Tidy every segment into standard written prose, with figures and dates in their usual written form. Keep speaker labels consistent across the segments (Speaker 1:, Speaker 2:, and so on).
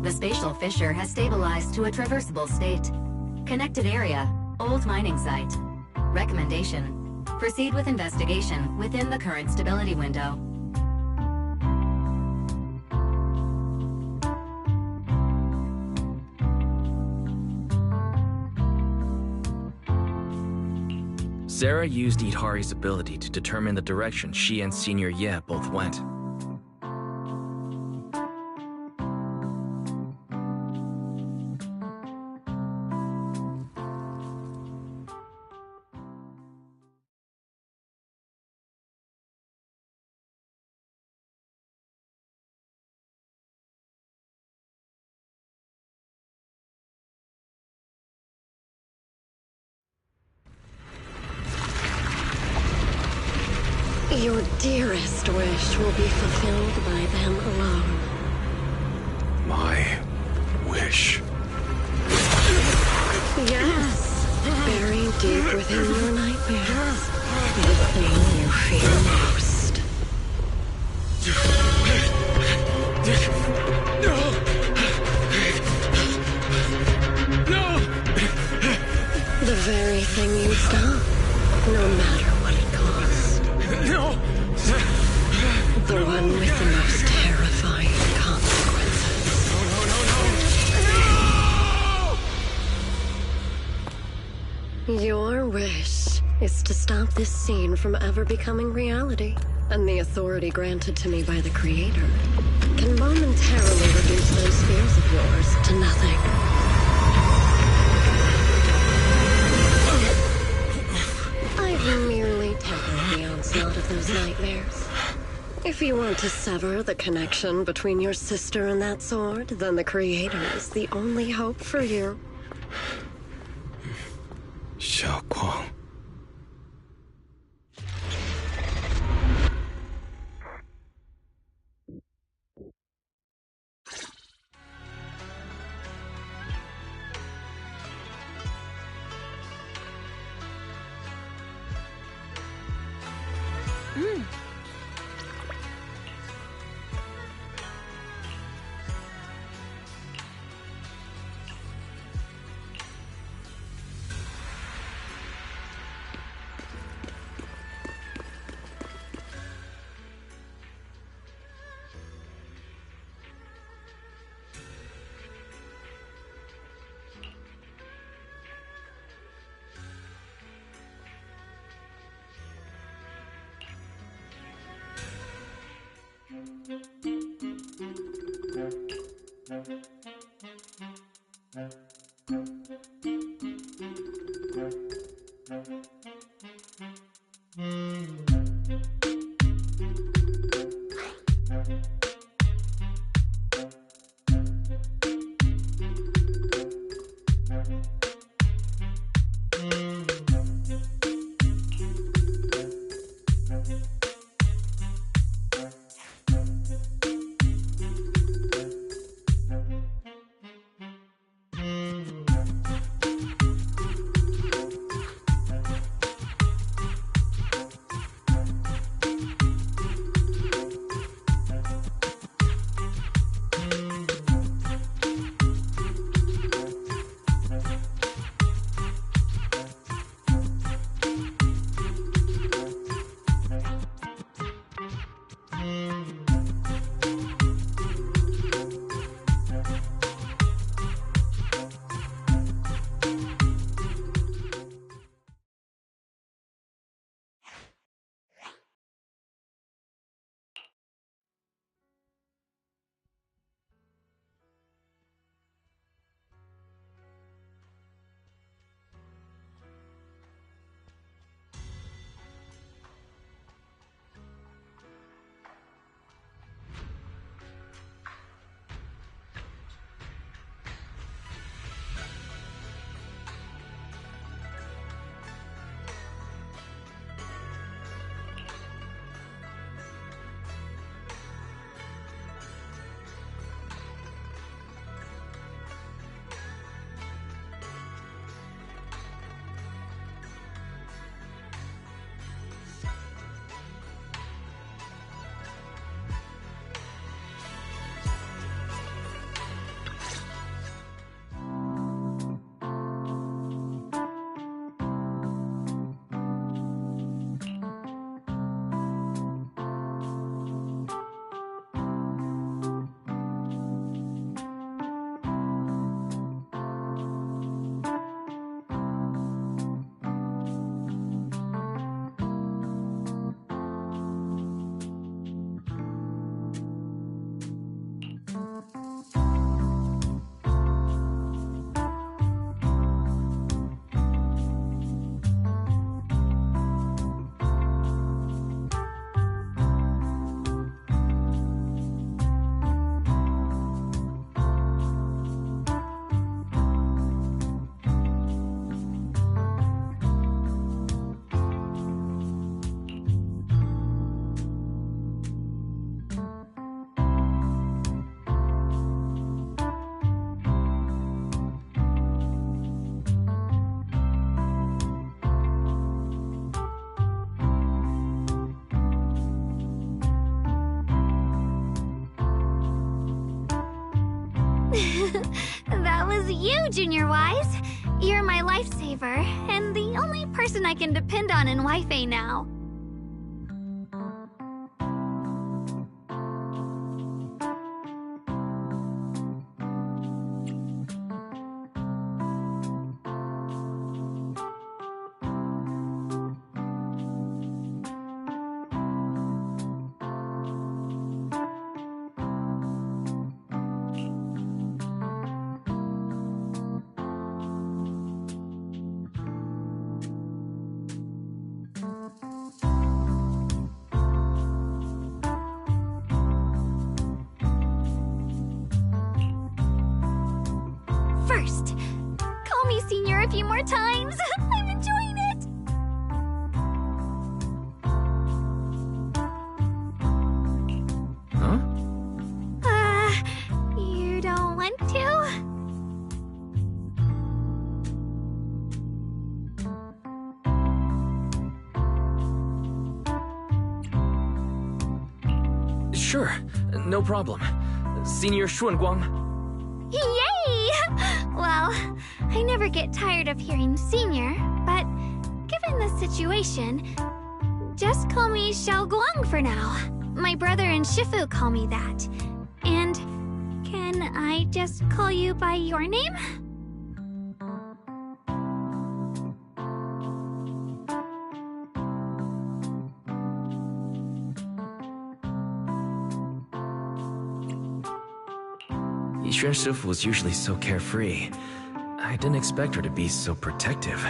Speaker 1: The spatial fissure has stabilized to a traversable state. Connected area, old mining site. Recommendation: proceed with investigation within the current stability window.
Speaker 2: Zara used Idhari's ability to determine the direction she and Senior Ye both went.
Speaker 3: Your dearest wish will be fulfilled by them alone.
Speaker 4: My wish.
Speaker 3: Yes, buried deep within your nightmares, the thing you fear most.
Speaker 4: No!
Speaker 3: The very thing you stop, no matter what it costs.
Speaker 4: No!
Speaker 3: The one with the most terrifying consequences.
Speaker 4: No!
Speaker 3: Your wish is to stop this scene from ever becoming reality, and the authority granted to me by the Creator can momentarily reduce those fears of yours to nothing. I've merely tempered the onslaught of those nightmares. If you want to sever the connection between your sister and that sword, then the Creator is the only hope for you.
Speaker 4: Xiaoguang.
Speaker 5: That was you, Junior Wise. You're my lifesaver, and the only person I can depend on in Wi-Fi now. First, call me Senior a few more times. I'm enjoying it.
Speaker 2: Huh?
Speaker 5: You don't want to?
Speaker 2: Sure, no problem. Senior Xuanguang.
Speaker 5: Yay! Well, I never get tired of hearing Senior, but given the situation, just call me Xiao Guang for now. My brother and Shifu call me that. And can I just call you by your name?
Speaker 2: Yixuan Shifu was usually so carefree. I didn't expect her to be so protective.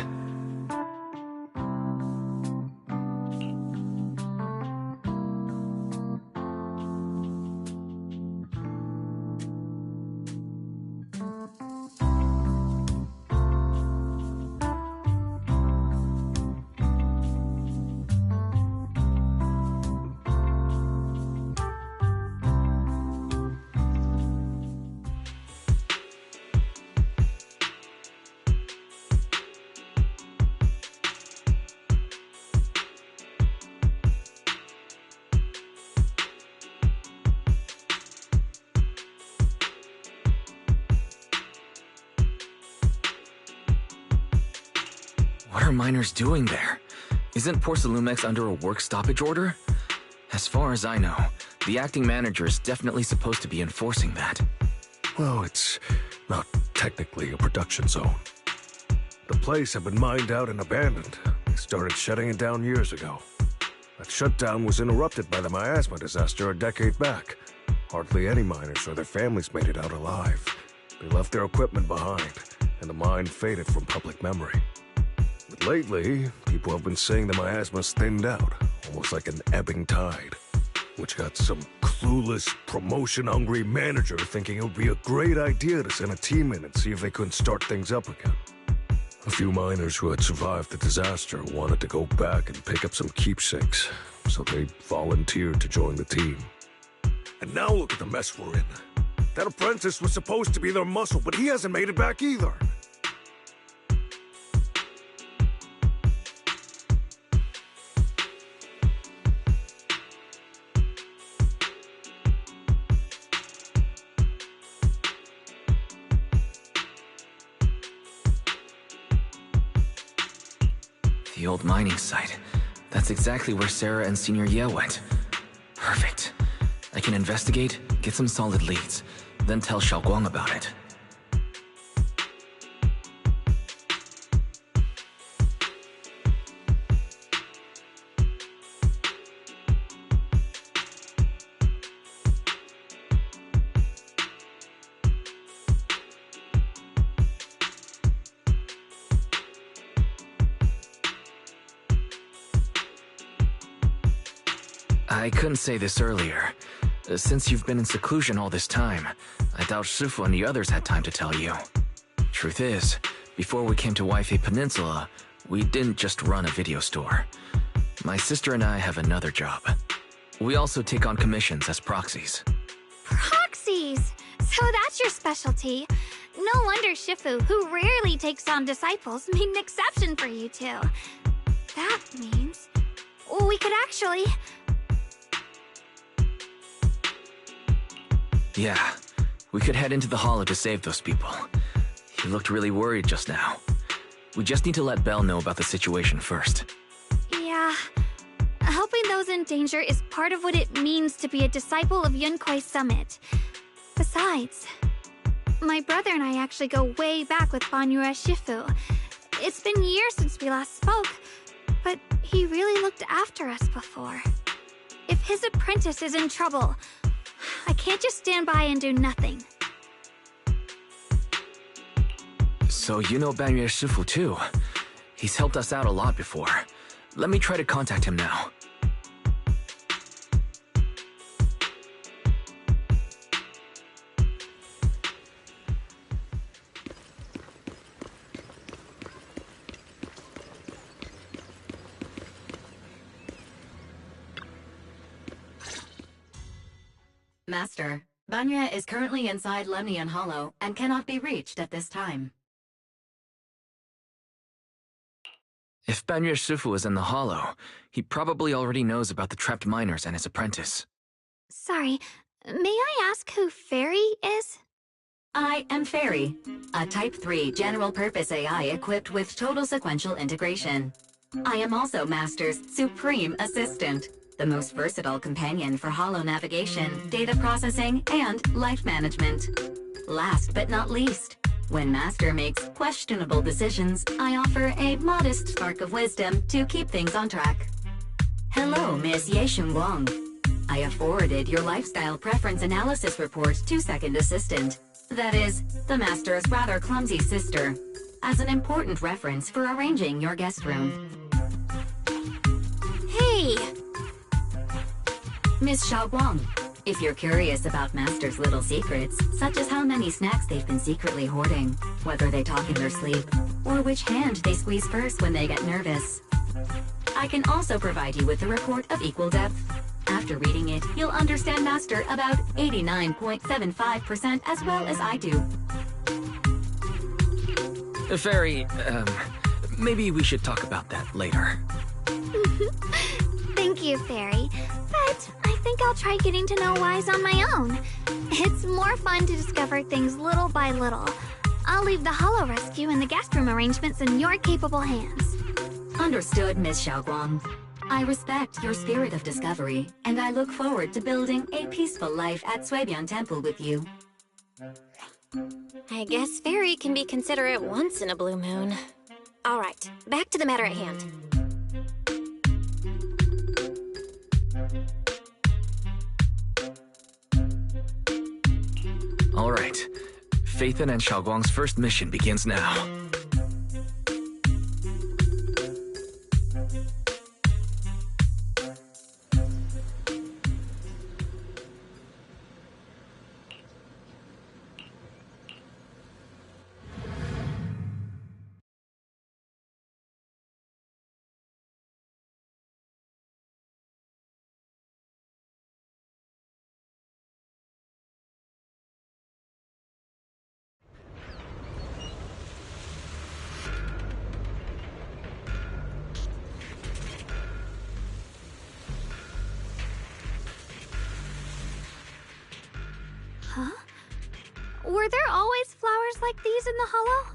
Speaker 2: What are miners doing there? Isn't Porcelumex under a work stoppage order? As far as I know, the acting manager is definitely supposed to be enforcing that.
Speaker 4: Well, it's not technically a production zone. The place had been mined out and abandoned. They started shutting it down years ago. That shutdown was interrupted by the miasma disaster a decade back. Hardly any miners or their families made it out alive. They left their equipment behind, and the mine faded from public memory. But lately, people have been saying the miasma's thinned out, almost like an ebbing tide, which got some clueless, promotion-hungry manager thinking it would be a great idea to send a team in and see if they couldn't start things up again. A few miners who had survived the disaster wanted to go back and pick up some keepsakes, so they volunteered to join the team. And now look at the mess we're in. That apprentice was supposed to be their muscle, but he hasn't made it back either.
Speaker 2: The old mining site. That's exactly where Sarah and Senior Ye went. Perfect. I can investigate, get some solid leads, then tell Xiaoguang about it. I couldn't say this earlier. Since you've been in seclusion all this time, I doubt Shifu and the others had time to tell you. Truth is, before we came to Wi-Fi Peninsula, we didn't just run a video store. My sister and I have another job. We also take on commissions as proxies.
Speaker 5: Proxies! So that's your specialty. No wonder Shifu, who rarely takes on disciples, made an exception for you two. That means we could actually...
Speaker 2: Yeah, We could head into the hollow to save those people. He looked really worried just now. We just need to let Belle know about the situation first.
Speaker 5: Yeah. Helping those in danger is part of what it means to be a disciple of Yunkwei Summit. Besides, my brother and I actually go way back with Banyue Shifu. It's been years since we last spoke, but he really looked after us before. If his apprentice is in trouble, I can't just stand by and do nothing.
Speaker 2: So you know Banyue Shifu too. He's helped us out a lot before. Let me try to contact him now.
Speaker 1: Master, Banyue is currently inside Lemnian Hollow and cannot be reached at this time.
Speaker 2: If Banyue Shifu is in the hollow, he probably already knows about the trapped miners and his apprentice.
Speaker 5: Sorry, may I ask who Fairy is?
Speaker 1: I am Fairy, a Type 3 general-purpose AI equipped with total sequential integration. I am also Master's supreme assistant, the most versatile companion for hollow navigation, data processing, and life management. Last but not least, when Master makes questionable decisions, I offer a modest spark of wisdom to keep things on track. Hello, Miss Yeshun Wang. I have forwarded your lifestyle preference analysis report to Second Assistant, that is, the Master's rather clumsy sister, as an important reference for arranging your guest room.
Speaker 5: Hey!
Speaker 1: Miss Xiaoguang, if you're curious about Master's little secrets, such as how many snacks they've been secretly hoarding, whether they talk in their sleep, or which hand they squeeze first when they get nervous, I can also provide you with a report of equal depth. After reading it, you'll understand Master about 89.75% as well as I do.
Speaker 2: Fairy, maybe we should talk about that later.
Speaker 5: Thank you, Fairy. But I think I'll try getting to know Wise on my own. It's more fun to discover things little by little. I'll leave the hollow rescue and the guest room arrangements in your capable hands.
Speaker 1: Understood, Miss Xiaoguang. I respect your spirit of discovery, and I look forward to building a peaceful life at Suibian Temple with you.
Speaker 6: I guess Fairy can be considerate once in a blue moon. All right, back to the matter at hand.
Speaker 2: All right. Phaethon and Xiaoguang's first mission begins now.
Speaker 5: Huh? Were there always flowers like these in the hollow?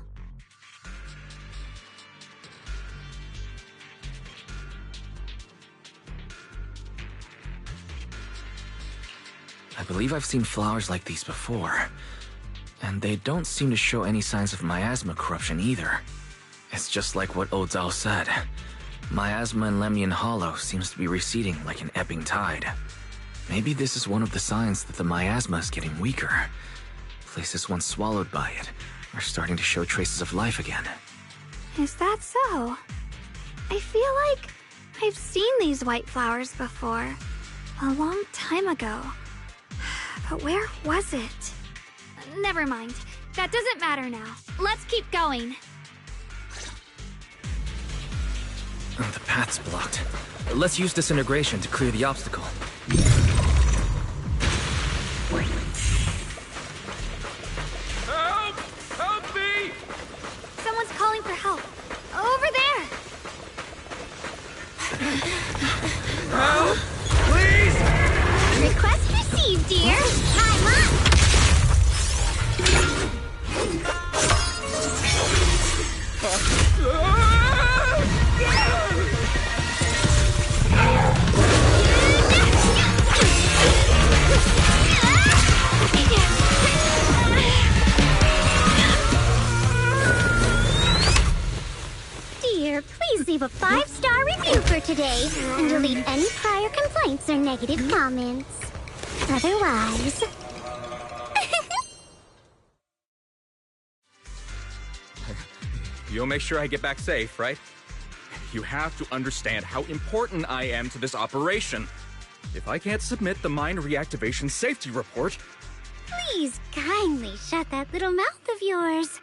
Speaker 2: I believe I've seen flowers like these before. And they don't seem to show any signs of miasma corruption either. It's just like what Ozao said. Miasma in Lemnian Hollow seems to be receding like an ebbing tide. Maybe this is one of the signs that the miasma is getting weaker. Places once swallowed by it are starting to show traces of life again.
Speaker 5: Is that so? I feel like I've seen these white flowers before. A long time ago. But where was it? Never mind. That doesn't matter now. Let's keep going.
Speaker 2: Oh, the path's blocked. Let's use disintegration to clear the obstacle.
Speaker 4: Help! Help me!
Speaker 5: Someone's calling for help. Over there!
Speaker 4: Help! Please!
Speaker 5: Request received, dear. Time up!
Speaker 7: and delete any prior complaints or negative comments. Otherwise...
Speaker 8: You'll make sure I get back safe, right? You have to understand how important I am to this operation. If I can't submit the mine reactivation safety report...
Speaker 7: Please kindly shut that little mouth of yours.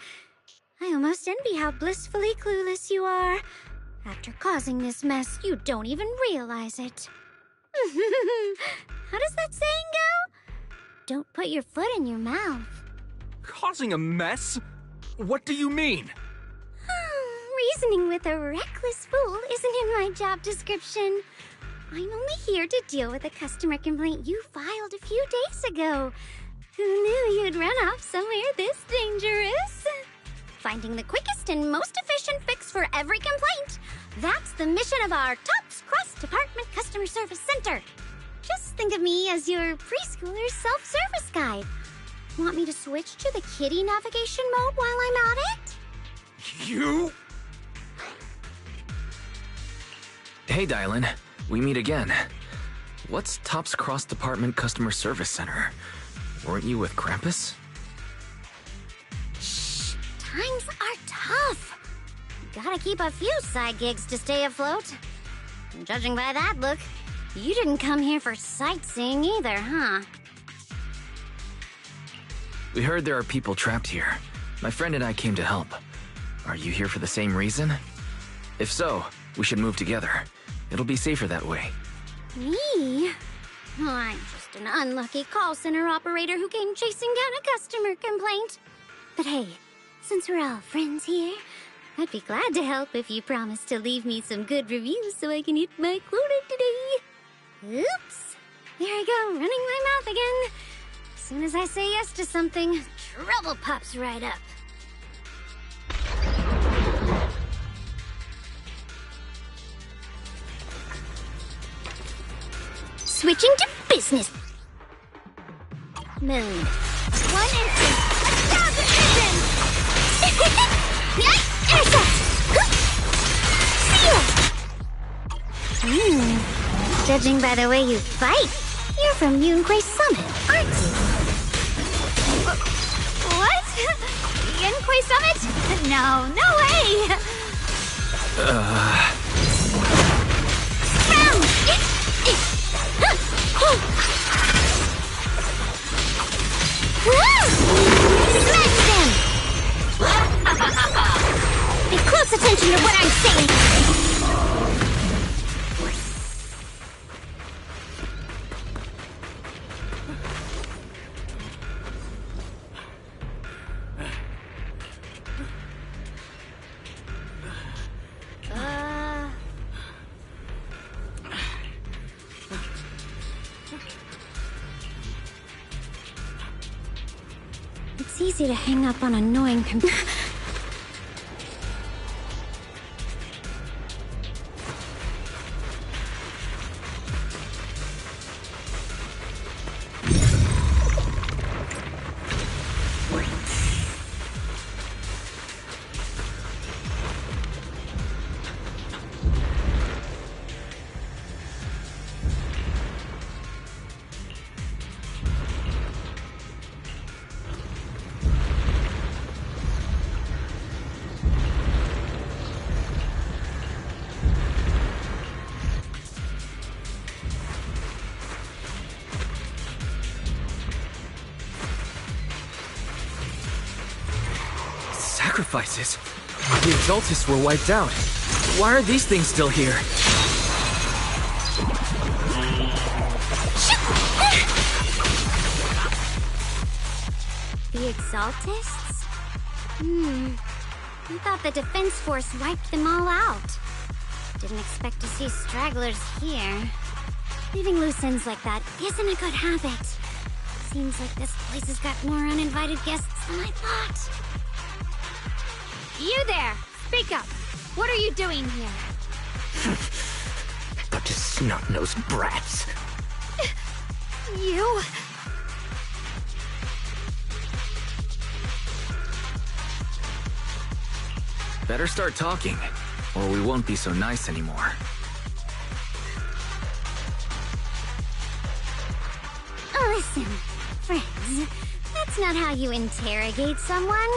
Speaker 7: I almost envy how blissfully clueless you are. After causing this mess, you don't even realize it. How does that saying go? Don't put your foot in your mouth.
Speaker 8: Causing a mess? What do you mean?
Speaker 7: Reasoning with a reckless fool isn't in my job description. I'm only here to deal with a customer complaint you filed a few days ago. Who knew you'd run off somewhere this dangerous? Finding the quickest and most efficient fix for every complaint. That's the mission of our TOPS Cross-Department Customer Service Center. Just think of me as your preschooler's self-service guide. Want me to switch to the kiddie navigation mode while I'm at it?
Speaker 8: You?
Speaker 2: Hey, Dylan. We meet again. What's TOPS Cross-Department Customer Service Center? Weren't you with Krampus?
Speaker 7: Shh! Times are tough. Gotta keep a few side gigs to stay afloat. And judging by that look, you didn't come here for sightseeing either, huh?
Speaker 2: We heard there are people trapped here. My friend and I came to help. Are you here for the same reason? If so, we should move together. It'll be safer that way.
Speaker 7: Me? Oh, I'm just an unlucky call center operator who came chasing down a customer complaint. But hey, since we're all friends here, I'd be glad to help if you promise to leave me some good reviews so I can hit my quota today. Oops! There I go, running my mouth again. As soon as I say yes to something, trouble pops right up. Switching to business. Moon. 1 instant. 1,000 visions. Airshot. Judging by the way you fight, you're from Yunquay Summit, aren't you? What? Yunquay Summit? No way! Smash them! Pay close attention to what I'm saying! It's easy to hang up on annoying
Speaker 2: Sacrifices? The Exaltists were wiped out. Why are these things still here?
Speaker 7: The Exaltists? I thought the Defense Force wiped them all out. Didn't expect to see stragglers here. Leaving loose ends like that isn't a good habit. Seems like this place has got more uninvited guests than I thought.
Speaker 5: You there! Speak up! What are you doing here?
Speaker 9: Bunch of snot-nosed brats.
Speaker 5: You?
Speaker 2: Better start talking, or we won't be so nice anymore.
Speaker 7: Listen, friends, that's not how you interrogate someone.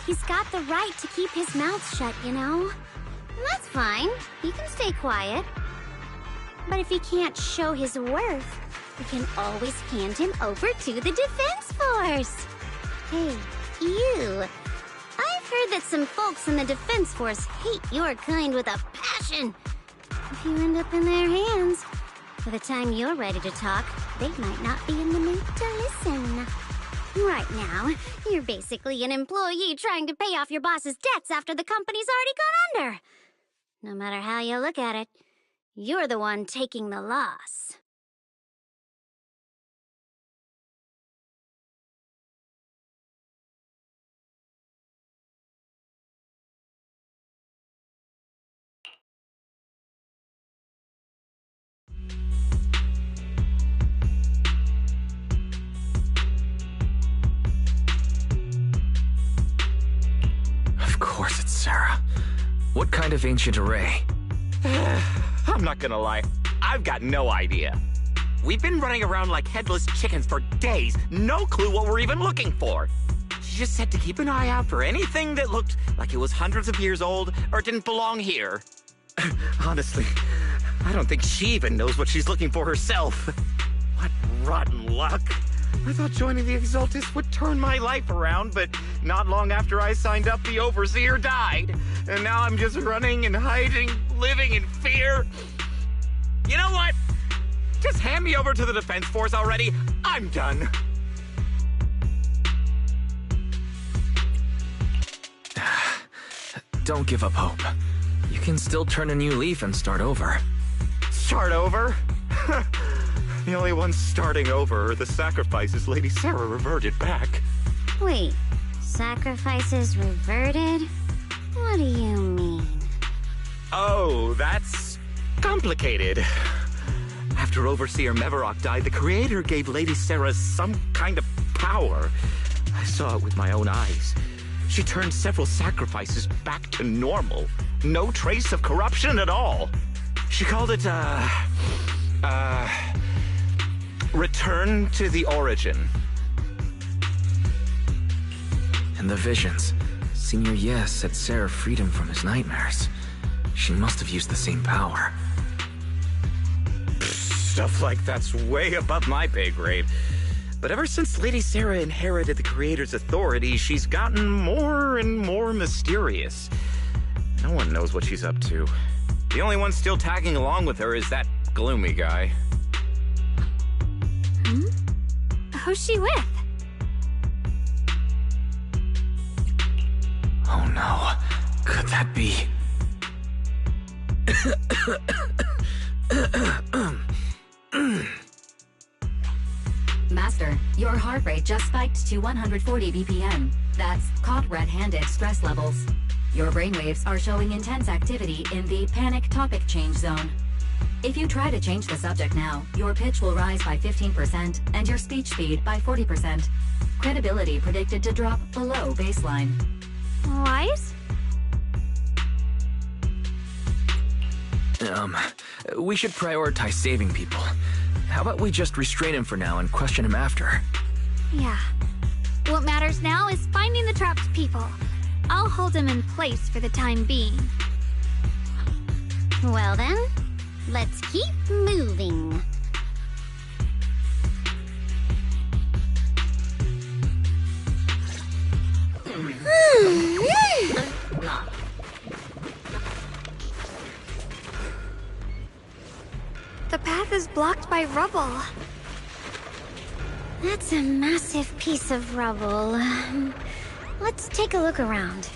Speaker 7: He's got the right to keep his mouth shut, you know? That's fine. He can stay quiet. But if he can't show his worth, we can always hand him over to the Defense Force. Hey, you. I've heard that some folks in the Defense Force hate your kind with a passion. If you end up in their hands, by the time you're ready to talk, they might not be in the mood to listen. Right now, you're basically an employee trying to pay off your boss's debts after the company's already gone under. No matter how you look at it, you're the one taking the loss.
Speaker 2: Of course it's Sarah. What kind of ancient array?
Speaker 9: I'm not gonna lie, I've got no idea. We've been running around like headless chickens for days, no clue what we're even looking for. She just said to keep an eye out for anything that looked like it was hundreds of years old or didn't belong here. Honestly, I don't think she even knows what she's looking for herself. What rotten luck. I thought joining the Exaltus would turn my life around, but not long after I signed up, the Overseer died. And now I'm just running and hiding, living in fear. You know what? Just hand me over to the Defense Force already. I'm done.
Speaker 2: Don't give up hope. You can still turn a new leaf and start over.
Speaker 9: Start over? The only ones starting over are the sacrifices Lady Sarah reverted back.
Speaker 7: Wait, sacrifices reverted? What do you mean?
Speaker 9: Oh, that's complicated. After Overseer Mevarok died, the Creator gave Lady Sarah some kind of power. I saw it with my own eyes. She turned several sacrifices back to normal. No trace of corruption at all. She called it, Return to the Origin.
Speaker 2: And the visions. Senior Yes said Sarah freed him from his nightmares. She must have used the same power.
Speaker 9: Stuff like that's way above my pay grade. But ever since Lady Sarah inherited the Creator's authority, she's gotten more and more mysterious. No one knows what she's up to. The only one still tagging along with her is that gloomy guy.
Speaker 5: Who's she with?
Speaker 2: Oh no. Could that be?
Speaker 1: Master, your heart rate just spiked to 140 BPM. That's caught red-handed stress levels. Your brainwaves are showing intense activity in the panic topic change zone. If you try to change the subject now, your pitch will rise by 15% and your speech speed by 40%. Credibility predicted to drop below baseline.
Speaker 5: Wise?
Speaker 2: We should prioritize saving people. How about we just restrain him for now and question him after?
Speaker 5: Yeah. What matters now is finding the trapped people. I'll hold him in place for the time being.
Speaker 7: Well then, let's keep moving.
Speaker 5: The path is blocked by rubble.
Speaker 7: That's a massive piece of rubble. Let's take a look around.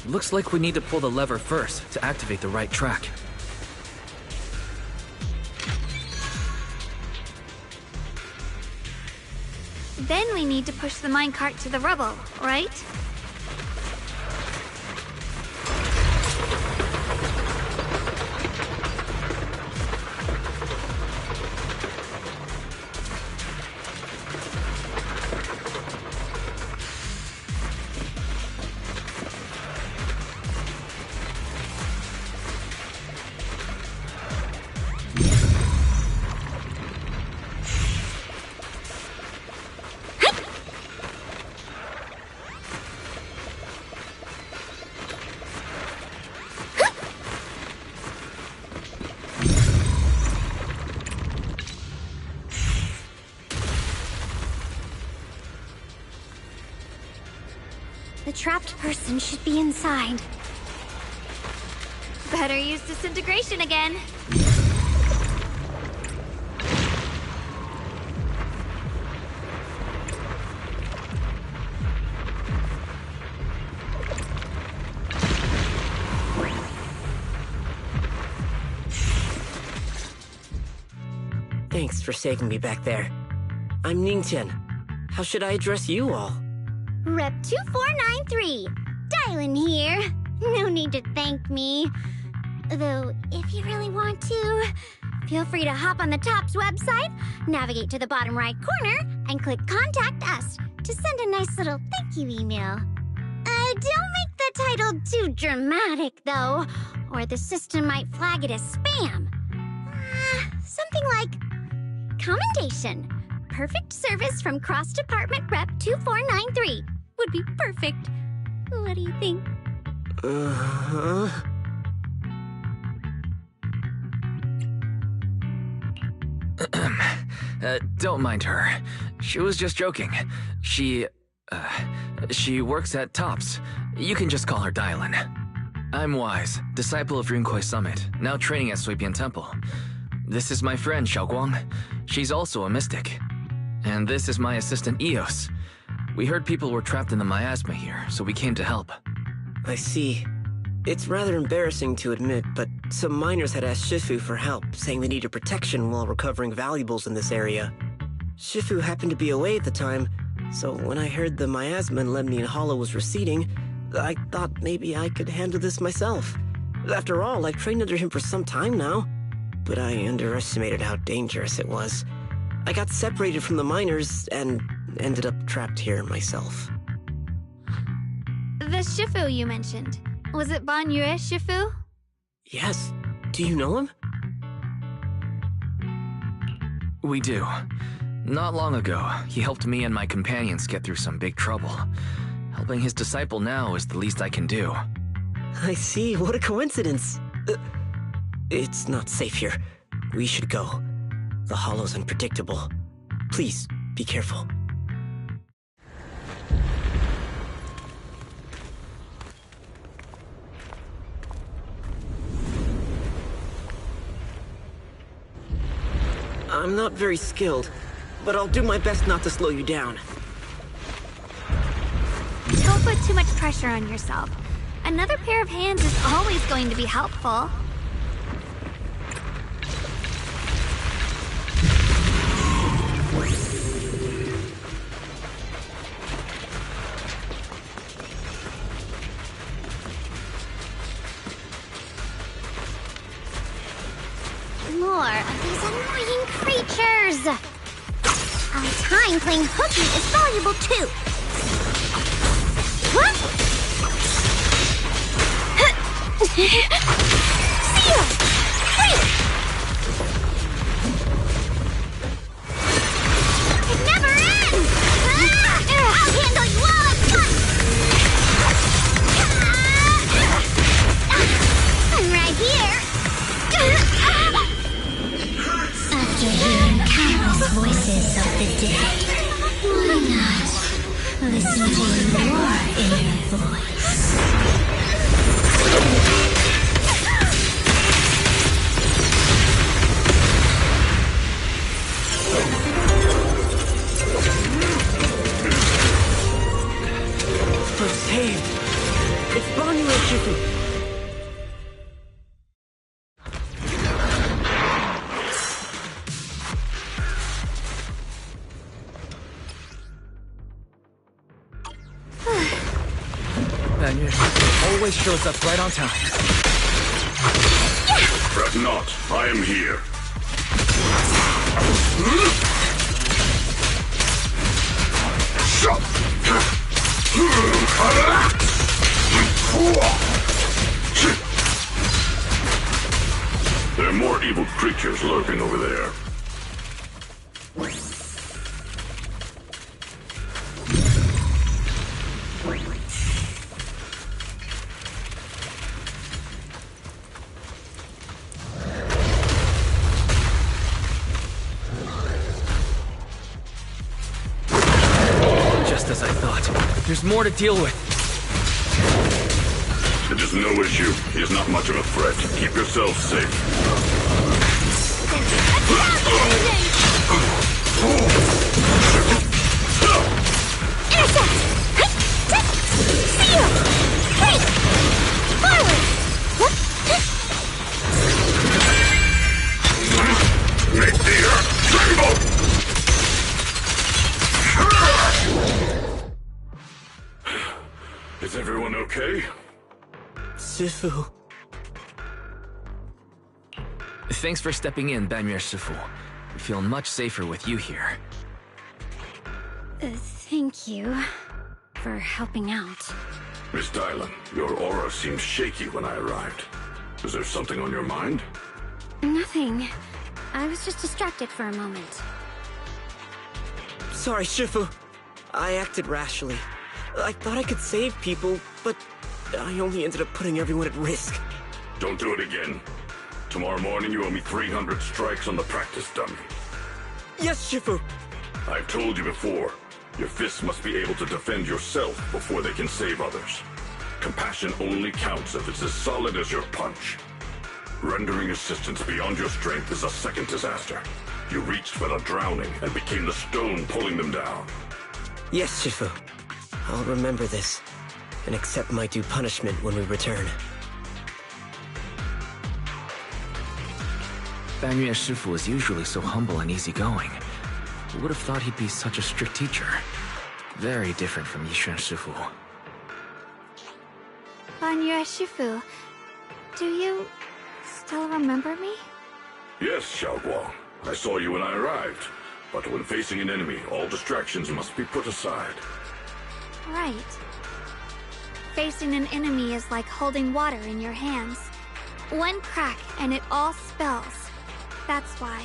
Speaker 2: Looks like we need to pull the lever first to activate the right track.
Speaker 5: Then we need to push the minecart to the rubble, right?
Speaker 7: The trapped person should be inside.
Speaker 5: Better use disintegration again.
Speaker 10: Thanks for saving me back there. I'm Ningqian. How should I address you all?
Speaker 7: Rep 2493. Dylan here. No need to thank me. Though, if you really want to, feel free to hop on the TOPS website, navigate to the bottom right corner, and click Contact Us to send a nice little thank you email. Don't make the title too dramatic, though, or the system might flag it as spam. Something like Commendation. Perfect service from Cross-Department Rep 2493 would be perfect. What do you think?
Speaker 2: Don't mind her. She was just joking. She works at TOPS. You can just call her Dylan. I'm Wise, disciple of Rinkwei Summit, now training at Suipian Temple. This is my friend, Xiaoguang. She's also a mystic. And this is my assistant, Eos. We heard people were trapped in the miasma here, so we came to help.
Speaker 10: I see. It's rather embarrassing to admit, but some miners had asked Shifu for help, saying they needed protection while recovering valuables in this area. Shifu happened to be away at the time, so when I heard the miasma in Lemnian Hollow was receding, I thought maybe I could handle this myself. After all, I've trained under him for some time now. But I underestimated how dangerous it was. I got separated from the miners and ended up trapped here myself.
Speaker 5: The Shifu you mentioned. Was it Ban Yue Shifu?
Speaker 10: Yes. Do you know him?
Speaker 2: We do. Not long ago, he helped me and my companions get through some big trouble. Helping his disciple now is the least I can do.
Speaker 10: I see. What a coincidence. It's not safe here. We should go. The hollow's unpredictable. Please, be careful. I'm not very skilled, but I'll do my best not to slow you down.
Speaker 5: Don't put too much pressure on yourself. Another pair of hands is always going to be helpful.
Speaker 7: More of these annoying creatures! Our time playing hooky is valuable too! What? See ya! Wait! It never ends! I'll handle you all at once! I'm right here!
Speaker 11: After hearing countless voices of the dead, why not listen to your inner voice?
Speaker 10: We're saved! It's Bonnie and Shifu!
Speaker 2: Always shows up right on time.
Speaker 12: Fret not, I am here. There are more evil creatures lurking over there.
Speaker 2: Just as I thought. There's more to deal with.
Speaker 12: Damage is no issue. He is not much of a threat. Keep yourself safe. Is everyone okay?
Speaker 10: Shifu.
Speaker 2: Thanks for stepping in, Banyue Shifu. I feel much safer with you here.
Speaker 7: Thank you for helping out.
Speaker 12: Miss Dylan, your aura seemed shaky when I arrived. Is there something on your mind?
Speaker 7: Nothing. I was just distracted for a moment.
Speaker 10: Sorry, Shifu. I acted rashly. I thought I could save people, but I only ended up putting everyone at risk.
Speaker 12: Don't do it again. Tomorrow morning you owe me 300 strikes on the practice dummy.
Speaker 10: Yes, Shifu.
Speaker 12: I've told you before, your fists must be able to defend yourself before they can save others. Compassion only counts if it's as solid as your punch. Rendering assistance beyond your strength is a second disaster. You reached for the drowning and became the stone pulling them down.
Speaker 10: Yes, Shifu. I'll remember this, and accept my due punishment when we return.
Speaker 2: Banyue Shifu is usually so humble and easygoing. Who would have thought he'd be such a strict teacher? Very different from Yixuan Shifu.
Speaker 5: Banyue Shifu, do you still remember me?
Speaker 12: Yes, Xiaoguang. I saw you when I arrived. But when facing an enemy, all distractions must be put aside.
Speaker 5: Right. Facing an enemy is like holding water in your hands. One crack and it all spills. That's why,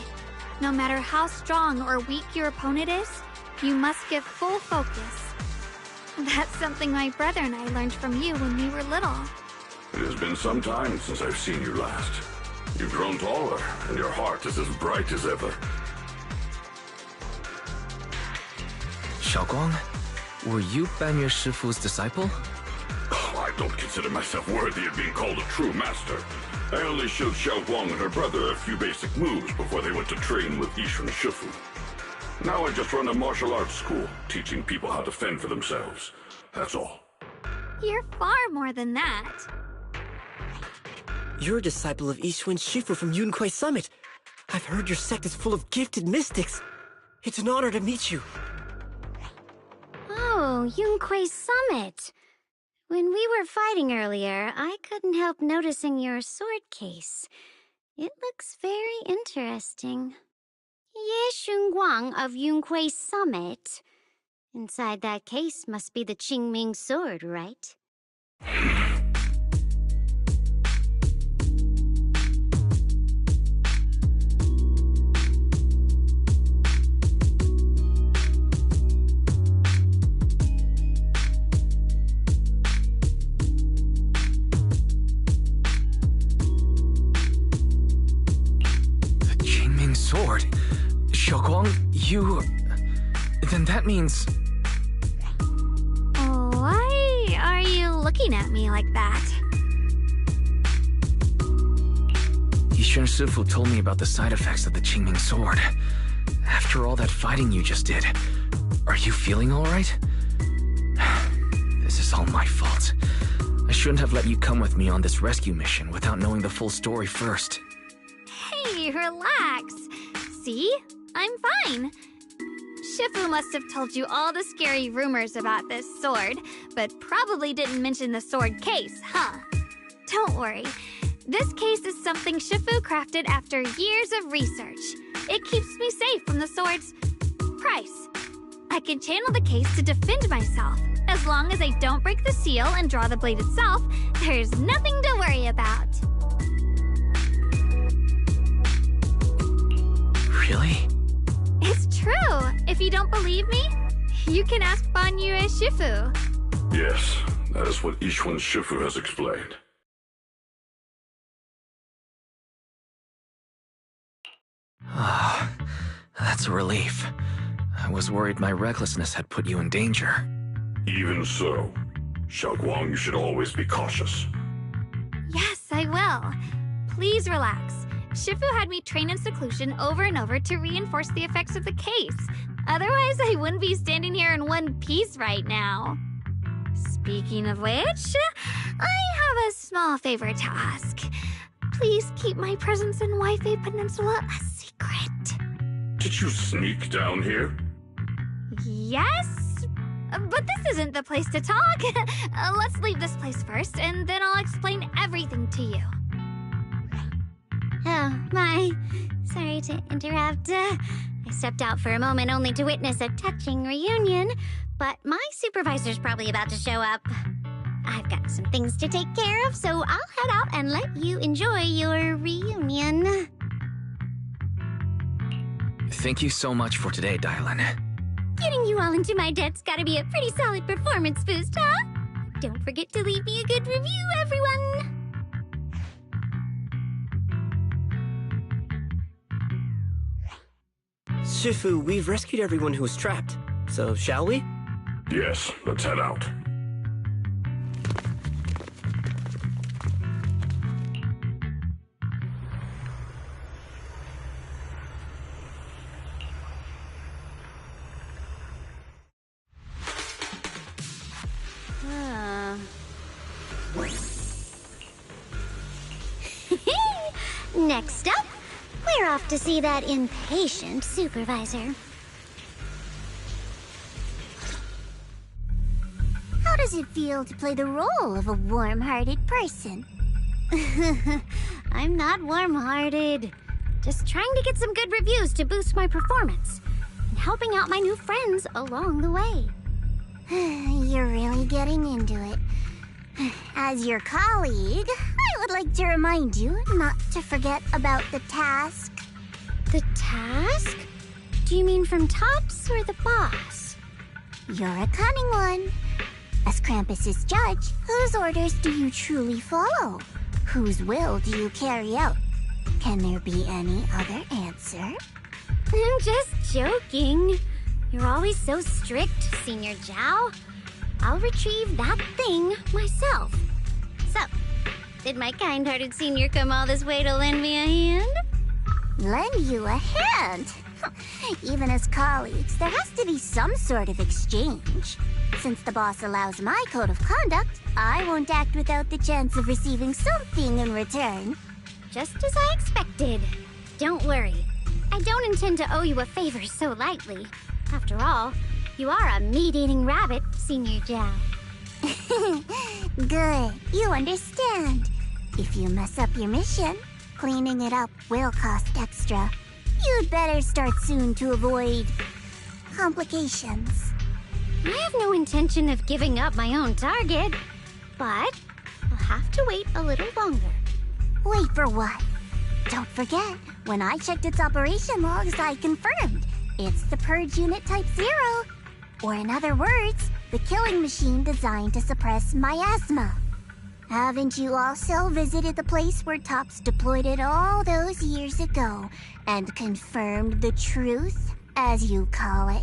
Speaker 5: no matter how strong or weak your opponent is, you must give full focus. That's something my brother and I learned from you when we were little.
Speaker 12: It has been some time since I've seen you last. You've grown taller, and your heart is as bright as ever.
Speaker 2: Xiaoguang, were you Banyue Shifu's disciple?
Speaker 12: Oh, I don't consider myself worthy of being called a true master. I only showed Xiaoguang and her brother a few basic moves before they went to train with Yixuan Shifu. Now I just run a martial arts school, teaching people how to fend for themselves. That's all.
Speaker 5: You're far more than that.
Speaker 10: You're a disciple of Yixuan Shifu from Yunquai Summit. I've heard your sect is full of gifted mystics. It's an honor to meet you.
Speaker 7: Oh, Yunquai Summit. When we were fighting earlier, I couldn't help noticing your sword case. It looks very interesting. Ye Xunguang of Yunquai Summit. Inside that case must be the Qingming sword, right?
Speaker 2: Sword? Xiaoguang, you... Then that means...
Speaker 5: Why are you looking at me like that?
Speaker 2: Yixuan Shifu told me about the side effects of the Qingming sword. After all that fighting you just did, are you feeling alright? This is all my fault. I shouldn't have let you come with me on this rescue mission without knowing the full story first.
Speaker 5: Hey, relax. See? I'm fine. Shifu must have told you all the scary rumors about this sword, but probably didn't mention the sword case, huh? Don't worry. This case is something Shifu crafted after years of research. It keeps me safe from the sword's price. I can channel the case to defend myself. As long as I don't break the seal and draw the blade itself, there's nothing to worry about.
Speaker 2: Really?
Speaker 5: It's true. If you don't believe me, you can ask Banyue Shifu.
Speaker 12: Yes, that is what Yixuan Shifu has explained.
Speaker 2: Ah, that's a relief. I was worried my recklessness had put you in danger.
Speaker 12: Even so, Xiaoguang, you should always be cautious.
Speaker 5: Yes, I will. Please relax. Shifu had me train in seclusion over and over to reinforce the effects of the case. Otherwise, I wouldn't be standing here in one piece right now. Speaking of which, I have a small favor to ask. Please keep my presence in Wi-Fi Peninsula a secret.
Speaker 12: Did you sneak down here?
Speaker 5: Yes? But this isn't the place to talk. Let's leave this place first, and then I'll explain everything to you.
Speaker 7: Oh, my. Sorry to interrupt. I stepped out for a moment only to witness a touching reunion, but my supervisor's probably about to show up. I've got some things to take care of, so I'll head out and let you enjoy your reunion.
Speaker 2: Thank you so much for today, Dylan.
Speaker 7: Getting you all into my debt's gotta be a pretty solid performance boost, huh? Don't forget to leave me a good review, everyone!
Speaker 10: Shifu, we've rescued everyone who was trapped. So, shall we?
Speaker 12: Yes, let's head out.
Speaker 7: Next up, we're off to see that impatient supervisor. How does it feel to play the role of a warm-hearted person? I'm not warm-hearted. Just trying to get some good reviews to boost my performance. And helping out my new friends along the way. You're really getting into it. As your colleague, I would like to remind you not to forget about the task. The task? Do you mean from Tops or the boss? You're a cunning one. As Krampus's judge, whose orders do you truly follow? Whose will do you carry out? Can there be any other answer? I'm just joking. You're always so strict, Senior Zhao. I'll retrieve that thing myself. So, did my kind-hearted senior come all this way to lend me a hand? Lend you a hand? Even as colleagues, there has to be some sort of exchange. Since the boss allows my code of conduct, I won't act without the chance of receiving something in return. Just as I expected. Don't worry. I don't intend to owe you a favor so lightly. After all, you are a meat-eating rabbit, Senior Zhao. Good. You understand. If you mess up your mission, cleaning it up will cost extra. You'd better start soon to avoid complications. I have no intention of giving up my own target, but I'll have to wait a little longer. Wait for what? Don't forget, when I checked its operation logs, I confirmed it's the Purge Unit Type 0. Or in other words, the killing machine designed to suppress miasma. Haven't you also visited the place where Tops deployed it all those years ago and confirmed the truth, as you call it?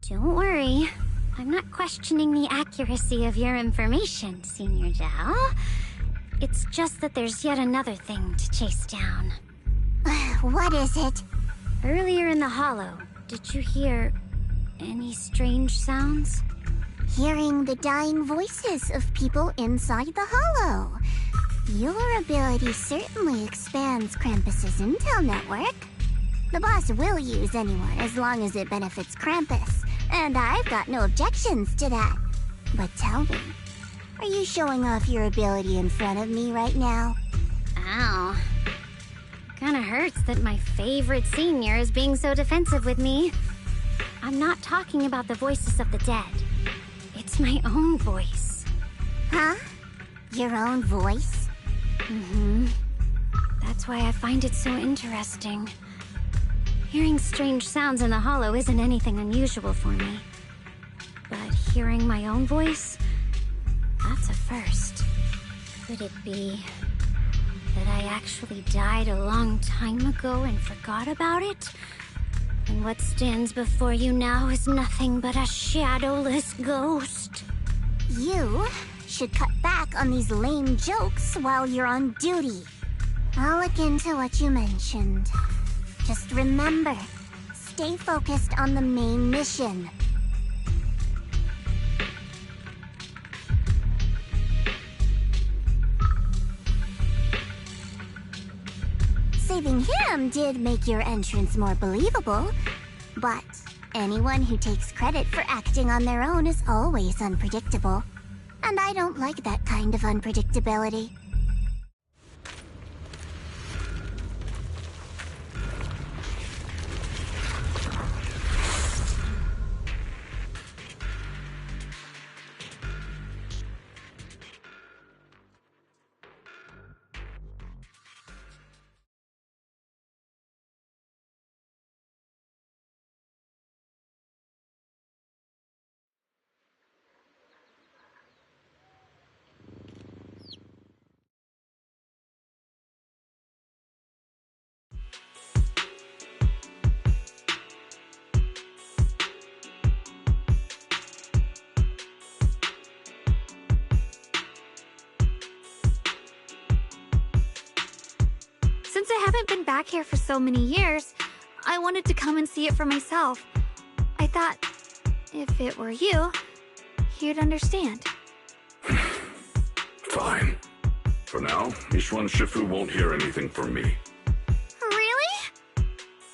Speaker 7: Don't worry. I'm not questioning the accuracy of your information, Senior Zhao. It's just that there's yet another thing to chase down.
Speaker 13: What is it?
Speaker 7: Earlier in the hollow, did you hear any strange sounds?
Speaker 13: Hearing the dying voices of people inside the hollow. Your ability certainly expands Krampus's intel network. The boss will use anyone as long as it benefits Krampus, and I've got no objections to that. But tell me, are you showing off your ability in front of me right now?
Speaker 7: Ow. Kinda hurts that my favorite senior is being so defensive with me. I'm not talking about the voices of the dead. It's my own voice.
Speaker 13: Huh? Your own voice?
Speaker 7: Mm-hmm. That's why I find it so interesting. Hearing strange sounds in the hollow isn't anything unusual for me. But hearing my own voice, that's a first. Could it be that I actually died a long time ago and forgot about it? And what stands before you now is nothing but a shadowless ghost.
Speaker 13: You should cut back on these lame jokes while you're on duty. I'll look into what you mentioned. Just remember, stay focused on the main mission. Saving him did make your entrance more believable, but anyone who takes credit for acting on their own is always unpredictable. And I don't like that kind of unpredictability.
Speaker 5: Since I haven't been back here for so many years, I wanted to come and see it for myself. I thought, if it were you, you'd understand.
Speaker 12: Fine. For now, Ishwan Shifu won't hear anything from me.
Speaker 5: Really?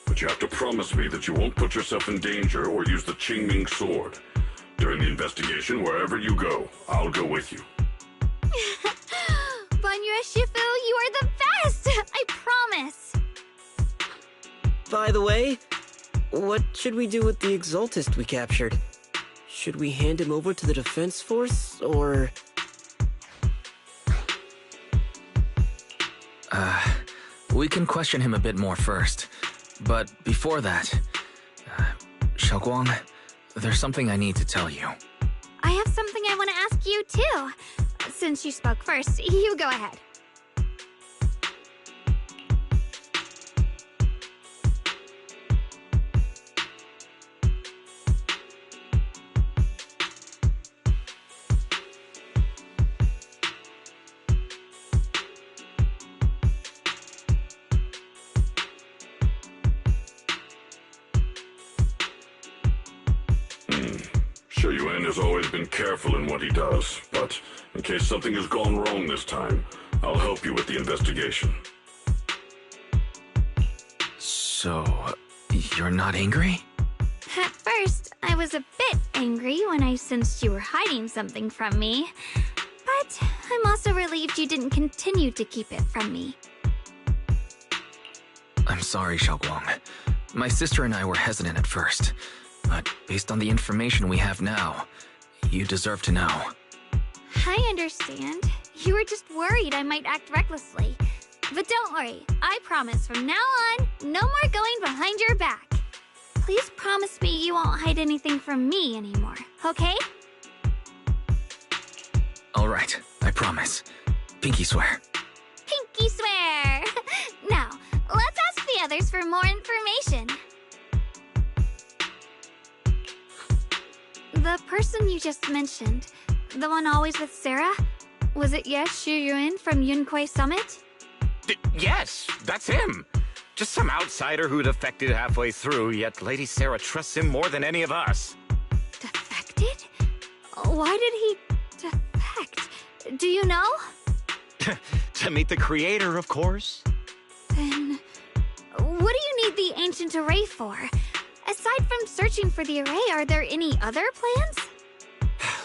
Speaker 12: But you have to promise me that you won't put yourself in danger or use the Qingming sword. During the investigation, wherever you go, I'll go with you.
Speaker 5: Banyue Shifu, you are the best! I promise!
Speaker 10: By the way, what should we do with the Exaltist we captured? Should we hand him over to the defense force, or...?
Speaker 2: We can question him a bit more first. But before that, Xiaoguang, there's something I need to tell you.
Speaker 5: I have something I want to ask you, too. Since you spoke first, you go ahead.
Speaker 12: Shuyuan has always been careful in what he does, but in case something has gone wrong this time, I'll help you with the investigation.
Speaker 2: So, you're not angry?
Speaker 5: At first, I was a bit angry when I sensed you were hiding something from me. But I'm also relieved you didn't continue to keep it from me.
Speaker 2: I'm sorry, Xiaoguang. My sister and I were hesitant at first. But based on the information we have now, you deserve to know.
Speaker 5: I understand. You were just worried I might act recklessly. But don't worry, I promise from now on, no more going behind your back. Please promise me you won't hide anything from me anymore, okay?
Speaker 2: Alright, I promise. Pinky swear.
Speaker 5: Pinky swear! Now, let's ask the others for more information. The person you just mentioned, the one always with Sarah, was it Shu Yun from Yunquei Summit?
Speaker 9: Yes, that's him. Just some outsider who defected halfway through, yet Lady Sarah trusts him more than any of us.
Speaker 5: Defected? Why did he defect? Do you know?
Speaker 9: To meet the creator, of course.
Speaker 5: Then, what do you need the ancient array for? Aside from searching for the array, are there any other plans?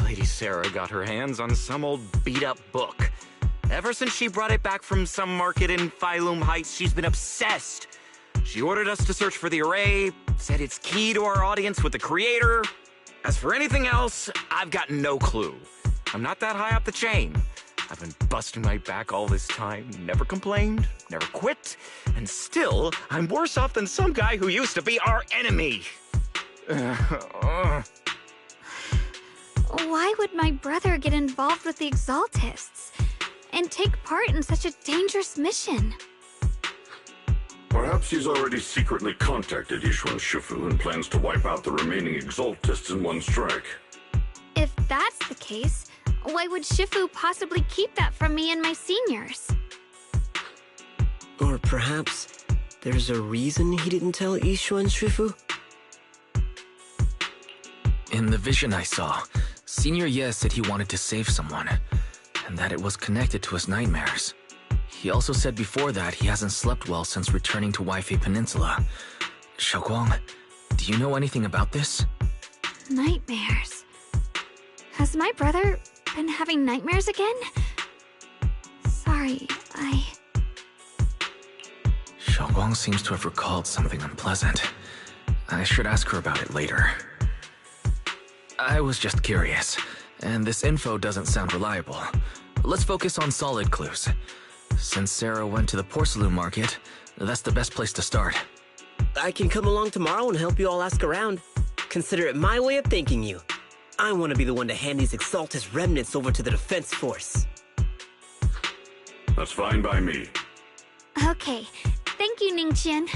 Speaker 9: Lady Sarah got her hands on some old beat-up book. Ever since she brought it back from some market in Phylum Heights, she's been obsessed. She ordered us to search for the array, said it's key to our audience with the creator. As for anything else, I've got no clue. I'm not that high up the chain. I've been busting my back all this time, never complained, never quit, and still, I'm worse off than some guy who used to be our enemy.
Speaker 5: Why would my brother get involved with the Exaltists and take part in such a dangerous mission?
Speaker 12: Perhaps he's already secretly contacted Yishuan Shifu and plans to wipe out the remaining Exaltists in one strike.
Speaker 5: If that's the case, why would Shifu possibly keep that from me and my seniors?
Speaker 10: Or perhaps there's a reason he didn't tell Yishuan Shifu?
Speaker 2: In the vision I saw, Senior Ye said he wanted to save someone, and that it was connected to his nightmares. He also said before that he hasn't slept well since returning to Waifei Peninsula. Xiaoguang, do you know anything about this?
Speaker 5: Nightmares. Has my brother been having nightmares again? Sorry,
Speaker 2: Xiaoguang seems to have recalled something unpleasant. I should ask her about it later. I was just curious, and this info doesn't sound reliable. Let's focus on solid clues. Since Sarah went to the porcelain market, that's the best place to start.
Speaker 10: I can come along tomorrow and help you all ask around. Consider it my way of thanking you. I want to be the one to hand these Exaltus remnants over to the defense force.
Speaker 12: That's fine by me.
Speaker 5: Okay. Thank you, Ningqian.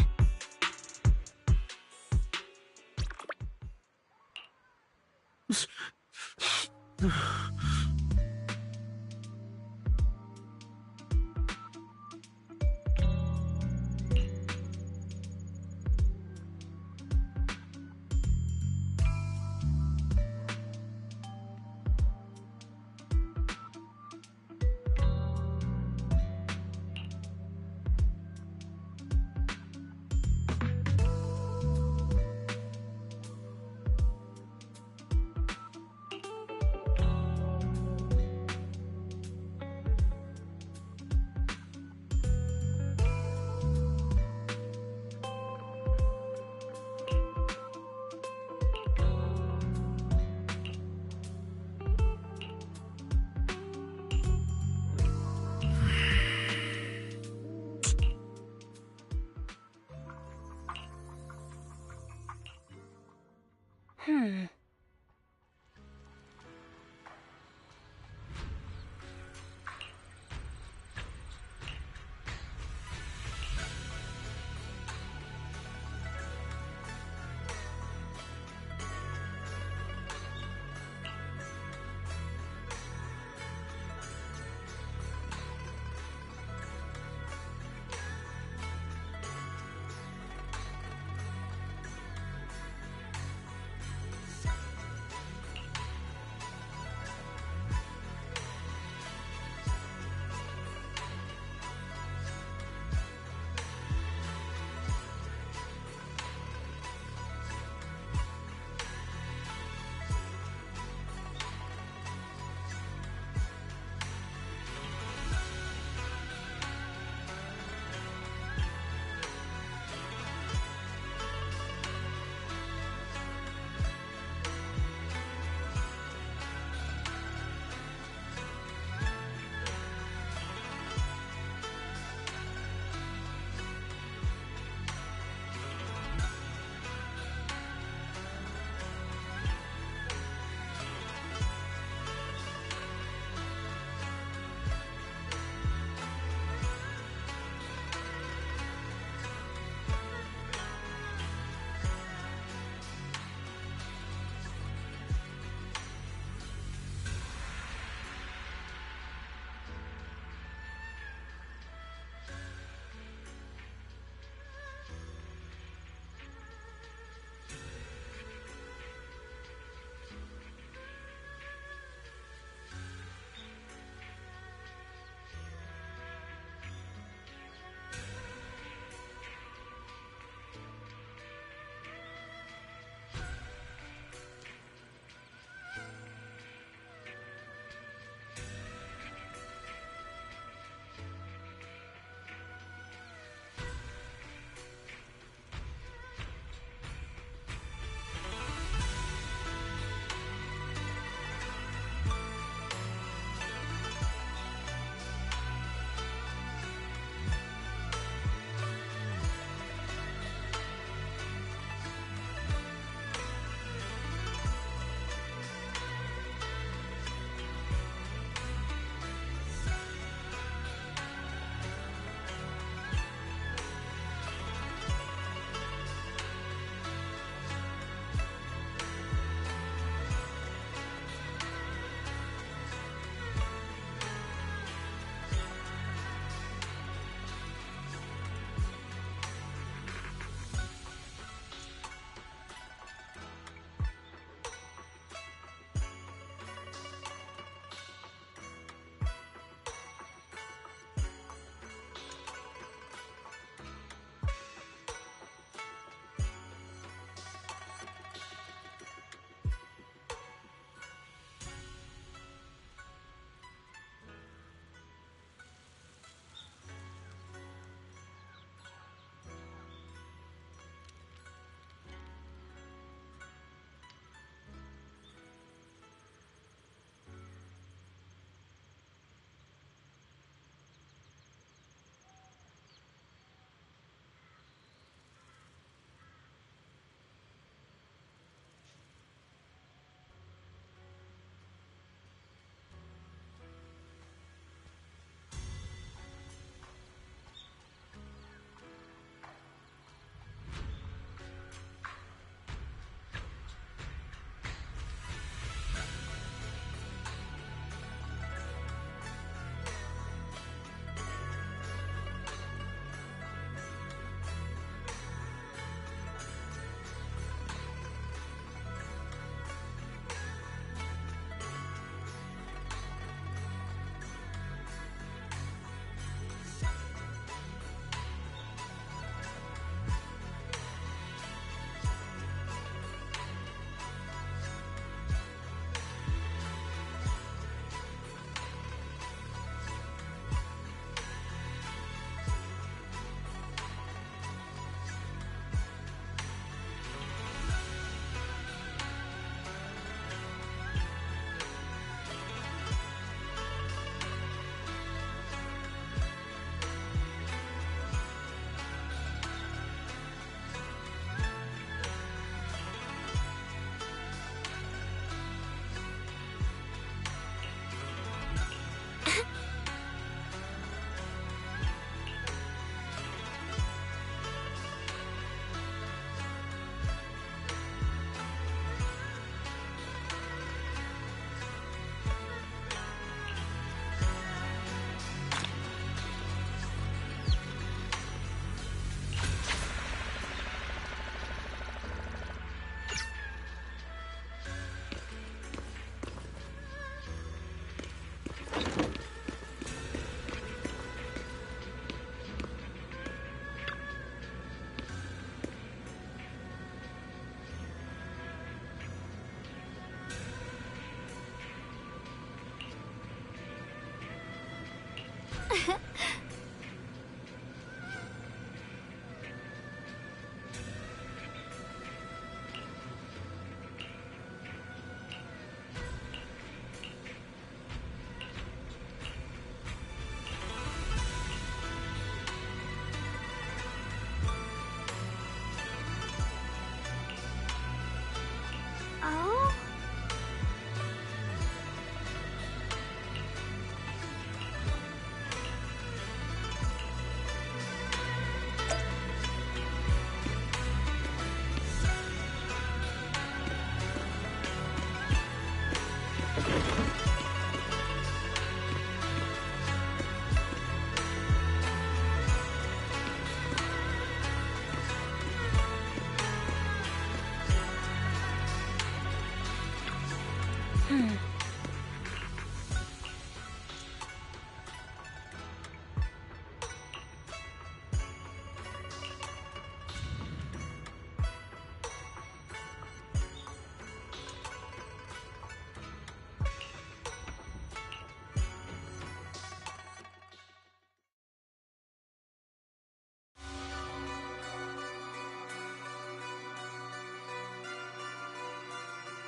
Speaker 5: Oh?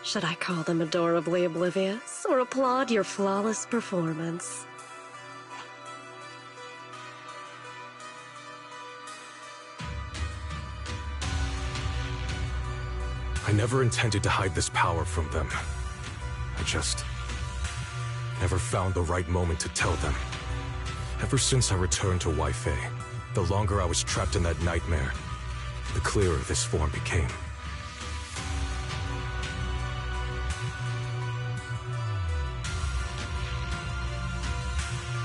Speaker 3: Should I call them adorably oblivious, or applaud your flawless performance?
Speaker 4: I never intended to hide this power from them. I just never found the right moment to tell them. Ever since I returned to Wi-Fi, the longer I was trapped in that nightmare, the clearer this form became.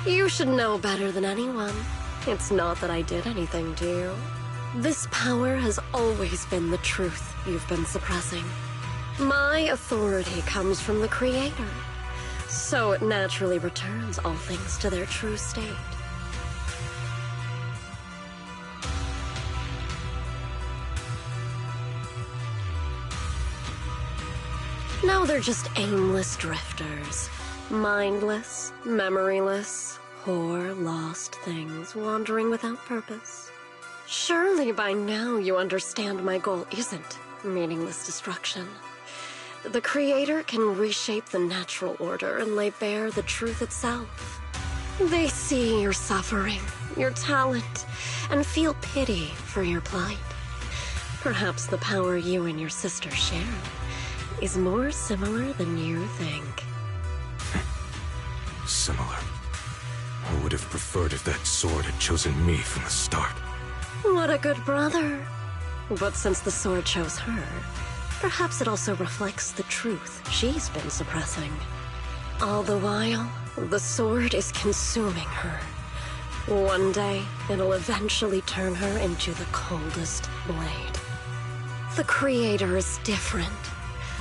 Speaker 3: You should know better than anyone. It's not that I did anything to you. This power has always been the truth you've been suppressing. My authority comes from the Creator, so it naturally returns all things to their true state. Now they're just aimless drifters. Mindless, memoryless, poor, lost things wandering without purpose. Surely by now you understand my goal isn't meaningless destruction. The Creator can reshape the natural order and lay bare the truth itself. They see your suffering, your talent, and feel pity for your plight. Perhaps the power you and your sister share is more similar than you think.
Speaker 4: Similar. I would have preferred if that sword had chosen me from the start.
Speaker 3: What a good brother. But since the sword chose her, perhaps it also reflects the truth she's been suppressing. All the while, the sword is consuming her. One day, it'll eventually turn her into the coldest blade. The Creator is different.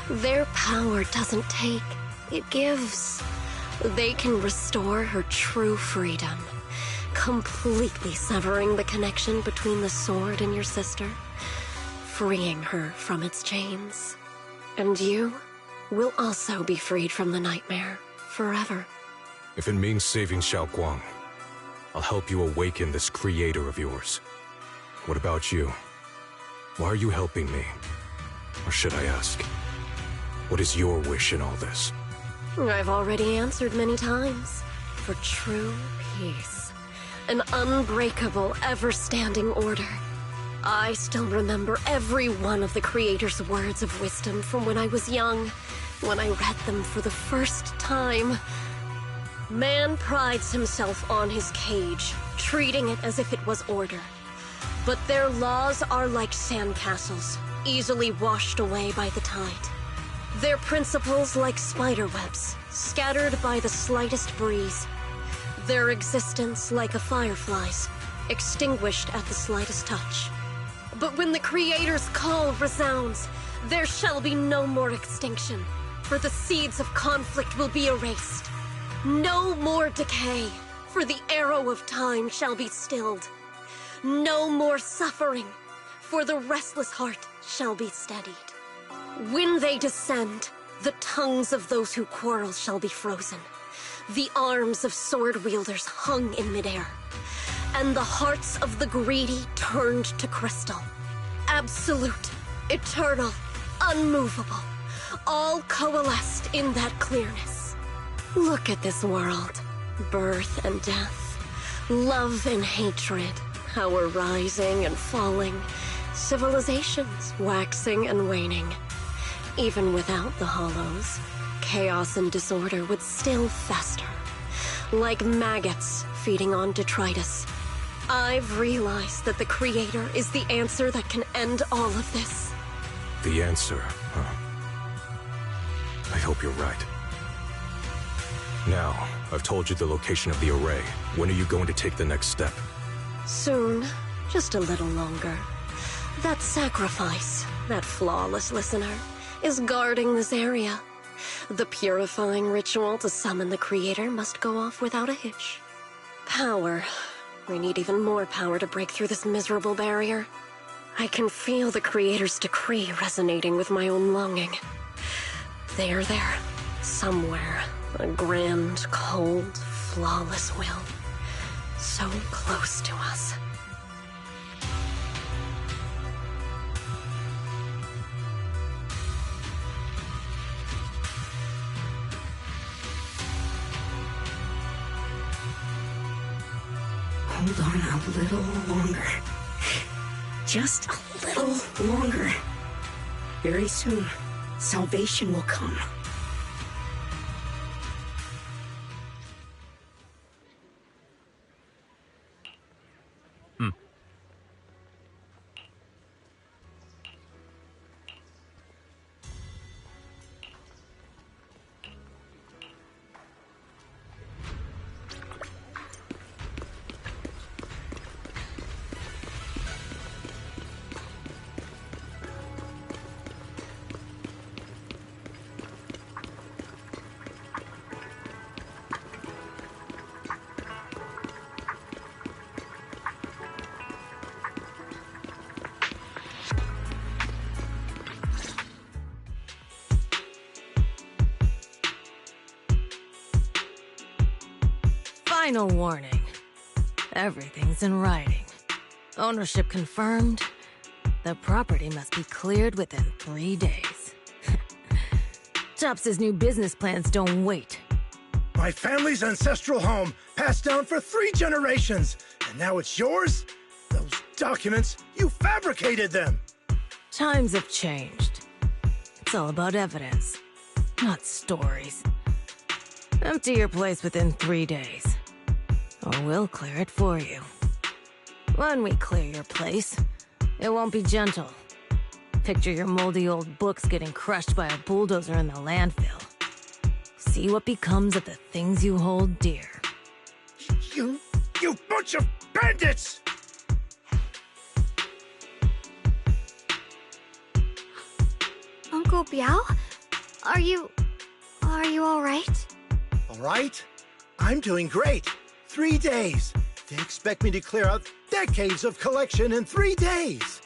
Speaker 3: Their power doesn't take, it gives. They can restore her true freedom, completely severing the connection between the sword and your sister, freeing her from its chains. And you will also be freed from the nightmare forever.
Speaker 4: If it means saving Xiaoguang, I'll help you awaken this Creator of yours. What about you? Why are you helping me? Or should I ask, what is your wish in all this?
Speaker 3: I've already answered many times. For true peace. An unbreakable, ever-standing order. I still remember every one of the Creator's words of wisdom from when I was young, when I read them for the first time. Man prides himself on his cage, treating it as if it was order. But their laws are like sandcastles, easily washed away by the tide. Their principles like spiderwebs, scattered by the slightest breeze. Their existence like a firefly's, extinguished at the slightest touch. But when the Creator's call resounds, there shall be no more extinction, for the seeds of conflict will be erased. No more decay, for the arrow of time shall be stilled. No more suffering, for the restless heart shall be steadied. When they descend, the tongues of those who quarrel shall be frozen. The arms of sword wielders hung in midair, and the hearts of the greedy turned to crystal. Absolute, eternal, unmovable, all coalesced in that clearness. Look at this world. Birth and death, love and hatred, power rising and falling, civilizations waxing and waning. Even without the hollows, chaos and disorder would still fester, like maggots feeding on detritus. I've realized that the Creator is the answer that can end all of this.
Speaker 4: The answer, huh? I hope you're right. Now, I've told you the location of the array. When are you going to take the next step?
Speaker 3: Soon. Just a little longer. That sacrifice, that flawless listener, is guarding this area. The purifying ritual to summon the Creator must go off without a hitch. Power. We need even more power to break through this miserable barrier. I can feel the Creator's decree resonating with my own longing. They are there, somewhere. A grand, cold, flawless will. So close to us.
Speaker 14: Hold on a little longer. Just a little longer. Very soon, salvation will come.
Speaker 15: Final warning. Everything's in writing. Ownership confirmed. The property must be cleared within 3 days. Tops's new business plans don't wait.
Speaker 16: My family's ancestral home, passed down for 3 generations, and now it's yours? Those documents, you fabricated them!
Speaker 15: Times have changed. It's all about evidence, not stories. Empty your place within 3 days, or we'll clear it for you. When we clear your place, it won't be gentle. Picture your moldy old books getting crushed by a bulldozer in the landfill. See what becomes of the things you hold dear.
Speaker 16: You bunch of bandits!
Speaker 5: Uncle Biao? Are you all right?
Speaker 16: All right? I'm doing great. 3 days. They expect me to clear out decades of collection in 3 days.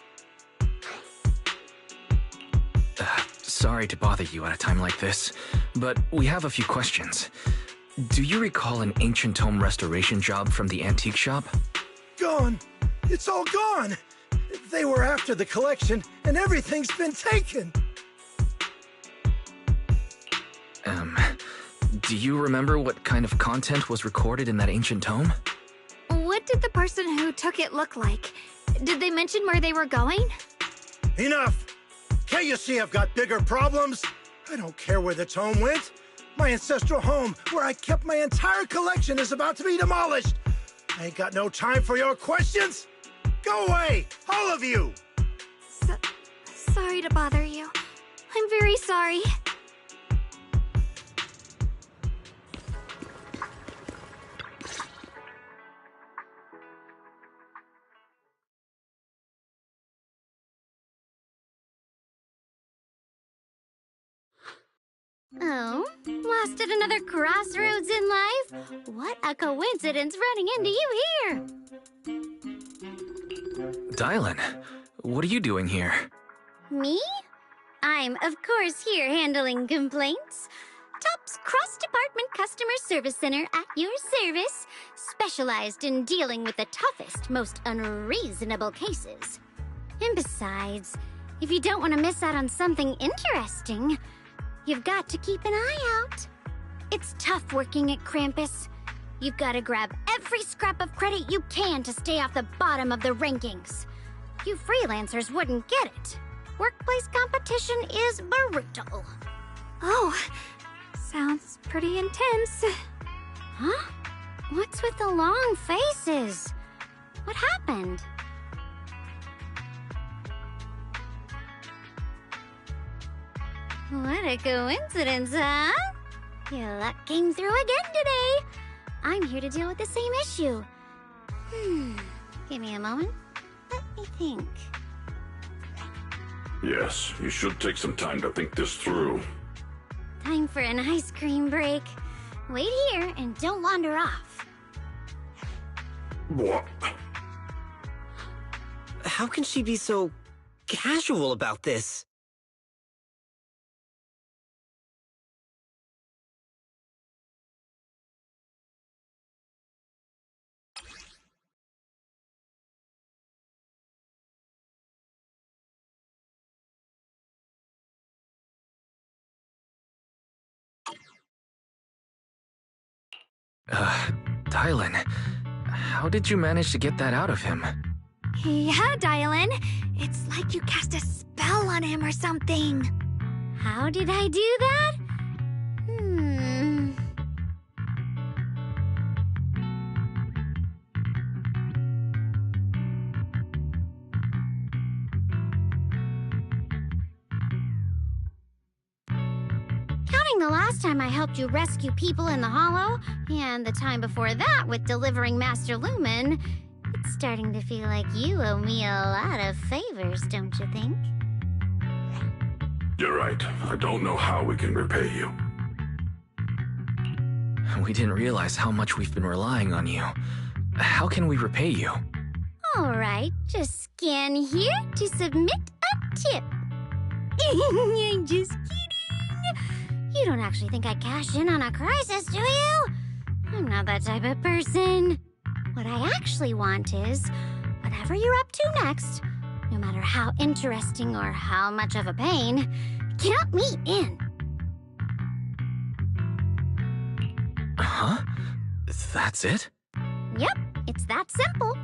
Speaker 2: Sorry to bother you at a time like this, but we have a few questions. Do you recall an ancient tome restoration job from the antique shop?
Speaker 16: Gone. It's all gone. They were after the collection, and everything's been taken.
Speaker 2: Do you remember what kind of content was recorded in that ancient tome?
Speaker 5: What did the person who took it look like? Did they mention where they were going?
Speaker 16: Enough! Can't you see I've got bigger problems? I don't care where the tome went. My ancestral home, where I kept my entire collection, is about to be demolished. I ain't got no time for your questions. Go away, all of you!
Speaker 5: Sorry to bother you. I'm very sorry.
Speaker 7: Oh, lost at another crossroads in life? What a coincidence running into you here!
Speaker 2: Dylan, what are you doing here?
Speaker 7: Me? I'm, of course, here handling complaints. Top's cross-department customer service center at your service, specialized in dealing with the toughest, most unreasonable cases. And besides, if you don't want to miss out on something interesting, you've got to keep an eye out. It's tough working at Krampus. You've got to grab every scrap of credit you can to stay off the bottom of the rankings. You freelancers wouldn't get it. Workplace competition is brutal.
Speaker 5: Oh, sounds pretty intense.
Speaker 7: Huh? What's with the long faces? What happened? What a coincidence, huh? Your luck came through again today. I'm here to deal with the same issue. Give me a moment. Let me think.
Speaker 12: Yes, you should take some time to think this through.
Speaker 7: Time for an ice cream break. Wait here and don't wander off.
Speaker 12: What?
Speaker 10: How can she be so casual about this?
Speaker 2: Dylan, how did you manage to get that out of him?
Speaker 5: Yeah, Dylan. It's like you cast a spell on him or something.
Speaker 7: How did I do that? Counting the last time I helped you rescue people in the Hollow, and the time before that with delivering Master Lumen, it's starting to feel like you owe me a lot of favors, don't you think?
Speaker 12: You're right. I don't know how we can repay you.
Speaker 2: We didn't realize how much we've been relying on you. How can we repay you?
Speaker 7: All right, just scan here to submit a tip. I'm just kidding. You don't actually think I cash in on a crisis, do you? I'm not that type of person. What I actually want is, whatever you're up to next, no matter how interesting or how much of a pain, count me in.
Speaker 2: Huh? That's it?
Speaker 7: Yep, it's that simple.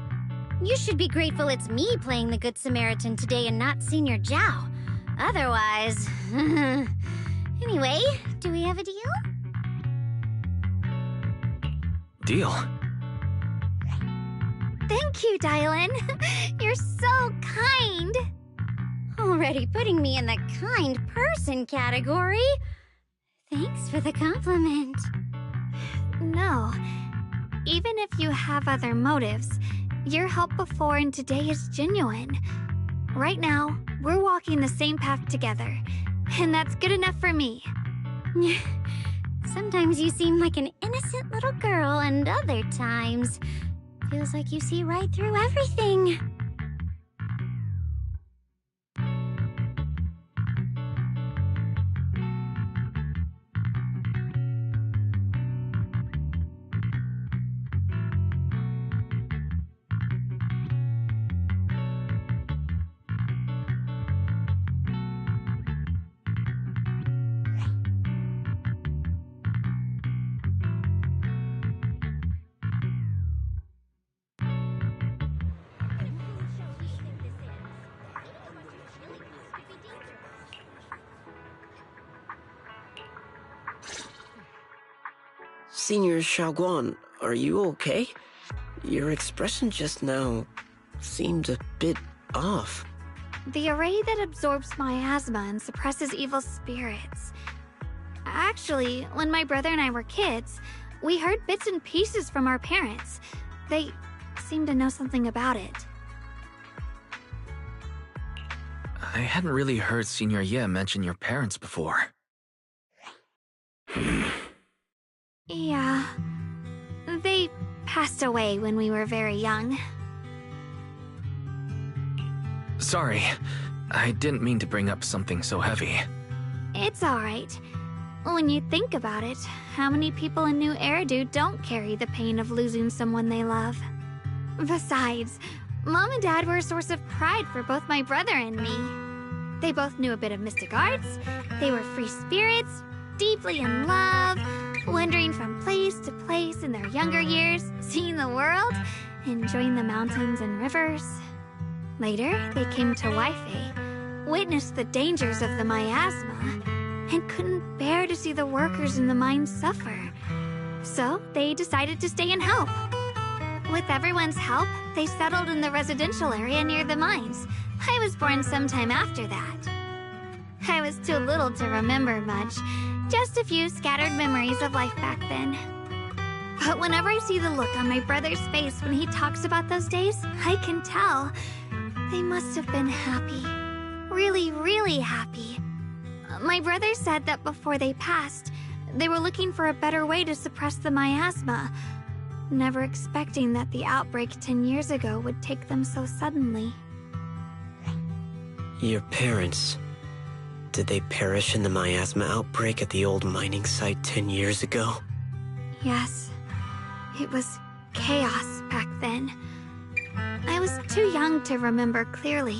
Speaker 7: You should be grateful it's me playing the Good Samaritan today and not Senior Zhao. Otherwise... Anyway, do we have a deal?
Speaker 2: Deal?
Speaker 5: Thank you, Dylan. You're so kind.
Speaker 7: Already putting me in the kind person category. Thanks for the compliment.
Speaker 5: No. Even if you have other motives, your help before and today is genuine. Right now, we're walking the same path together, and that's good enough for me.
Speaker 7: Sometimes you seem like an innocent little girl, and other times, feels like you see right through everything.
Speaker 10: Senior Xiaoguan, are you okay? Your expression just now seemed a bit off.
Speaker 5: The array that absorbs miasma and suppresses evil spirits. Actually, when my brother and I were kids, we heard bits and pieces from our parents. They seemed to know something about it.
Speaker 2: I hadn't really heard Senior Ye mention your parents before.
Speaker 5: Yeah. They passed away when we were very young.
Speaker 2: Sorry, I didn't mean to bring up something so heavy.
Speaker 5: It's alright. When you think about it, how many people in New Eridu don't carry the pain of losing someone they love? Besides, Mom and Dad were a source of pride for both my brother and me. They both knew a bit of mystic arts, they were free spirits, deeply in love, wandering from place to place in their younger years, seeing the world, enjoying the mountains and rivers. Later, they came to Waifei, witnessed the dangers of the miasma, and couldn't bear to see the workers in the mines suffer. So they decided to stay and help. With everyone's help, they settled in the residential area near the mines. I was born sometime after that. I was too little to remember much, just a few scattered memories of life back then. But whenever I see the look on my brother's face when he talks about those days, I can tell. They must have been happy. Really, really happy. My brother said that before they passed, they were looking for a better way to suppress the miasma, never expecting that the outbreak 10 years ago would take them so suddenly.
Speaker 10: Your parents... did they perish in the miasma outbreak at the old mining site 10 years ago?
Speaker 5: Yes. It was chaos back then. I was too young to remember clearly.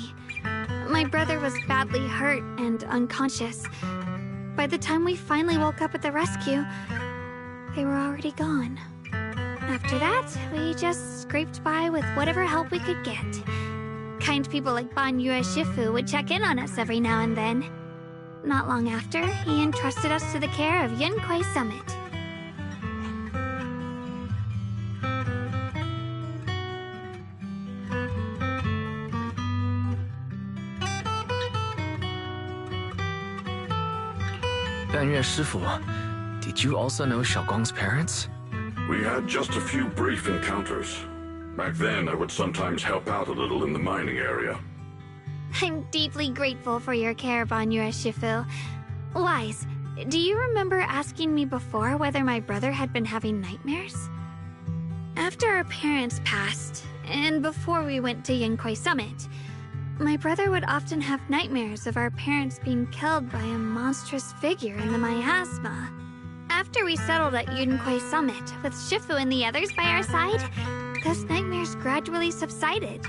Speaker 5: My brother was badly hurt and unconscious. By the time we finally woke up at the rescue, they were already gone. After that, we just scraped by with whatever help we could get. Kind people like Banyue Shifu would check in on us every now and then. Not long after, he entrusted us to the care of Yunquei Summit.
Speaker 2: Banyue Shifu, did you also know Xiaoguang's parents?
Speaker 12: We had just a few brief encounters. Back then, I would sometimes help out a little in the mining area.
Speaker 5: I'm deeply grateful for your care, Banyue Shifu. Wise, do you remember asking me before whether my brother had been having nightmares? After our parents passed, and before we went to Yunquei Summit, my brother would often have nightmares of our parents being killed by a monstrous figure in the miasma. After we settled at Yunquei Summit, with Shifu and the others by our side, those nightmares gradually subsided.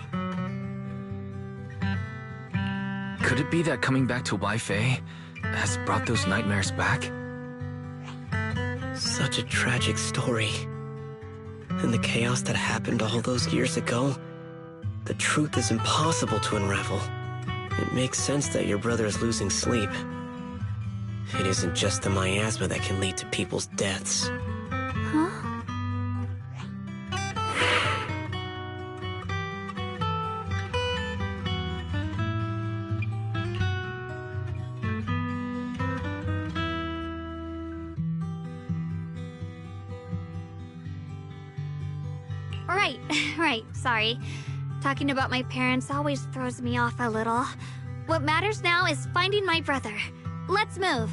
Speaker 2: Could it be that coming back to Waifei has brought those nightmares back?
Speaker 10: Such a tragic story. And the chaos that happened all those years ago, the truth is impossible to unravel. It makes sense that your brother is losing sleep. It isn't just the miasma that can lead to people's deaths.
Speaker 5: Huh? Right, sorry. Talking about my parents always throws me off a little. What matters now is finding my brother. Let's move.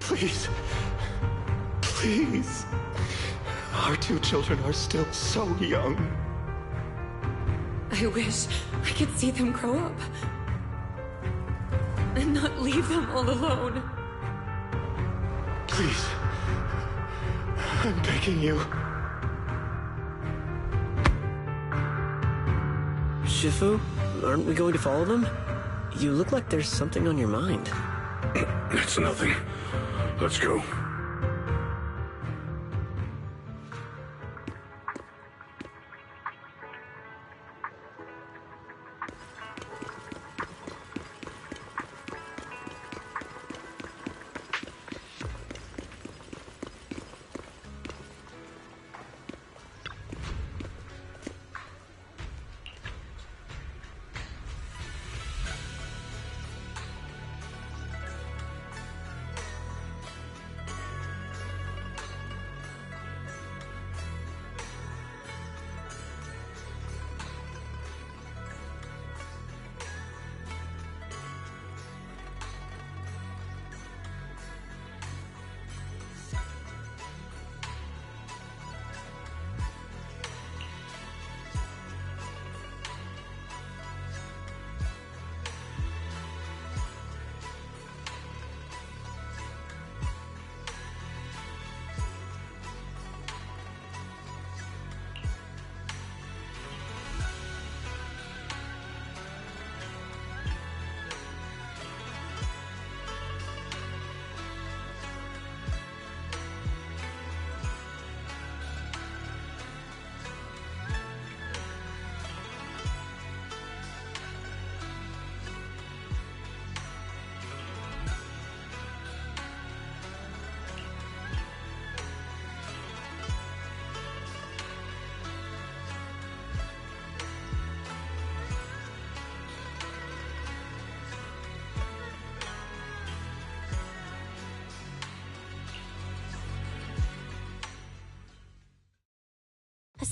Speaker 17: Please. Please. Our two children are still so young.
Speaker 18: I wish I could see them grow up. And not leave them all alone.
Speaker 17: Please. I'm begging you.
Speaker 10: Shifu, aren't we going to follow them? You look like there's something on your mind.
Speaker 12: It's nothing. Let's go.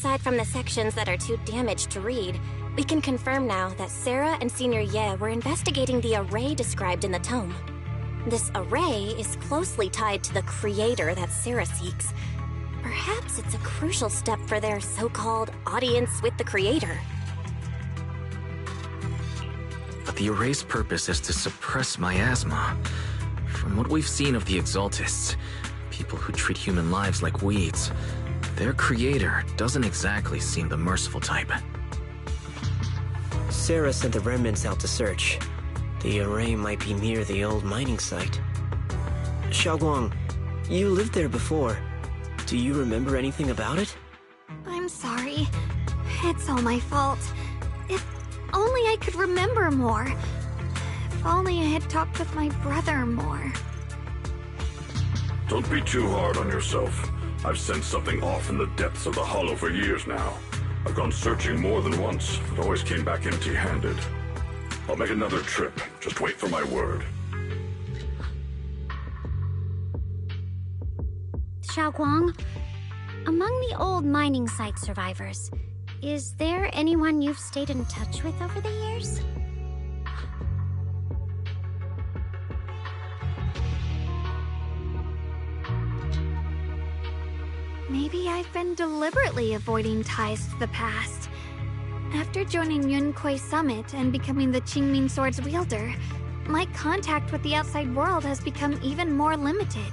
Speaker 6: aside from the sections that are too damaged to read, we can confirm now that Sarah and Senior Ye were investigating the array described in the tome. This array is closely tied to the creator that Sarah seeks. Perhaps it's a crucial step for their so-called audience with the creator.
Speaker 2: But the array's purpose is to suppress miasma. From what we've seen of the Exaltists, people who treat human lives like weeds, their creator doesn't exactly seem the merciful type.
Speaker 10: Sarah sent the remnants out to search. The array might be near the old mining site. Xiaoguang, you lived there before. Do you remember anything about it?
Speaker 5: I'm sorry. It's all my fault. If only I could remember more. If only I had talked with my brother more.
Speaker 12: Don't be too hard on yourself. I've sensed something off in the depths of the hollow for years now. I've gone searching more than once, but always came back empty-handed. I'll make another trip. Just wait for my word.
Speaker 7: Xiaoguang, among the old mining site survivors, is there anyone you've stayed in touch with over the years?
Speaker 5: Maybe I've been deliberately avoiding ties to the past. After joining Yunkuei Summit and becoming the Qingming Sword's wielder, my contact with the outside world has become even more limited.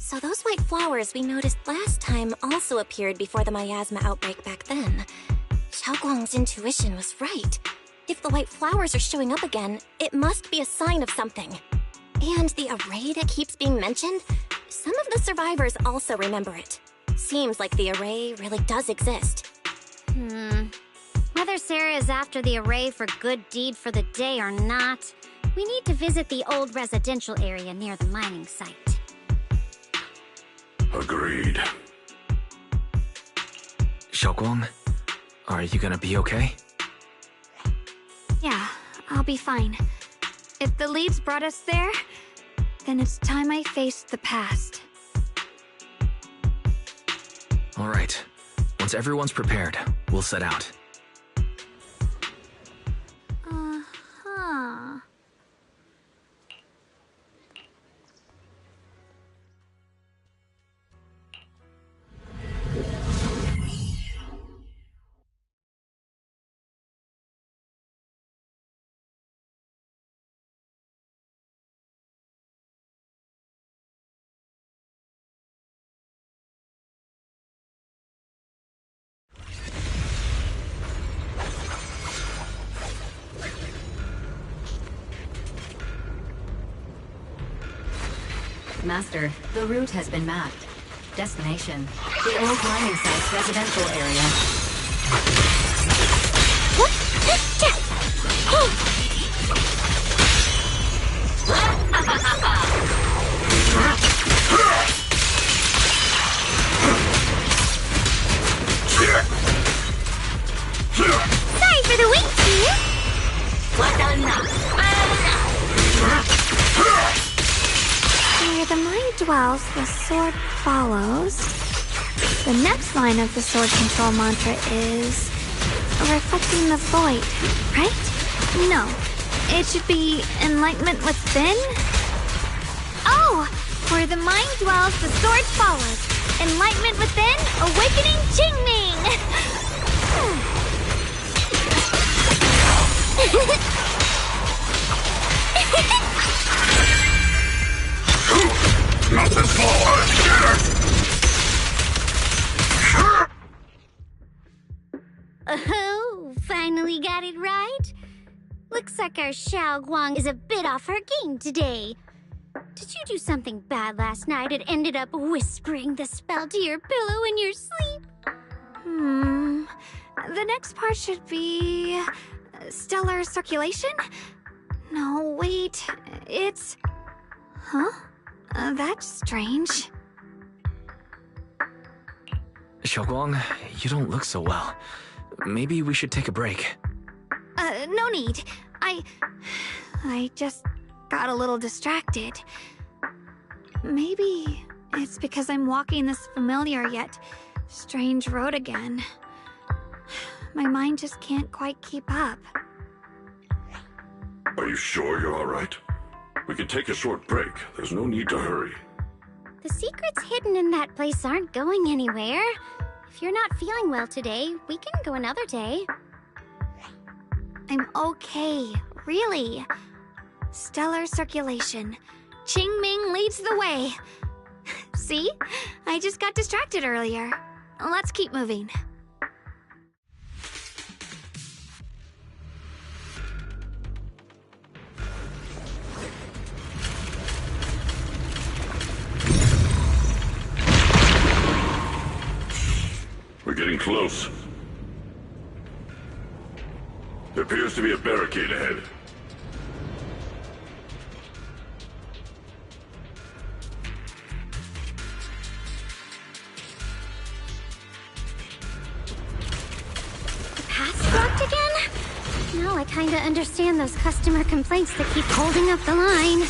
Speaker 6: So those white flowers we noticed last time also appeared before the miasma outbreak back then. Xiaoguang's intuition was right. If the white flowers are showing up again, it must be a sign of something. And the array that keeps being mentioned, some of the survivors also remember it. Seems like the array really does exist.
Speaker 7: Whether Sarah is after the array for good deed for the day or not, we need to visit the old residential area near the mining site.
Speaker 12: Agreed.
Speaker 2: Xiaoguang, are you gonna be okay?
Speaker 5: Yeah, I'll be fine. If the leads brought us there, then it's time I faced the past.
Speaker 2: All right. Once everyone's prepared, we'll set out.
Speaker 1: Master, the route has been mapped. Destination, the old mining site's residential area.
Speaker 7: Sorry for the wait, team!
Speaker 5: Where the mind dwells, the sword follows. The next line of the sword control mantra is reflecting the void, right? No, it should be enlightenment within. Oh, where the mind dwells, the sword follows. Enlightenment within, awakening Qingming.
Speaker 12: Nothing forward!
Speaker 7: Oh, finally got it right. Looks like our Xiaoguang is a bit off her game today. Did you do something bad last night and ended up whispering the spell to your pillow in your sleep?
Speaker 5: The next part should be stellar circulation? No, wait, it's... Huh? That's strange.
Speaker 2: Xiaoguang, you don't look so well. Maybe we should take a break.
Speaker 5: No need. I just got a little distracted. Maybe it's because I'm walking this familiar yet strange road again. My mind just can't quite keep up.
Speaker 12: Are you sure you're all right? We can take a short break. There's no need to hurry.
Speaker 7: The secrets hidden in that place aren't going anywhere. If you're not feeling well today, we can go another day.
Speaker 5: I'm okay, really. Stellar circulation. Qingming leads the way. See? I just got distracted earlier. Let's keep moving.
Speaker 12: We're getting close. There appears to be a barricade ahead.
Speaker 7: The path's blocked again? Now I kinda understand those customer complaints that keep holding up the line.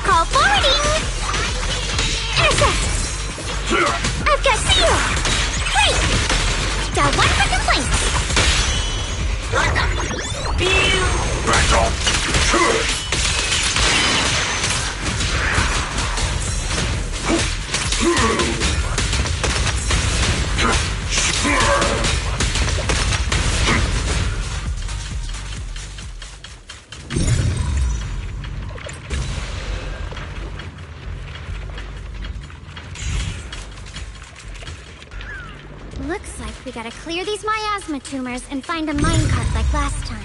Speaker 7: Call forwarding! Intercept! I've got seal! Great! Got one for complaints!
Speaker 12: Back off!
Speaker 7: Looks like we gotta clear these miasma tumors and find a minecart like last time.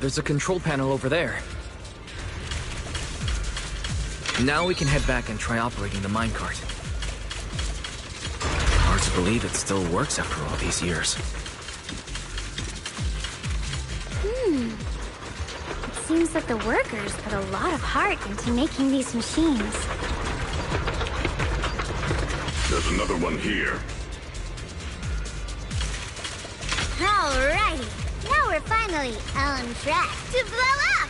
Speaker 2: There's a control panel over there. Now we can head back and try operating the minecart. Hard to believe it still works after all these years.
Speaker 7: It seems that the workers put a lot of heart into making these machines.
Speaker 12: There's another one here.
Speaker 13: Alrighty. Now we're finally on track to blow up!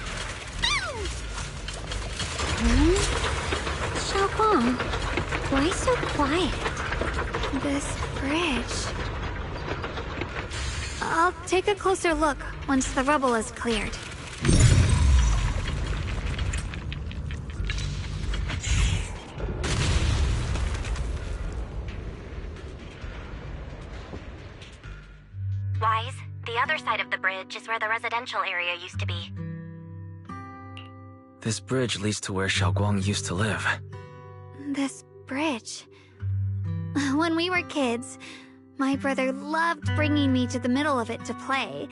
Speaker 7: Xiaoguang, why so quiet?
Speaker 5: This bridge... I'll take a closer look once the rubble is cleared.
Speaker 6: Wise, the other side of the bridge is where the residential area used to be.
Speaker 2: This bridge leads to where Xiaoguang used to live.
Speaker 5: This bridge... When we were kids, my brother loved bringing me to the middle of it to play.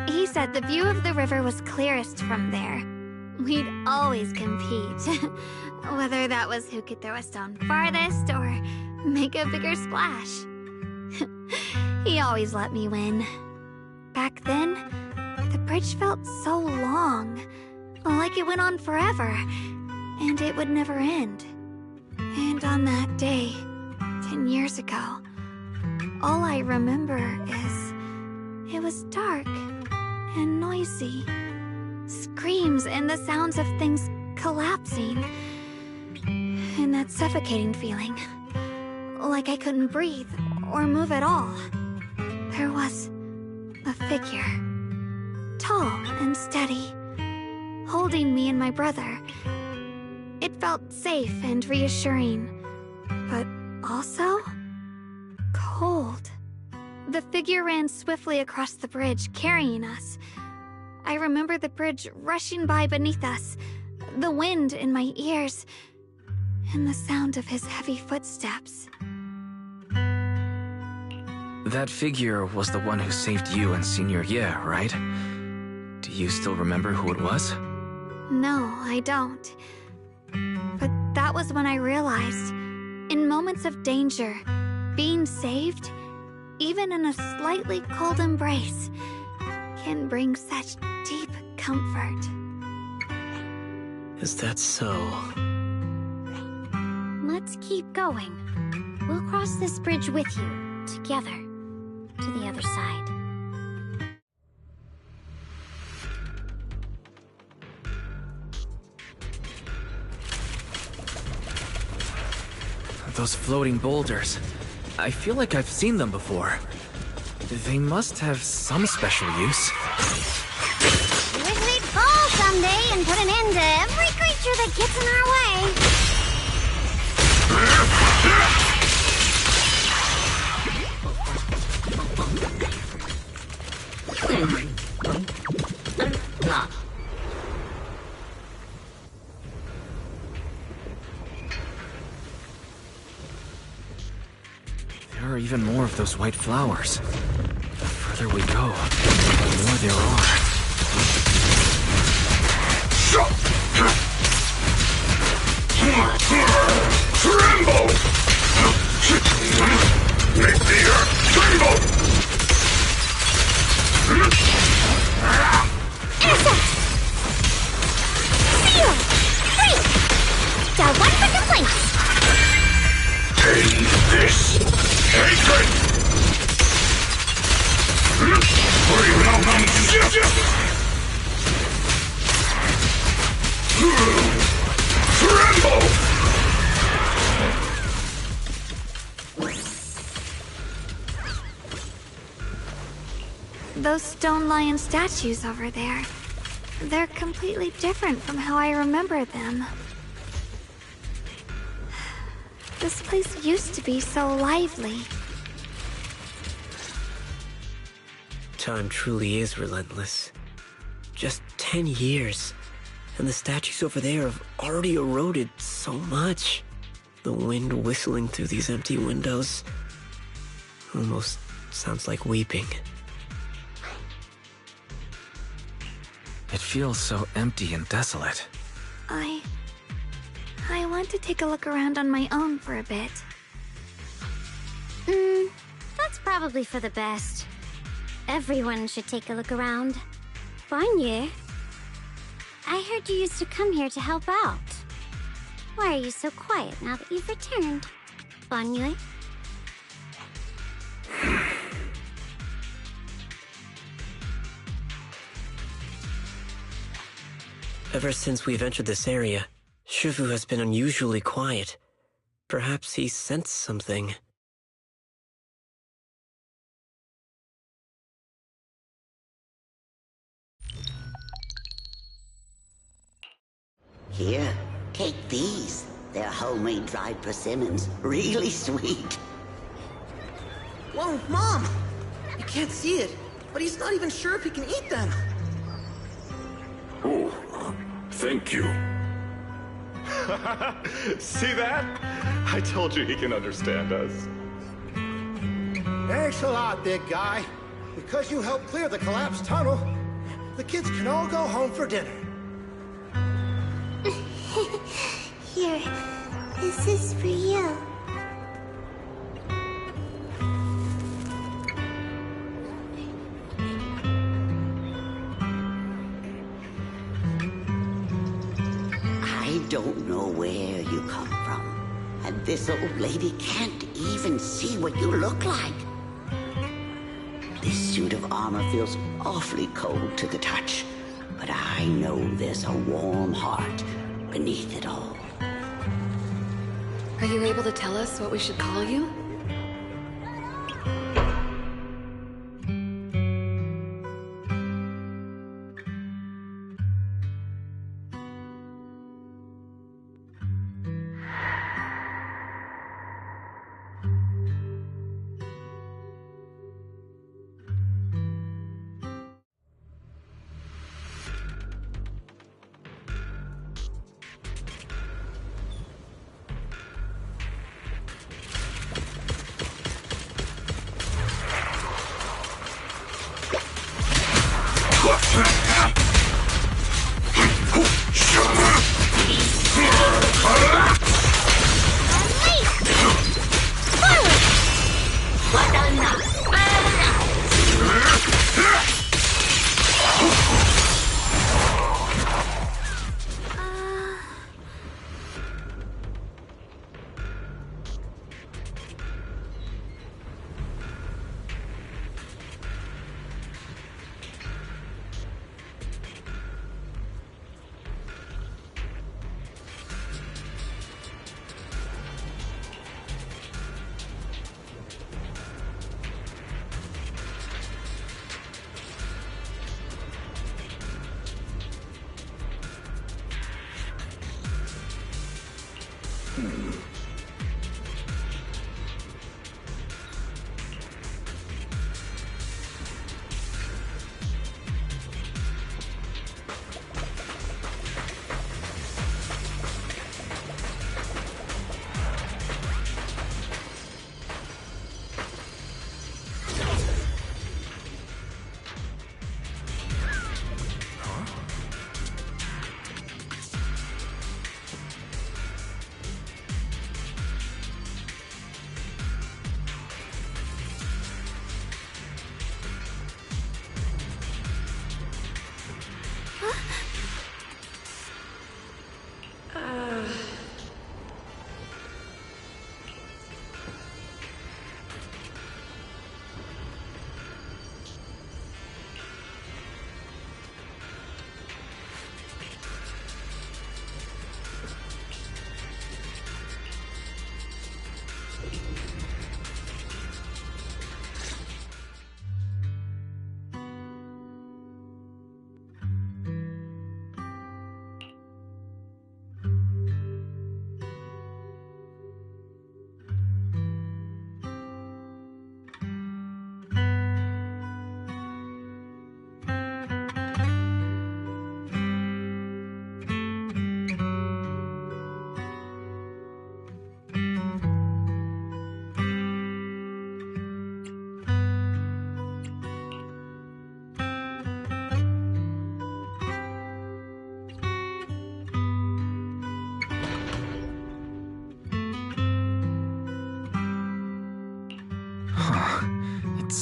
Speaker 5: He said the view of the river was clearest from there. We'd always compete, whether that was who could throw a stone farthest or make a bigger splash. He always let me win. Back then, the bridge felt so long, like it went on forever, and it would never end. And on that day, 10 years ago, all I remember is it was dark and noisy. Screams and the sounds of things collapsing. And that suffocating feeling. Like I couldn't breathe or move at all. There was a figure. Tall and steady. Holding me and my brother. It felt safe and reassuring. But also... cold. The figure ran swiftly across the bridge, carrying us. I remember the bridge rushing by beneath us, the wind in my ears, and the sound of his heavy footsteps.
Speaker 2: That figure was the one who saved you and Senior Ye, right? Do you still remember who it was?
Speaker 5: No, I don't. But that was when I realized, in moments of danger, being saved, even in a slightly cold embrace, can bring such deep comfort.
Speaker 10: Is that so?
Speaker 7: Let's keep going. We'll cross this bridge with you, together, to the other side.
Speaker 2: Those floating boulders. I feel like I've seen them before. They must have some special use.
Speaker 13: Wish we'd fall someday and put an end to every creature that gets in our way.
Speaker 2: of those white flowers. The further we go, the more there are.
Speaker 12: Tremble! Make the earth tremble!
Speaker 13: Asset! Seal! Break! Down one for complaints!
Speaker 12: End this hatred! Bring on tremble!
Speaker 5: Those stone lion statues over there. They're completely different from how I remember them. This place used to be so lively.
Speaker 10: Time truly is relentless. Just 10 years, and the statues over there have already eroded so much. The wind whistling through these empty windows almost sounds like weeping.
Speaker 2: It feels so empty and desolate.
Speaker 5: I want to take a look around on my own for a bit.
Speaker 7: That's probably for the best. Everyone should take a look around. Bonnier, I heard you used to come here to help out. Why are you so quiet now that you've returned? Bonnier?
Speaker 10: Ever since we've entered this area, Shifu has been unusually quiet. Perhaps he sensed something.
Speaker 19: Here, take these. They're homemade dried persimmons. Really sweet.
Speaker 20: Whoa, Mom! You can't see it, but he's not even sure if he can eat them.
Speaker 12: Oh, thank you.
Speaker 17: See that? I told you he can understand us.
Speaker 16: Thanks a lot, big guy. Because you helped clear the collapsed tunnel, the kids can all go home for dinner.
Speaker 13: Here, this is for you.
Speaker 19: I don't know where you come from, and this old lady can't even see what you look like. This suit of armor feels awfully cold to the touch, but I know there's a warm heart beneath it all.
Speaker 18: Are you able to tell us what we should call you?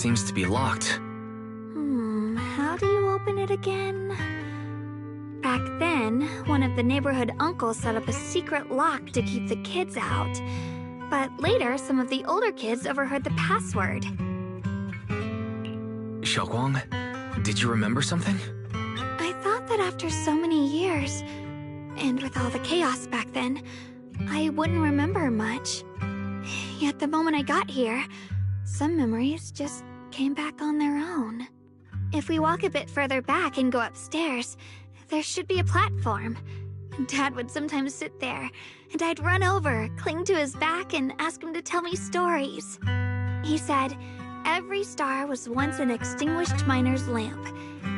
Speaker 2: seems to be locked.
Speaker 5: How do you open it again? Back then, one of the neighborhood uncles set up a secret lock to keep the kids out. But later, some of the older kids overheard the password.
Speaker 2: Xiaoguang, did you remember something?
Speaker 5: I thought that after so many years, and with all the chaos back then, I wouldn't remember much. Yet the moment I got here, some memories just came back on their own. If we walk a bit further back and go upstairs, there should be a platform. Dad would sometimes sit there, and I'd run over, cling to his back, and ask him to tell me stories. He said every star was once an extinguished miner's lamp,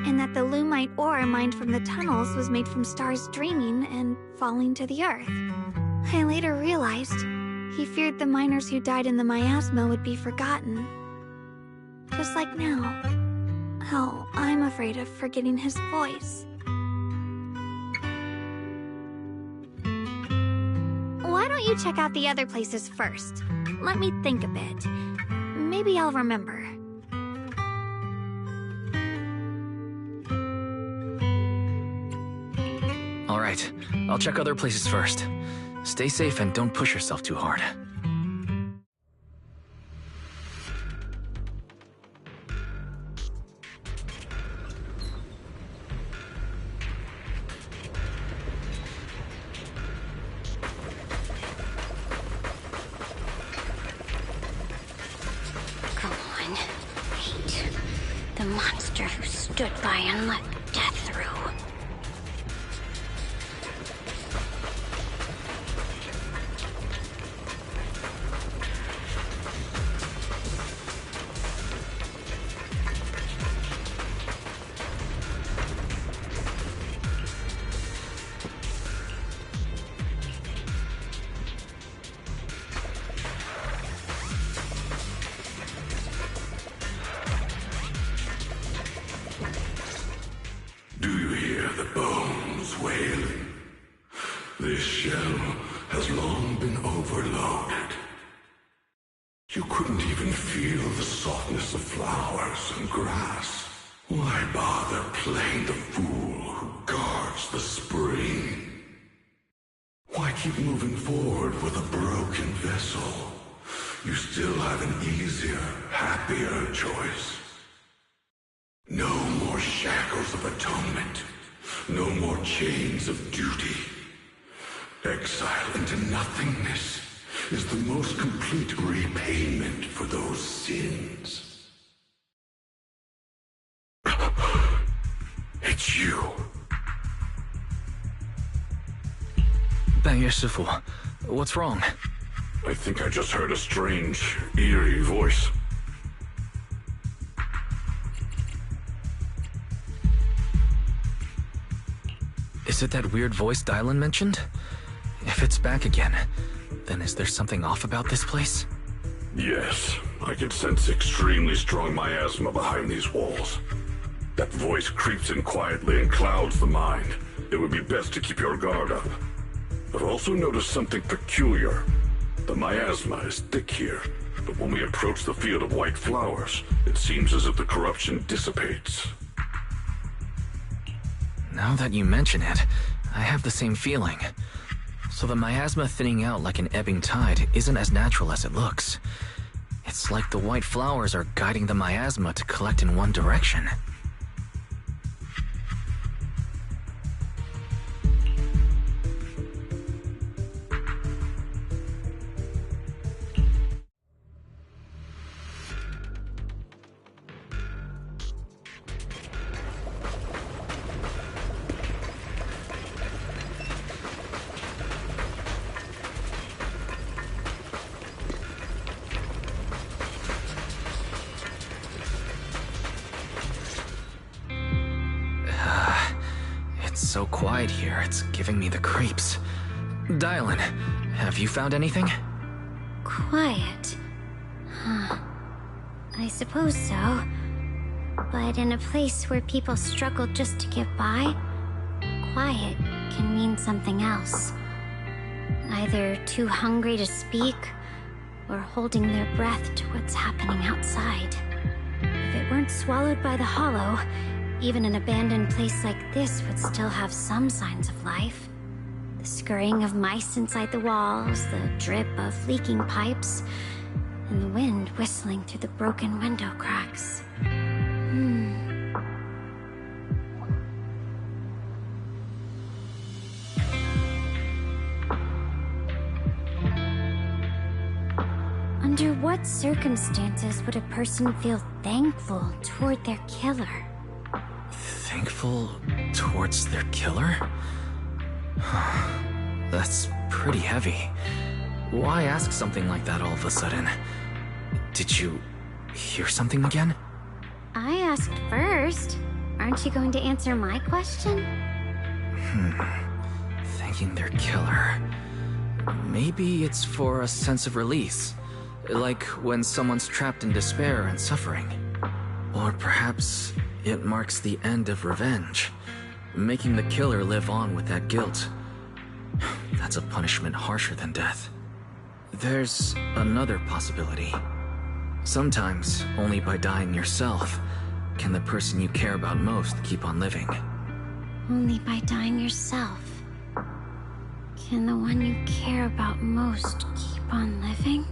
Speaker 5: and that the lumite ore mined from the tunnels was made from stars dreaming and falling to the earth. I later realized he feared the miners who died in the miasma would be forgotten. Just like now, how I'm afraid of forgetting his voice. Why don't you check out the other places first? Let me think a bit. Maybe I'll remember.
Speaker 2: All right, I'll check other places first. Stay safe and don't push yourself too hard.
Speaker 13: Go on. Hate. The monster who stood by and let death through.
Speaker 12: This shell has long been overloaded. You couldn't even feel the softness of flowers and grass. Why bother playing the fool who guards the spring? Why keep moving forward with a broken vessel? You still have an easier, happier choice. No more shackles of atonement. No more chains of duty. Exile into nothingness is the most complete repayment for those sins. It's you.
Speaker 2: 半月师傅, what's wrong?
Speaker 12: I think I just heard a strange, eerie voice.
Speaker 2: Is it that weird voice Dylan mentioned? If it's back again, then is there something off about this place?
Speaker 12: Yes, I can sense extremely strong miasma behind these walls. That voice creeps in quietly and clouds the mind. It would be best to keep your guard up. I've also noticed something peculiar. The miasma is thick here, but when we approach the field of white flowers, it seems as if the corruption dissipates.
Speaker 2: Now that you mention it, I have the same feeling. So the miasma thinning out like an ebbing tide isn't as natural as it looks. It's like the white flowers are guiding the miasma to collect in one direction. So quiet here, it's giving me the creeps. Dylan, have you found anything?
Speaker 13: Quiet? Huh. I suppose so. But in a place where people struggle just to get by, quiet can mean something else. Either too hungry to speak, or holding their breath to what's happening outside.
Speaker 7: it weren't swallowed by the Hollow, even an abandoned place like this would still have some signs of life. The scurrying of mice inside the walls, the drip of leaking pipes, and the wind whistling through the broken window cracks. Under what circumstances would a person feel thankful toward their killer?
Speaker 2: Thankful towards their killer? That's pretty heavy. Why ask something like that all of a sudden? Did you hear something again?
Speaker 7: I asked first. Aren't you going to answer my question?
Speaker 2: Thanking their killer. Maybe it's for a sense of release. Like when someone's trapped in despair and suffering. Or perhaps it marks the end of revenge, making the killer live on with that guilt. That's a punishment harsher than death. There's another possibility. Sometimes, only by dying yourself, can the person you care about most keep on living.
Speaker 7: Only by dying yourself can the one you care about most keep on living?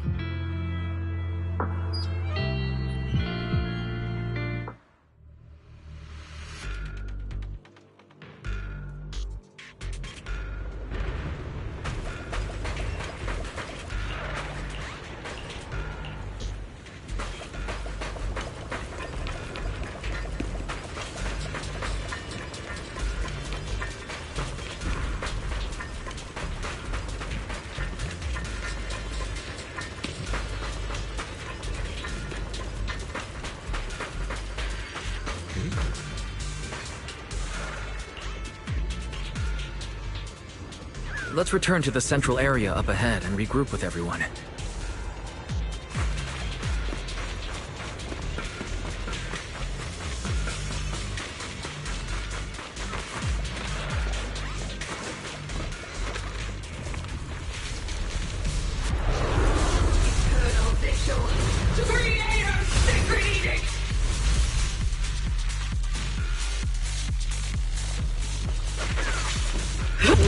Speaker 2: Let's return to the central area up ahead and regroup with everyone.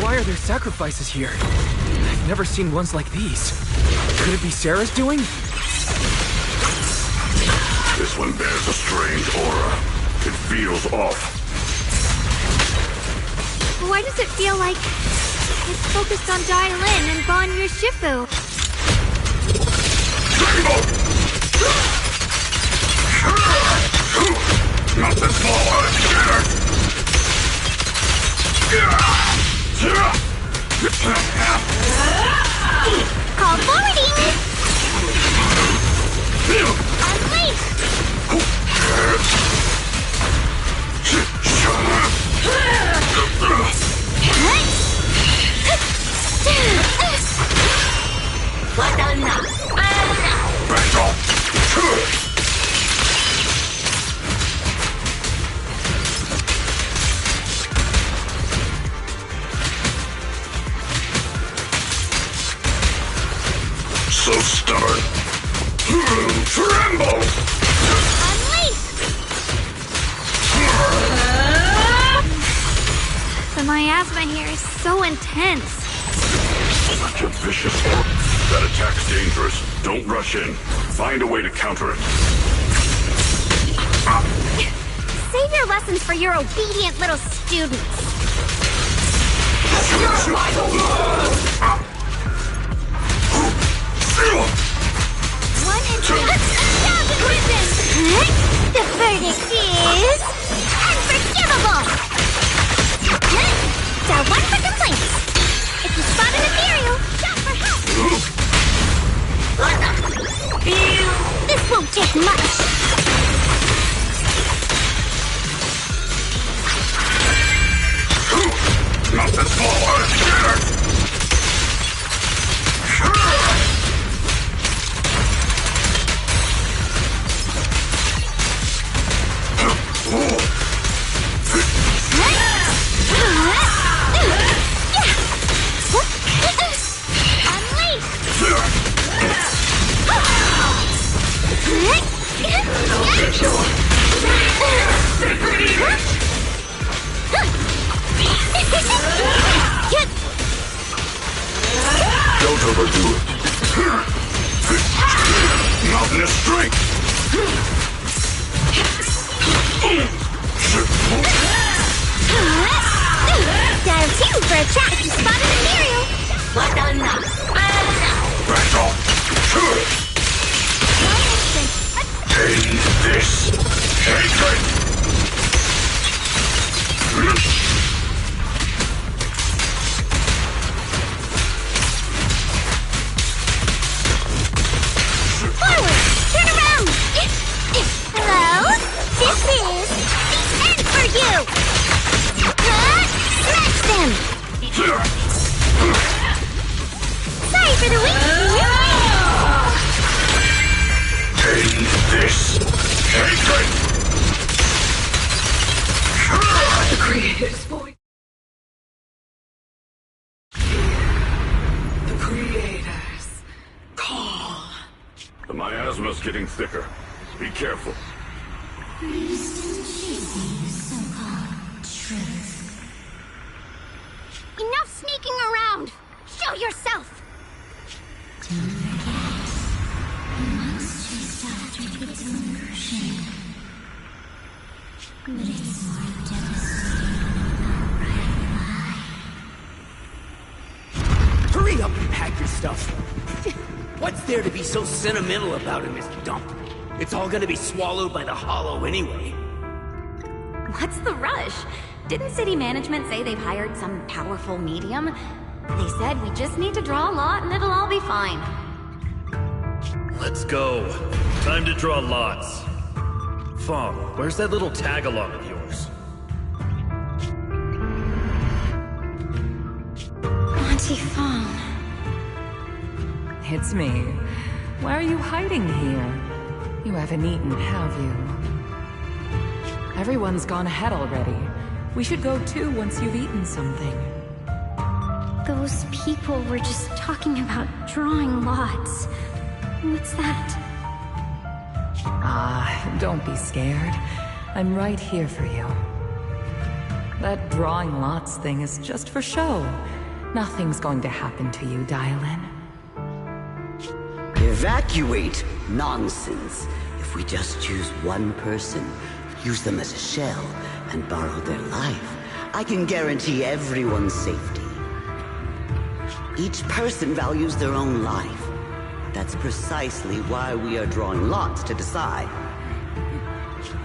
Speaker 2: Why are there sacrifices here? I've never seen ones like these. Could it be Sarah's doing?
Speaker 12: This one bears a strange aura. It feels off.
Speaker 5: Why does it feel like it's focused on Dai Lin and Ban Yushifu?
Speaker 12: Not this far!
Speaker 5: Call forwarding! Unleash!
Speaker 12: So stubborn. Tremble!
Speaker 5: The miasma here is so intense.
Speaker 12: Such a vicious orb. That attack's dangerous. Don't rush in. Find a way to counter it.
Speaker 5: Save your lessons for your obedient little students. One and two.
Speaker 7: The verdict is unforgivable!
Speaker 5: So one for complaints. If you spot an ethereal, shout for help.
Speaker 7: This won't take much.
Speaker 12: Not this far!
Speaker 7: a trap if you spot an ethereal.
Speaker 12: Take this hatred!
Speaker 7: Forward! Turn around! Hello? This is the end for you! Smash them! Sorry for the wait!
Speaker 12: Take this hatred!
Speaker 18: The Creator's voice. The Creator's call.
Speaker 12: The miasma's getting thicker. Be careful.
Speaker 11: Are you still chasing the so-called truth?
Speaker 7: Enough sneaking around! Show yourself!
Speaker 11: Don't forget, you once chased after its own shame. But it's more devastating than a right lie.
Speaker 21: Hurry up and pack your stuff. What's there to be so sentimental about in this dump? It's all gonna be swallowed by the hollow anyway.
Speaker 1: What's the rush? Didn't city management say they've hired some powerful medium? They said we just need to draw a lot and it'll all be fine.
Speaker 22: Let's go. Time to draw lots. Fong, where's that little tag-along of yours?
Speaker 1: Auntie Fong.
Speaker 23: It's me. Why are you hiding here? You haven't eaten, have you? Everyone's gone ahead already. We should go too once you've eaten something.
Speaker 7: Those people were just talking about drawing lots. What's that?
Speaker 23: Ah, don't be scared. I'm right here for you. That drawing lots thing is just for show. Nothing's going to happen to you, Dial-In.
Speaker 19: Evacuate? Nonsense. If we just choose one person, use them as a shell, and borrow their life, I can guarantee everyone's safety. Each person values their own life. That's precisely why we are drawing lots to decide.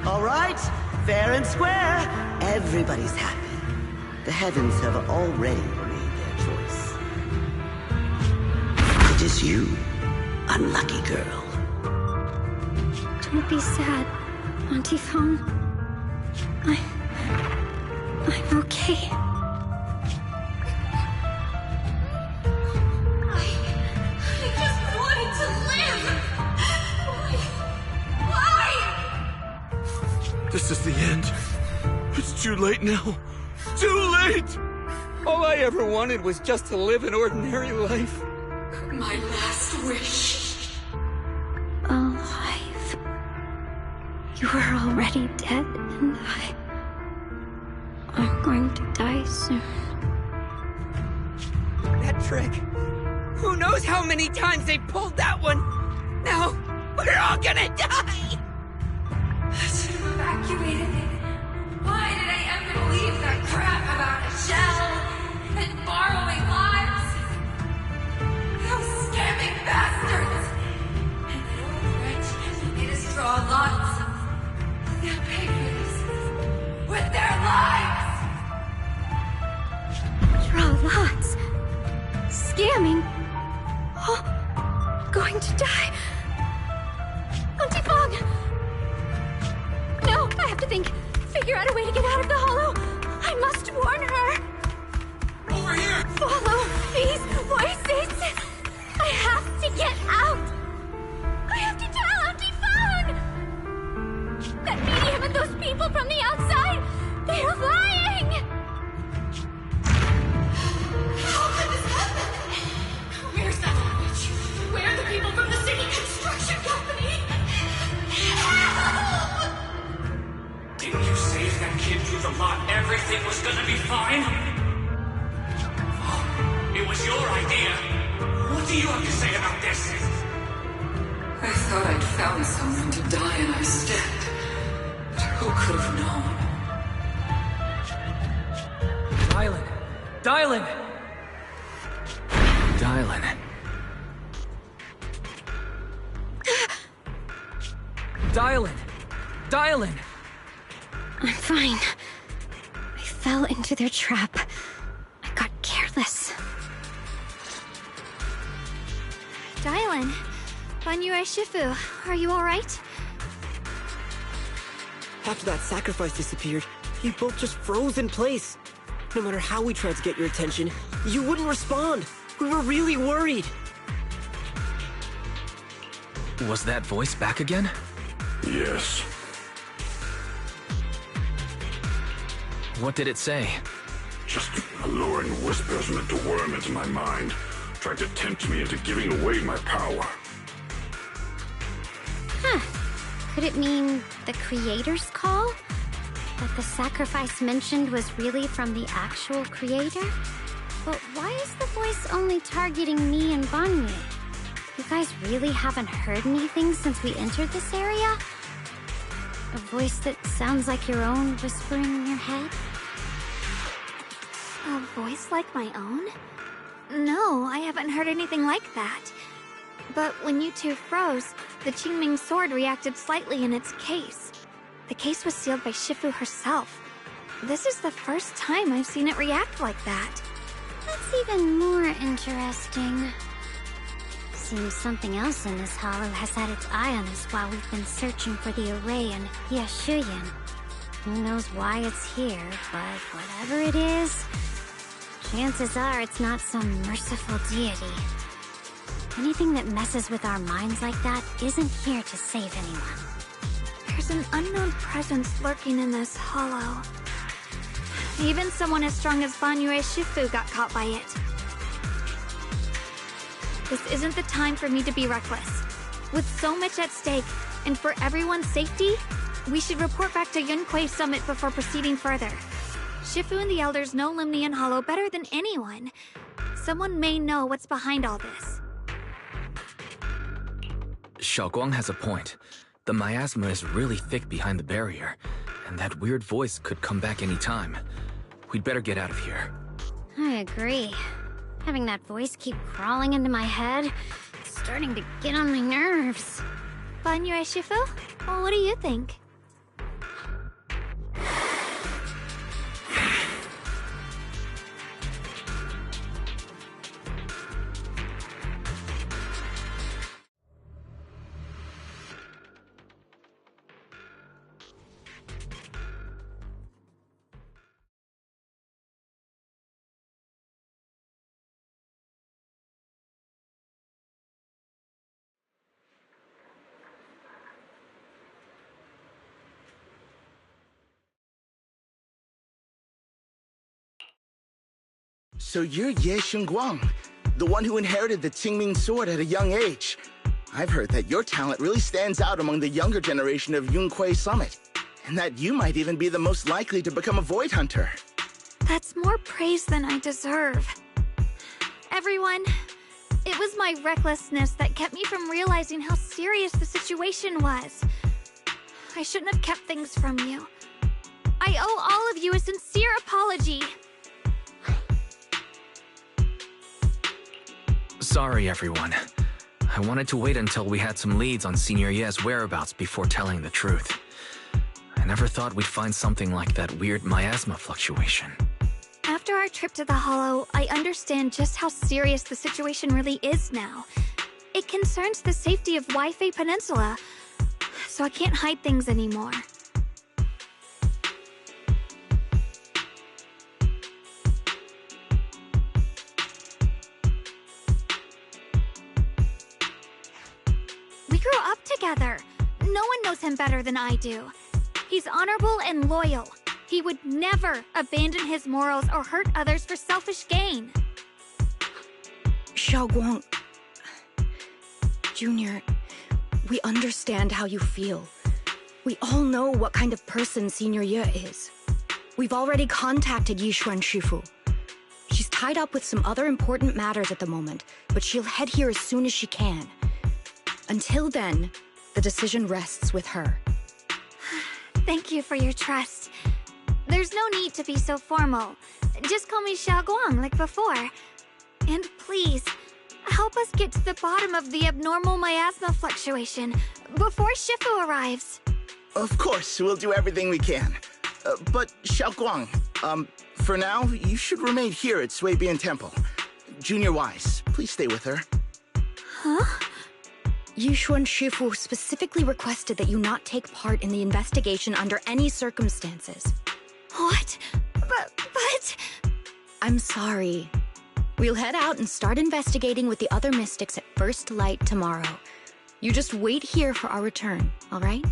Speaker 19: All right, fair and square. Everybody's happy. The heavens have already made their choice. It is you, unlucky girl.
Speaker 7: Don't be sad, Auntie Fong. I'm okay.
Speaker 18: I just wanted to live! Why?
Speaker 17: This is the end. It's too late now. Too late!
Speaker 8: All I ever wanted was just to live an ordinary life.
Speaker 18: My last wish.
Speaker 7: Alive. You were already dead, and I'm going to die soon.
Speaker 24: That trick. Who knows how many times they pulled that one? Now, we're all gonna die!
Speaker 18: I should have evacuated it. Why did I ever believe that crap about a shell and borrowing lives? Those scamming bastards! And that old wretch made us draw lots. They'll pay for this with their lives!
Speaker 7: Draw lots. Scamming. Oh, going to die. Auntie Fong! No, I have to think. Figure out a way to get out of the hollow. I must warn her.
Speaker 18: Over here!
Speaker 7: Follow these voices. I have to get out. I have to tell Auntie Fong. That medium and those people from the outside, they're lying.
Speaker 18: How could this happen? Where's that witch? Where are the people from the city construction company? Help!
Speaker 25: Didn't you say if that kid drew the lot, everything was gonna be fine? Oh, it was your idea. What do you have to say about this?
Speaker 18: I thought I'd found someone to die in our stead. But who could have known?
Speaker 23: Dylan!
Speaker 2: Dylan.
Speaker 23: Dylan! Dylan!
Speaker 7: I'm fine. I fell into their trap. I got careless.
Speaker 5: Dylan, Banyue Shifu, are you alright?
Speaker 10: After that sacrifice disappeared, you both just froze in place. No matter how we tried to get your attention, you wouldn't respond. We were really worried.
Speaker 2: Was that voice back again?
Speaker 12: Yes.
Speaker 2: What did it say?
Speaker 12: Just alluring whispers meant to worm into my mind, trying to tempt me into giving away my power.
Speaker 7: Huh. Could it mean the Creator's call? That the sacrifice mentioned was really from the actual Creator? But why is the voice only targeting me and Banyue? You guys really haven't heard anything since we entered this area? A voice that sounds like your own whispering in your head?
Speaker 5: A voice like my own? No, I haven't heard anything like that. But when you two froze, the Qingming sword reacted slightly in its case. The case was sealed by Shifu herself. This is the first time I've seen it react like that.
Speaker 7: That's even more interesting. Seems something else in this hollow has had its eye on us while we've been searching for the array in Yashuyan. Who knows why it's here, but whatever it is, chances are it's not some merciful deity. Anything that messes with our minds like that isn't here to save anyone.
Speaker 5: There's an unknown presence lurking in this hollow. Even someone as strong as Banyue Shifu got caught by it. This isn't the time for me to be reckless. With so much at stake, and for everyone's safety, we should report back to Yunquei Summit before proceeding further. Shifu and the Elders know Limnian Hollow better than anyone. Someone may know what's behind all this.
Speaker 2: Xiaoguang has a point. The miasma is really thick behind the barrier, and that weird voice could come back any time. We'd better get out of here.
Speaker 7: I agree. Having that voice keep crawling into my head, it's starting to get on my nerves.
Speaker 5: Banyue Shifu? Well, what do you think?
Speaker 3: So you're Ye Xingguang, the one who inherited the Qingming sword at a young age. I've heard that your talent really stands out among the younger generation of Yunquei Summit, and that you might even be the most likely to become a Void Hunter.
Speaker 5: That's more praise than I deserve. Everyone, it was my recklessness that kept me from realizing how serious the situation was. I shouldn't have kept things from you. I owe all of you a sincere apology.
Speaker 2: Sorry, everyone. I wanted to wait until we had some leads on Senior Ye's whereabouts before telling the truth. I never thought we'd find something like that weird miasma fluctuation.
Speaker 5: After our trip to the Hollow, I understand just how serious the situation really is now. It concerns the safety of Waifei Peninsula, so I can't hide things anymore. We grew up together. No one knows him better than I do. He's honorable and loyal. He would never abandon his morals or hurt others for selfish gain.
Speaker 4: Xiaoguang... Junior, we understand how you feel. We all know what kind of person Senior Ye is. We've already contacted Yishuan Shifu. She's tied up with some other important matters at the moment, but she'll head here as soon as she can. Until then, the decision rests with her.
Speaker 5: Thank you for your trust. There's no need to be so formal. Just call me Xiaoguang like before. And please, help us get to the bottom of the abnormal miasma fluctuation before Shifu arrives.
Speaker 3: Of course, we'll do everything we can. But Xiaoguang, for now, you should remain here at Suibian Temple. Junior Wise, please stay with her.
Speaker 4: Huh? Yushuan Shifu specifically requested that you not take part in the investigation under any circumstances.
Speaker 5: What? But...
Speaker 4: I'm sorry. We'll head out and start investigating with the other mystics at first light tomorrow. You just wait here for our return, all right?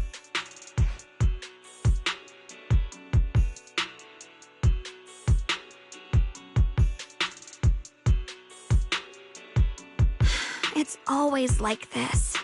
Speaker 5: It's always like this.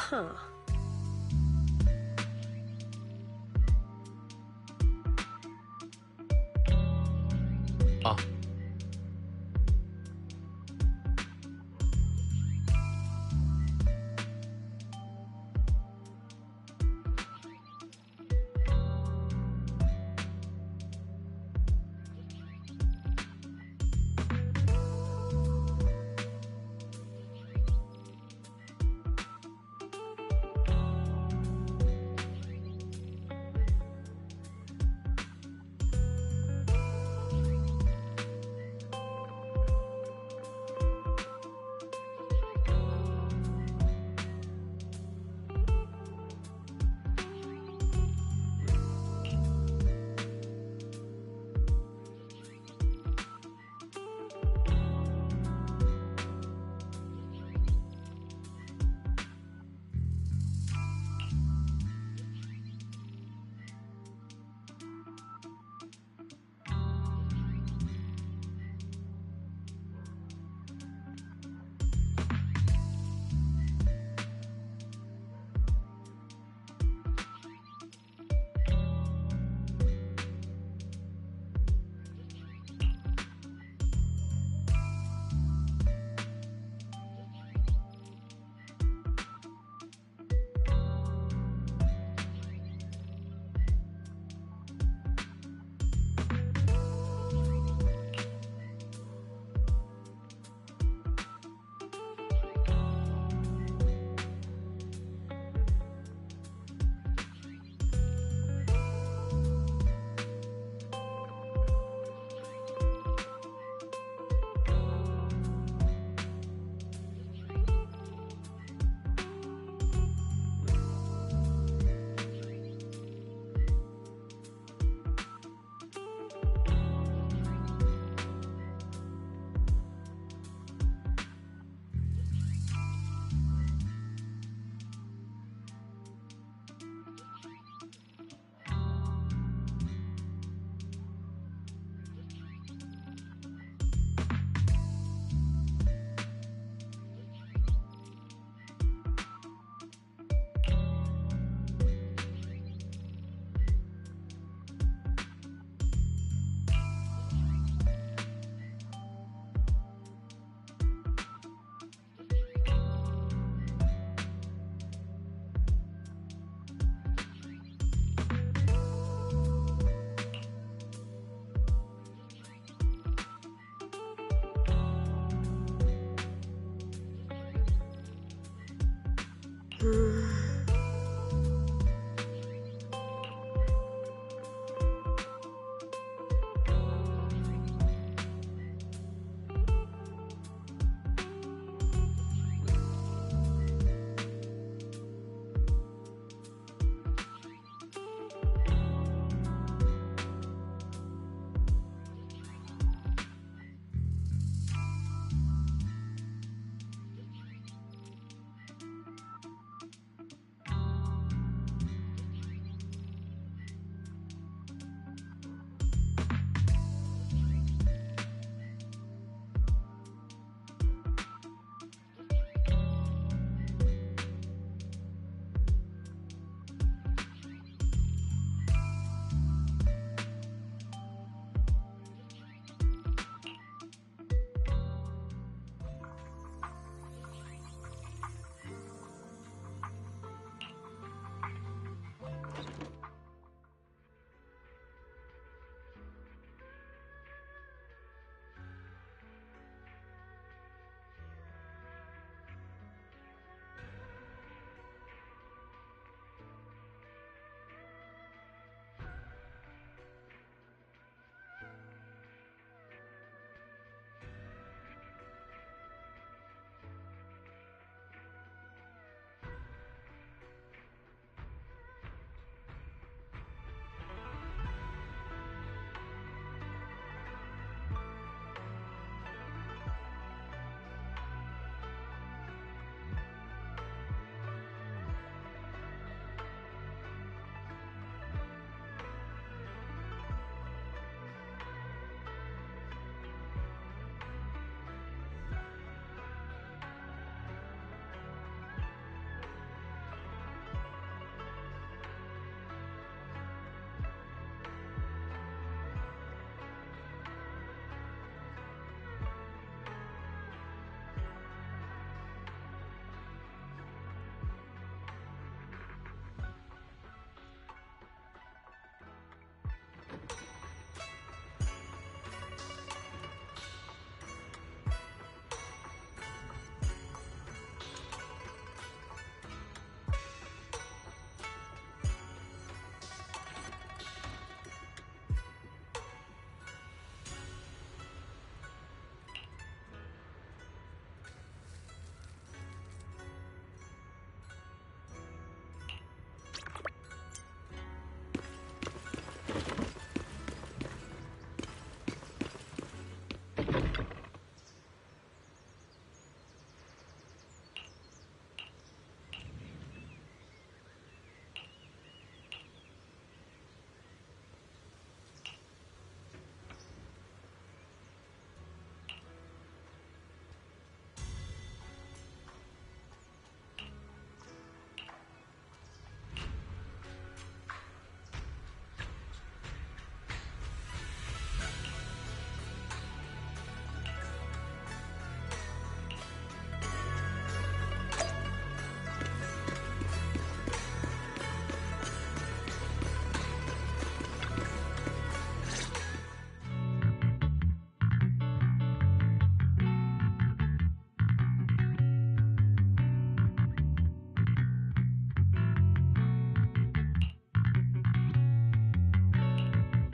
Speaker 6: Huh.
Speaker 9: Ah.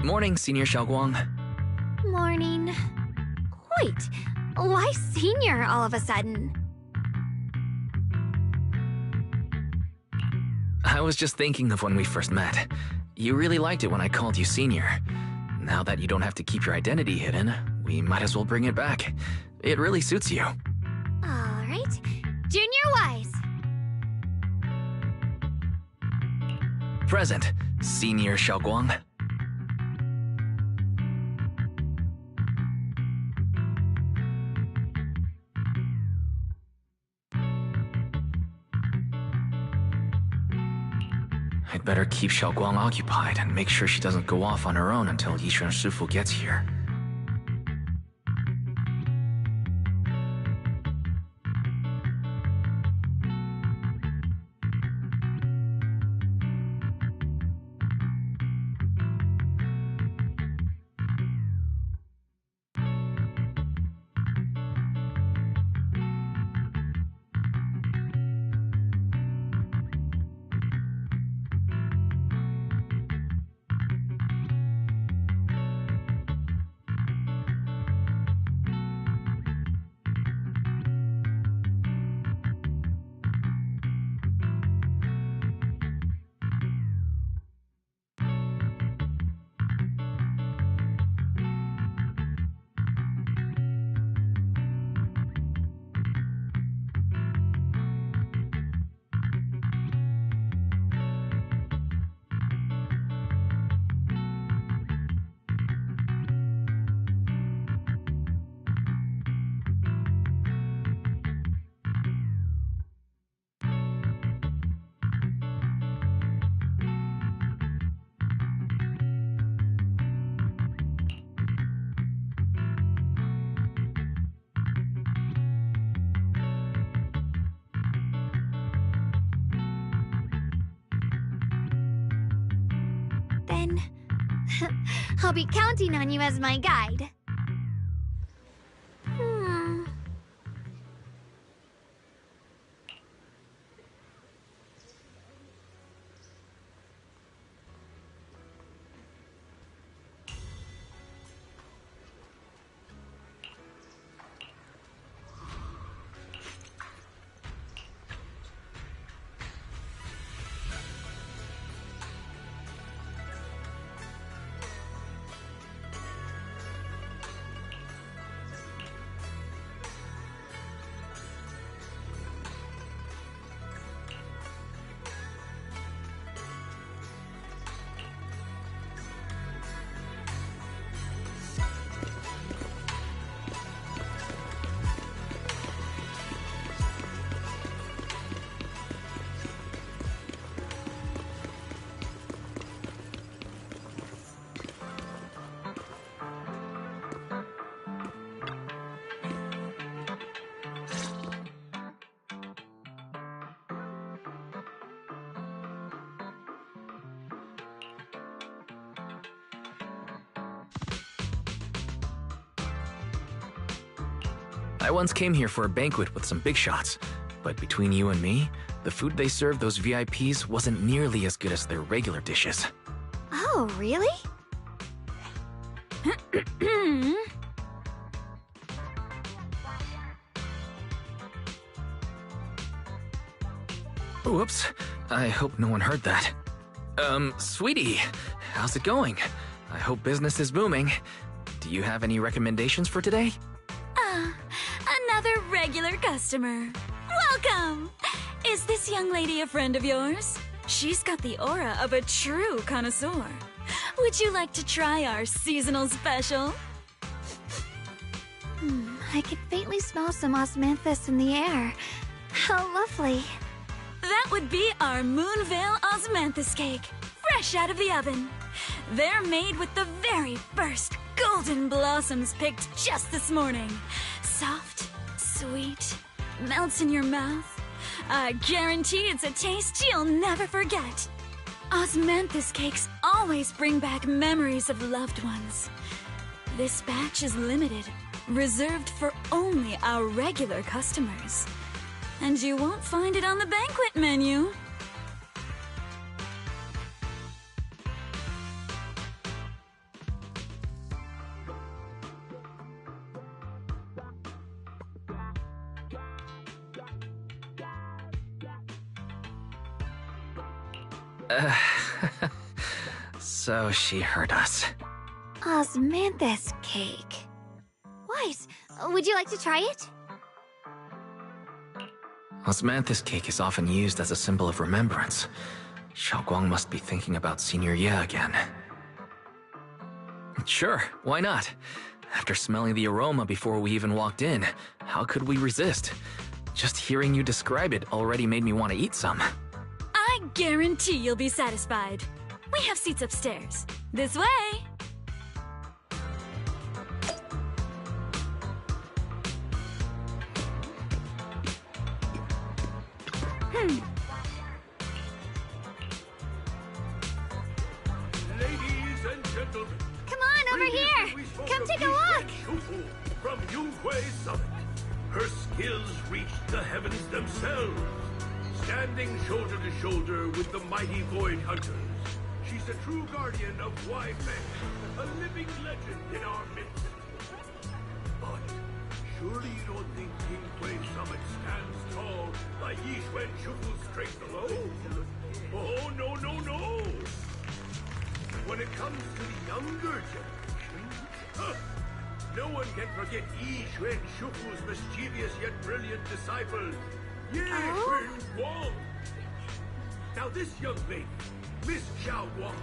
Speaker 2: Morning, Senior Xiaoguang.
Speaker 5: Morning. Wait, why Senior all of a sudden?
Speaker 2: I was just thinking of when we first met. You really liked it when I called you Senior. Now that you don't have to keep your identity hidden, we might as well bring it back. It really suits you.
Speaker 5: Alright. Junior Wise.
Speaker 2: Present, Senior Xiaoguang. I'd better keep Xiaoguang occupied and make sure she doesn't go off on her own until Yishuan Shifu gets here.
Speaker 5: Then I'll be counting on you as my guide.
Speaker 2: I once came here for a banquet with some big shots, but between you and me, the food they served those VIPs wasn't nearly as good as their regular dishes.
Speaker 5: Oh, really?
Speaker 2: Whoops, I hope no one heard that. Sweetie, how's it going? I hope business is booming. Do you have any recommendations for today?
Speaker 6: Another regular customer. Welcome! Is this young lady a friend of yours? She's got the aura of a true connoisseur. Would you like to try our seasonal special?
Speaker 5: I could faintly smell some osmanthus in the air. How lovely.
Speaker 6: That would be our Moonveil Osmanthus cake, fresh out of the oven. They're made with the very first golden blossoms picked just this morning. Soft, sweet, melts in your mouth. I guarantee it's a taste you'll never forget. Osmanthus cakes always bring back memories of loved ones. This batch is limited, reserved for only our regular customers. And you won't find it on the banquet menu.
Speaker 2: So she heard us.
Speaker 5: Osmanthus cake. Wise, would you like to try it?
Speaker 2: Osmanthus cake is often used as a symbol of remembrance. Xiaoguang must be thinking about Senior Ye again. Sure, why not? After smelling the aroma before we even walked in, how could we resist? Just hearing you describe it already made me want to eat some.
Speaker 6: I guarantee you'll be satisfied. We have seats upstairs. This way!
Speaker 12: Ladies and gentlemen,
Speaker 5: come on over here! Come take a look!
Speaker 12: From Yunhui Summit. Her skills reached the heavens themselves. Standing shoulder to shoulder with the mighty Void Hunters. She's a true guardian of Wai Fei, a living legend in our midst. But surely you don't think Yunhui Summit stands tall by Yixuan Shufu's strength alone? Oh, no, no, no! When it comes to the younger generation, no one can forget Yixuan Shufu's mischievous yet brilliant disciple, Ye Guang. Now this young lady, Miss Xiao Guang,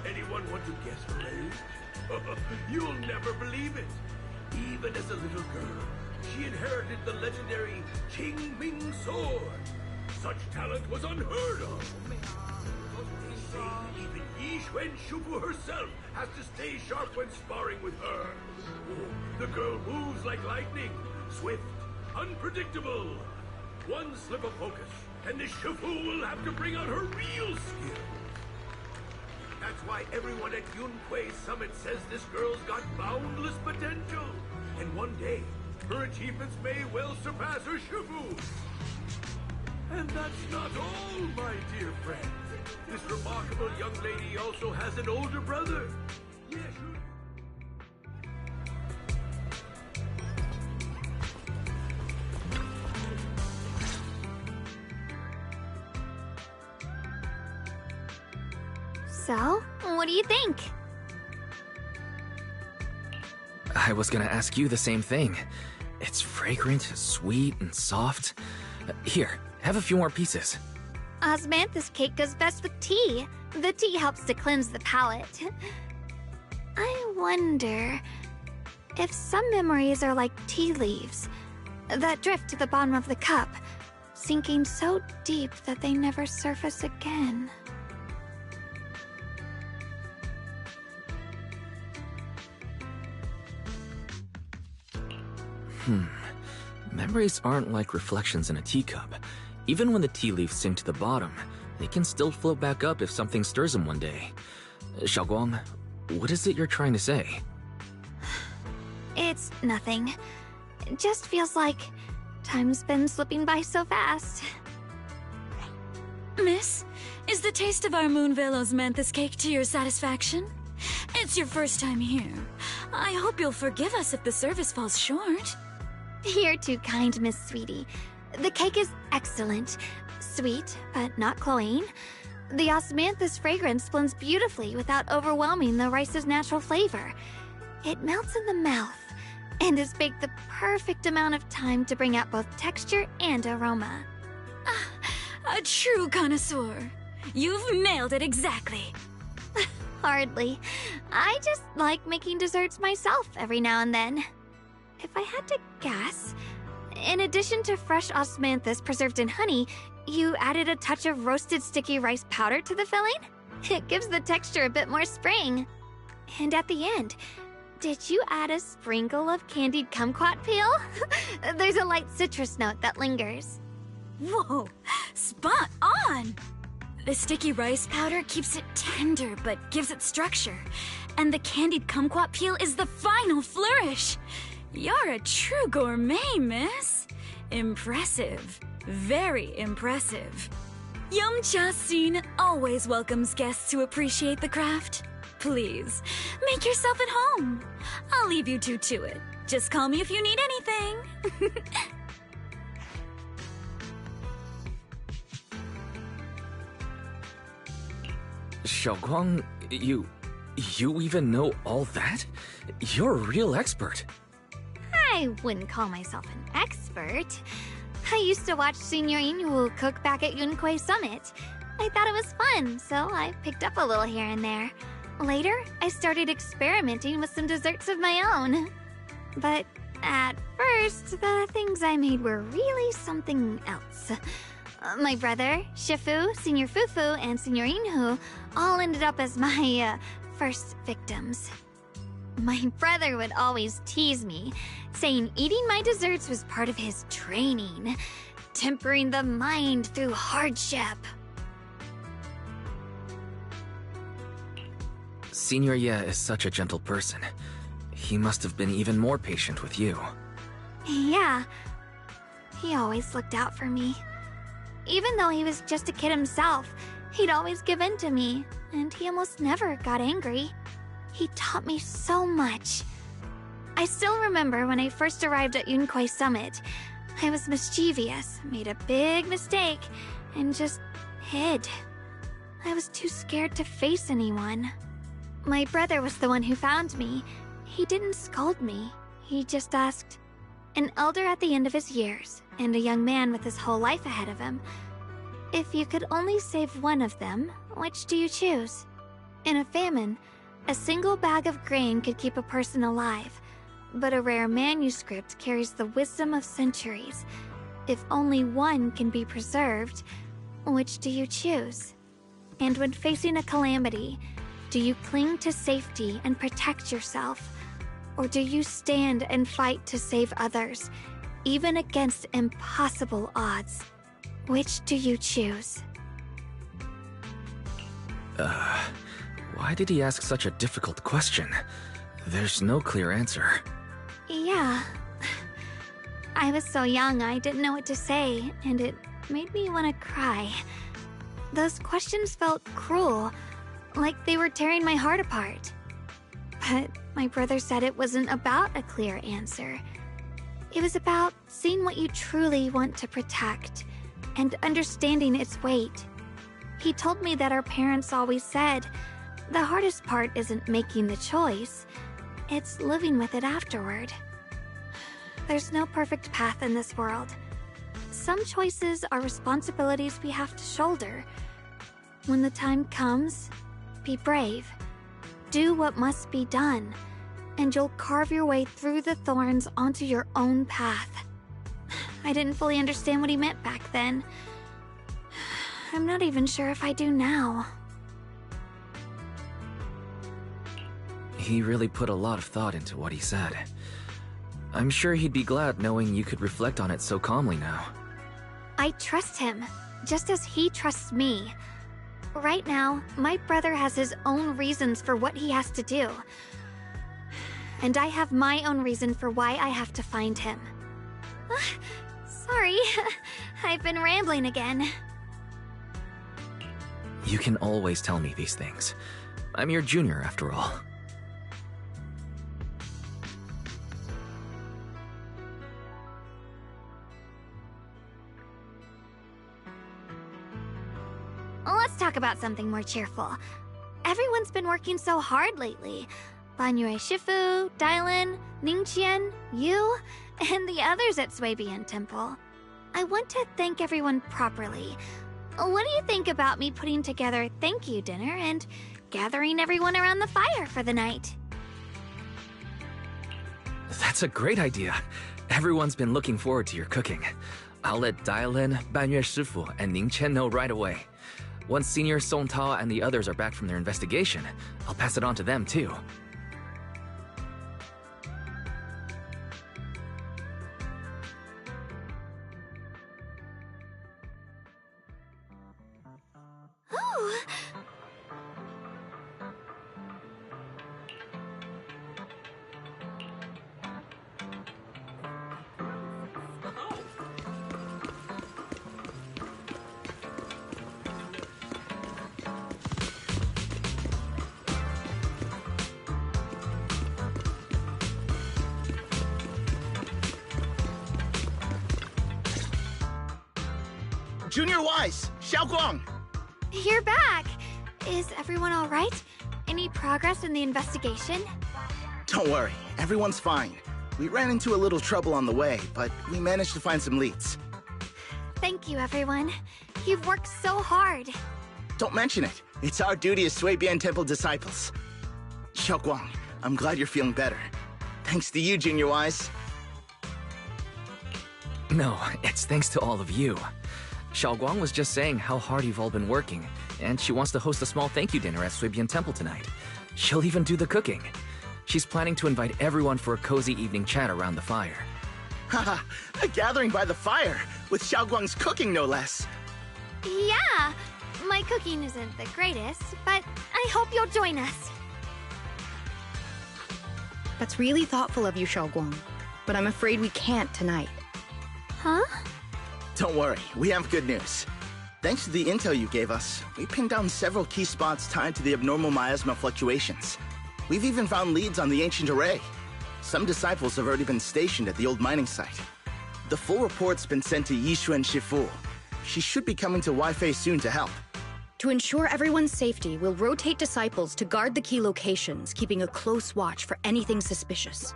Speaker 12: anyone want to guess her age? You'll never believe it. Even as a little girl, she inherited the legendary Qingming sword. Such talent was unheard of. They say even Yixuan Shufu herself has to stay sharp when sparring with her. The girl moves like lightning, swift, unpredictable. One slip of focus, and the Shufu will have to bring out her real skill. That's why everyone at Yunhui Summit says this girl's got boundless potential. And one day, her achievements may well surpass her Shufu. And that's not all, my dear friend. This remarkable young lady also has an older brother. Yes,
Speaker 5: So, what do you think?
Speaker 2: I was gonna ask you the same thing. It's fragrant, sweet, and soft. Here, have a few more pieces.
Speaker 5: Osmanthus cake goes best with tea. The tea helps to cleanse the palate. I wonder if some memories are like tea leaves that drift to the bottom of the cup, sinking so deep that they never surface again.
Speaker 2: Memories aren't like reflections in a teacup. Even when the tea leaves sink to the bottom, they can still float back up if something stirs them one day. Xiaoguang, what is it you're trying to say?
Speaker 5: It's nothing. It just feels like time's been slipping by so fast.
Speaker 6: Miss, is the taste of our Moonvale Osmanthus cake to your satisfaction? It's your first time here. I hope you'll forgive us if the service falls short.
Speaker 5: You're too kind, Miss Sweetie. The cake is excellent. Sweet, but not cloying. The osmanthus fragrance blends beautifully without overwhelming the rice's natural flavor. It melts in the mouth and is baked the perfect amount of time to bring out both texture and aroma.
Speaker 6: A true connoisseur. You've nailed it exactly.
Speaker 5: Hardly. I just like making desserts myself every now and then. If I had to guess, in addition to fresh osmanthus preserved in honey, you added a touch of roasted sticky rice powder to the filling? It gives the texture a bit more spring. And at the end, did you add a sprinkle of candied kumquat peel? There's a light citrus note that lingers.
Speaker 6: Whoa, spot on! The sticky rice powder keeps it tender but gives it structure. And the candied kumquat peel is the final flourish. You're a true gourmet, miss. Impressive. Very impressive. Yum-Cha Scene always welcomes guests who appreciate the craft. Please, make yourself at home. I'll leave you two to it. Just call me if you need anything.
Speaker 2: Xiaoguang, you even know all that? You're a real expert.
Speaker 5: I wouldn't call myself an expert. I used to watch Senior Inhu cook back at Yunquei Summit. I thought it was fun, so I picked up a little here and there. Later, I started experimenting with some desserts of my own. But at first, the things I made were really something else. My brother, Shifu, Senior Fufu, and Senior Inhu all ended up as my first victims. My brother would always tease me, saying eating my desserts was part of his training, tempering the mind through hardship.
Speaker 2: Senior Ye is such a gentle person. He must have been even more patient with you.
Speaker 5: Yeah, he always looked out for me. Even though he was just a kid himself, he'd always give in to me, and he almost never got angry. He taught me so much. I still remember when I first arrived at Yunquei Summit. I was mischievous, made a big mistake, and just hid. I was too scared to face anyone. My brother was the one who found me. He didn't scold me. He just asked, an elder at the end of his years, and a young man with his whole life ahead of him, if you could only save one of them, which do you choose? In a famine, a single bag of grain could keep a person alive, but a rare manuscript carries the wisdom of centuries. If only one can be preserved, which do you choose? And when facing a calamity, do you cling to safety and protect yourself? Or do you stand and fight to save others, even against impossible odds? Which do you choose?
Speaker 2: Why did he ask such a difficult question? There's no clear answer.
Speaker 5: Yeah. I was so young I didn't know what to say, and it made me want to cry. Those questions felt cruel, like they were tearing my heart apart. But my brother said it wasn't about a clear answer. It was about seeing what you truly want to protect, and understanding its weight. He told me that our parents always said, the hardest part isn't making the choice, it's living with it afterward. There's no perfect path in this world. Some choices are responsibilities we have to shoulder. When the time comes, be brave. Do what must be done, and you'll carve your way through the thorns onto your own path. I didn't fully understand what he meant back then. I'm not even sure if I do now.
Speaker 2: He really put a lot of thought into what he said. I'm sure he'd be glad knowing you could reflect on it so calmly now.
Speaker 5: I trust him, just as he trusts me. Right now, my brother has his own reasons for what he has to do. And I have my own reason for why I have to find him. Sorry, I've been rambling again.
Speaker 2: You can always tell me these things. I'm your junior, after all.
Speaker 5: Let's talk about something more cheerful. Everyone's been working so hard lately. Banyue Shifu, Dylan, Ningqian, you, and the others at Suibian Temple. I want to thank everyone properly. What do you think about me putting together a thank you dinner and gathering everyone around the fire for the night?
Speaker 2: That's a great idea. Everyone's been looking forward to your cooking. I'll let Dylan, Banyue Shifu, and Ningqian know right away. Once Senior Song Tao and the others are back from their investigation, I'll pass it on to them too.
Speaker 3: Junior Wise, Xiaoguang!
Speaker 5: You're back! Is everyone all right? Any progress in the investigation?
Speaker 3: Don't worry, everyone's fine. We ran into a little trouble on the way, but we managed to find some leads.
Speaker 5: Thank you, everyone. You've worked so hard.
Speaker 3: Don't mention it. It's our duty as Suibian Temple disciples. Xiaoguang, I'm glad you're feeling better. Thanks to you, Junior Wise.
Speaker 2: No, it's thanks to all of you. Xiaoguang was just saying how hard you've all been working, and she wants to host a small thank you dinner at Suibian Temple tonight. She'll even do the cooking. She's planning to invite everyone for a cozy evening chat around the fire.
Speaker 3: Haha, a gathering by the fire, with Xiaoguang's cooking no less.
Speaker 5: Yeah, my cooking isn't the greatest, but I hope you'll join us.
Speaker 4: That's really thoughtful of you, Xiaoguang, but I'm afraid we can't tonight.
Speaker 5: Huh?
Speaker 3: Don't worry, we have good news. Thanks to the intel you gave us, we pinned down several key spots tied to the abnormal miasma fluctuations. We've even found leads on the ancient array. Some disciples have already been stationed at the old mining site. The full report's been sent to Yixuan Shifu. She should be coming to Weifei soon to help.
Speaker 4: To ensure everyone's safety, we'll rotate disciples to guard the key locations, keeping a close watch for anything suspicious.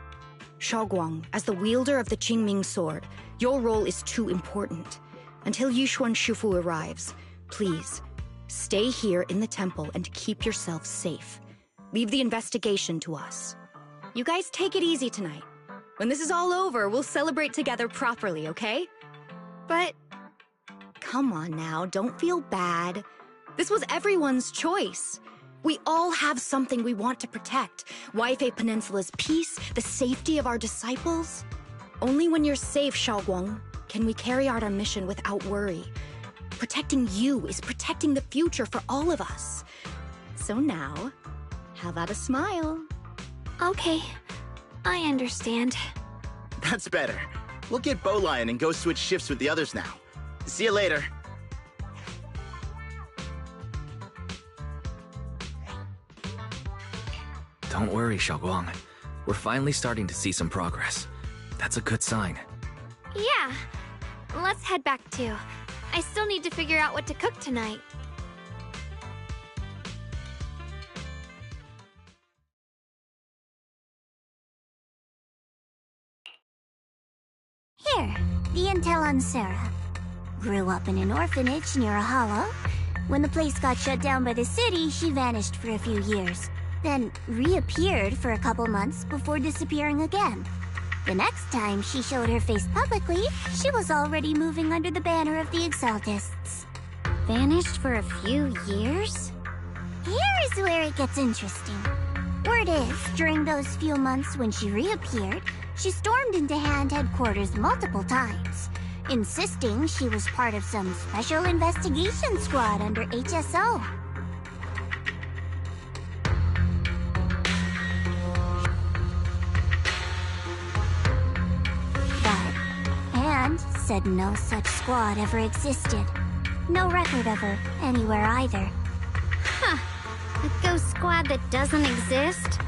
Speaker 4: Xiaoguang, as the wielder of the Qingming sword, your role is too important. Until Yixuan Shifu arrives, please, stay here in the temple and keep yourself safe. Leave the investigation to us. You guys take it easy tonight. When this is all over, we'll celebrate together properly, okay?
Speaker 5: But...
Speaker 4: Come on now, don't feel bad. This was everyone's choice. We all have something we want to protect. Weifei Peninsula's peace, the safety of our disciples. Only when you're safe, Xiaoguang, can we carry out our mission without worry. Protecting you is protecting the future for all of us. So now, how about a smile?
Speaker 5: Okay, I understand.
Speaker 3: That's better. We'll get Bowlion and go switch shifts with the others now. See you later.
Speaker 2: Don't worry, Xiaoguang. We're finally starting to see some progress. That's a good sign.
Speaker 5: Yeah, let's head back too. I still need to figure out what to cook tonight.
Speaker 7: Here, the intel on Sarah. Grew up in an orphanage near a hollow. When the place got shut down by the city, she vanished for a few years. Then reappeared for a couple months before disappearing again. The next time she showed her face publicly, she was already moving under the banner of the Exaltists. Vanished for a few years? Here's where it gets interesting. Word is, during those few months when she reappeared, she stormed into Hand headquarters multiple times, insisting she was part of some special investigation squad under HSO. And said no such squad ever existed. No record of her anywhere either.
Speaker 5: Huh. A ghost squad that doesn't exist?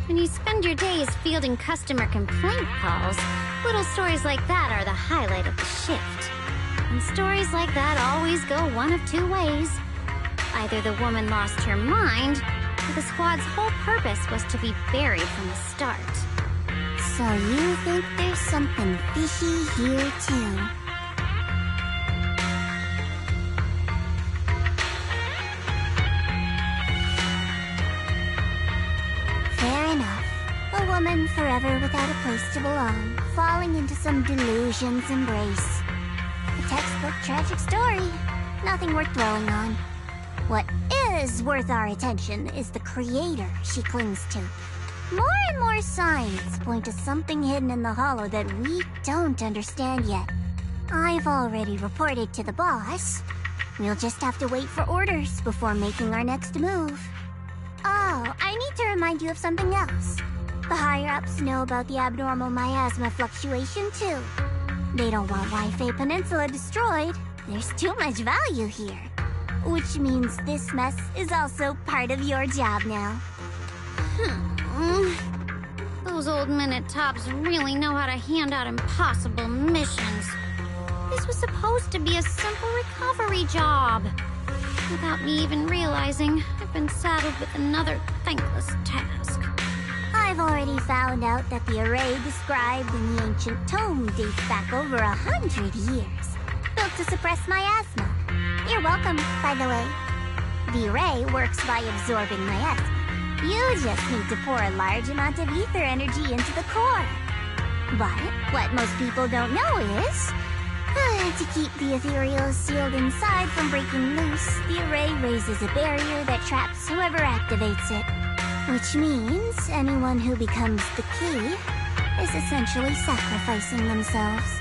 Speaker 5: When you spend your days fielding customer complaint calls, little stories like that are the highlight of the shift. And stories like that always go one of two ways. Either the woman lost her mind, or the squad's whole purpose was to be buried from the start.
Speaker 7: So you think there's something fishy here too? Fair enough. A woman forever without a place to belong, falling into some delusion's embrace. A textbook tragic story. Nothing worth dwelling on. What is worth our attention is the creator she clings to. More and more signs point to something hidden in the hollow that we don't understand yet. I've already reported to the boss. We'll just have to wait for orders before making our next move. Oh, I need to remind you of something else. The higher-ups know about the abnormal miasma fluctuation, too. They don't want Weifei Peninsula destroyed. There's too much value here. Which means this mess is also part of your job now.
Speaker 5: Those old minute-tops really know how to hand out impossible missions. This was supposed to be a simple recovery job.
Speaker 7: Without me even realizing, I've been saddled with another thankless task.
Speaker 13: I've already found out that the array described in the ancient tome dates back over 100 years, built to suppress miasma. You're welcome, by the way. The array works by absorbing miasma. You just need to pour a large amount of ether energy into the core. But what most people don't know is, to keep the ethereal sealed inside from breaking loose, the array raises a barrier that traps whoever activates it. Which means anyone who becomes the key is essentially sacrificing themselves.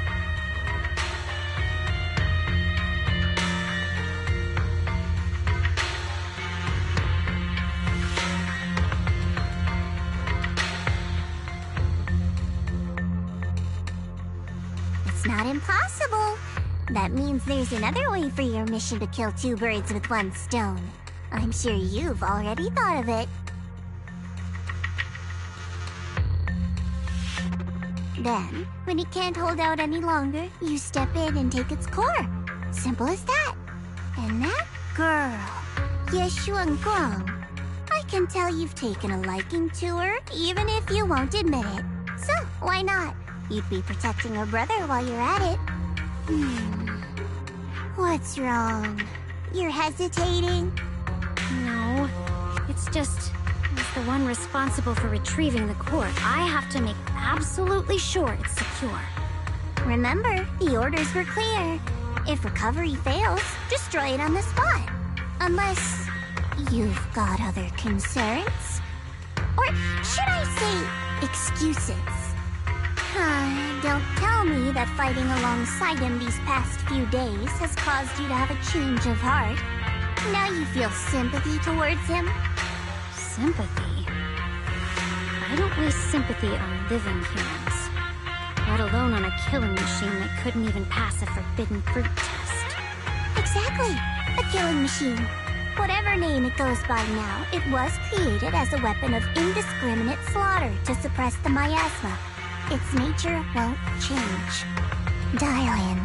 Speaker 13: It's not impossible. That means there's another way for your mission to kill two birds with one stone. I'm sure you've already thought of it. Then, when it can't hold out any longer, you step in and take its core. Simple as that. And that girl, Yeshuan Guang, I can tell you've taken a liking to her, even if you won't admit it. So, why not? You'd be protecting her brother while you're at it. What's wrong? You're hesitating?
Speaker 7: No, it's just... as the one responsible for retrieving the core, I have to make absolutely sure it's secure.
Speaker 13: Remember, the orders were clear. If recovery fails, destroy it on the spot. Unless you've got other concerns. Or should I say, excuses? Don't tell me that fighting alongside him these past few days has caused you to have a change of heart. Now you feel sympathy towards him?
Speaker 7: Sympathy? I don't waste sympathy on living humans. Let alone on a killing machine that couldn't even pass a forbidden fruit test.
Speaker 13: Exactly! A killing machine. Whatever name it goes by now, it was created as a weapon of indiscriminate slaughter to suppress the miasma. Its nature won't change. Dial in.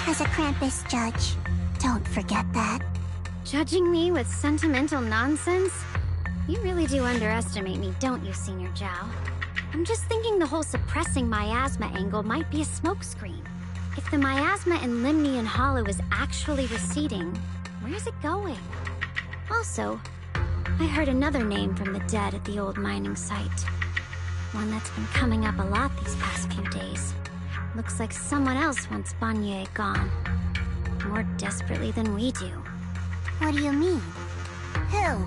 Speaker 13: As a Krampus judge, don't forget that.
Speaker 7: Judging me with sentimental nonsense? You really do underestimate me, don't you, Senior Zhao? I'm just thinking the whole suppressing miasma angle might be a smokescreen. If the miasma in Limnian Hollow is actually receding, where's it going? Also, I heard another name from the dead at the old mining site. One that's been coming up a lot these past few days. Looks like someone else wants Banye gone. More desperately than we do.
Speaker 13: What do you mean? Who?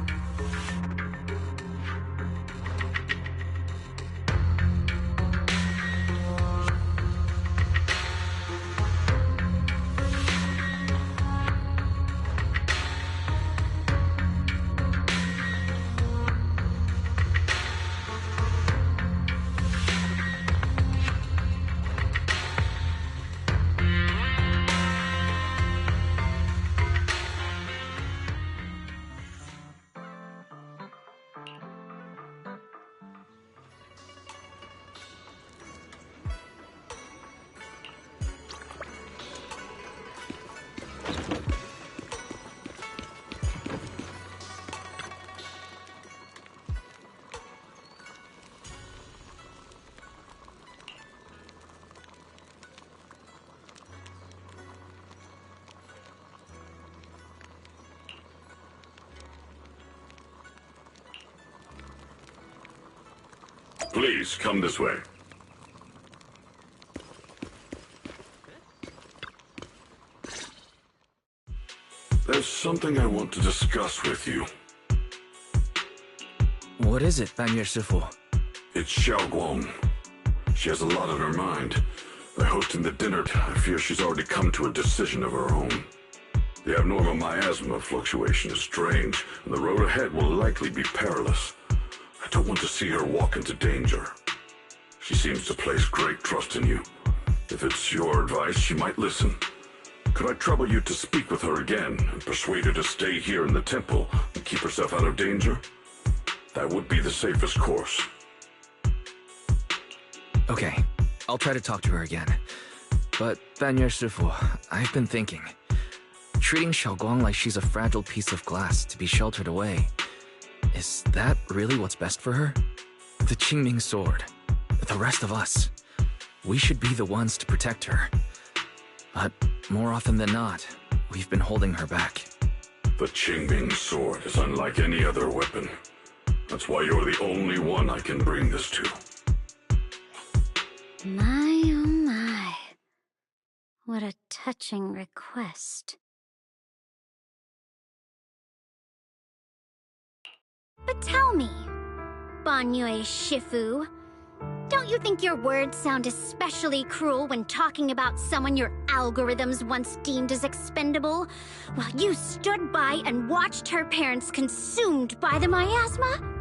Speaker 12: Please, come this way. There's something I want to discuss with you.
Speaker 2: What is it, Banye Shifu?
Speaker 12: It's Xiaoguang. She has a lot on her mind. By hosting the dinner, I fear she's already come to a decision of her own. The abnormal miasma fluctuation is strange, and the road ahead will likely be perilous. I don't want to see her walk into danger. She seems to place great trust in you. If it's your advice, she might listen. Could I trouble you to speak with her again and persuade her to stay here in the temple and keep herself out of danger? That would be the safest course.
Speaker 2: Okay, I'll try to talk to her again. But, Banye Shifu, I've been thinking. treating Xiaoguang like she's a fragile piece of glass to be sheltered away. Is that really what's best for her? The Qingming sword, the rest of us, we should be the ones to protect her. But more often than not, we've been holding her back.
Speaker 12: The Qingming sword is unlike any other weapon. That's why you're the only one I can bring this to.
Speaker 7: My, oh my. What a touching request. But tell me, Banyue Shifu, don't you think your words sound especially cruel when talking about someone your algorithms once deemed as expendable, while you stood by and watched her parents consumed by the miasma?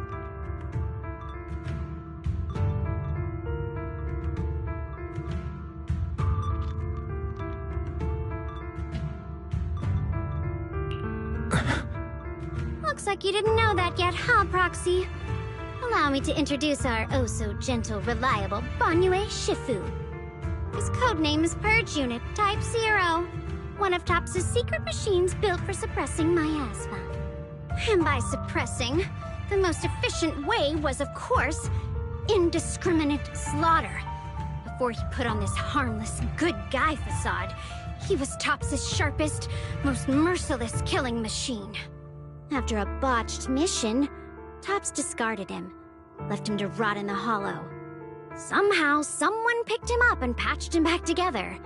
Speaker 7: Looks like you didn't know that yet, huh, Proxy? Allow me to introduce our oh-so-gentle, reliable Banyue Shifu. His codename is Purge Unit Type 0, one of TOPS' secret machines built for suppressing miasma. And by suppressing, the most efficient way was, of course, indiscriminate slaughter. Before he put on this harmless, good guy facade, he was TOPS' sharpest, most merciless killing machine. After a botched mission, TOPS discarded him, left him to rot in the hollow. Somehow, someone picked him up and patched him back together,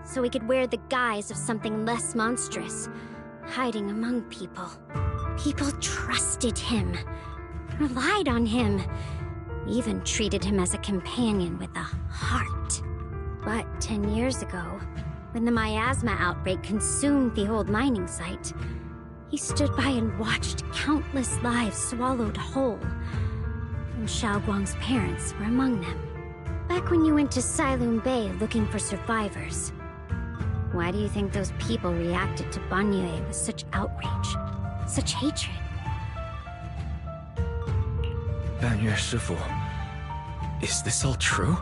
Speaker 7: so he could wear the guise of something less monstrous, hiding among people. People trusted him, relied on him, even treated him as a companion with a heart. But 10 years ago, when the miasma outbreak consumed the old mining site, he stood by and watched countless lives swallowed whole. And Xiaoguang's parents were among them. Back when you went to Silum Bay looking for survivors, why do you think those people reacted to Banyue with such outrage, such hatred?
Speaker 2: Banyue Shifu, is this all true?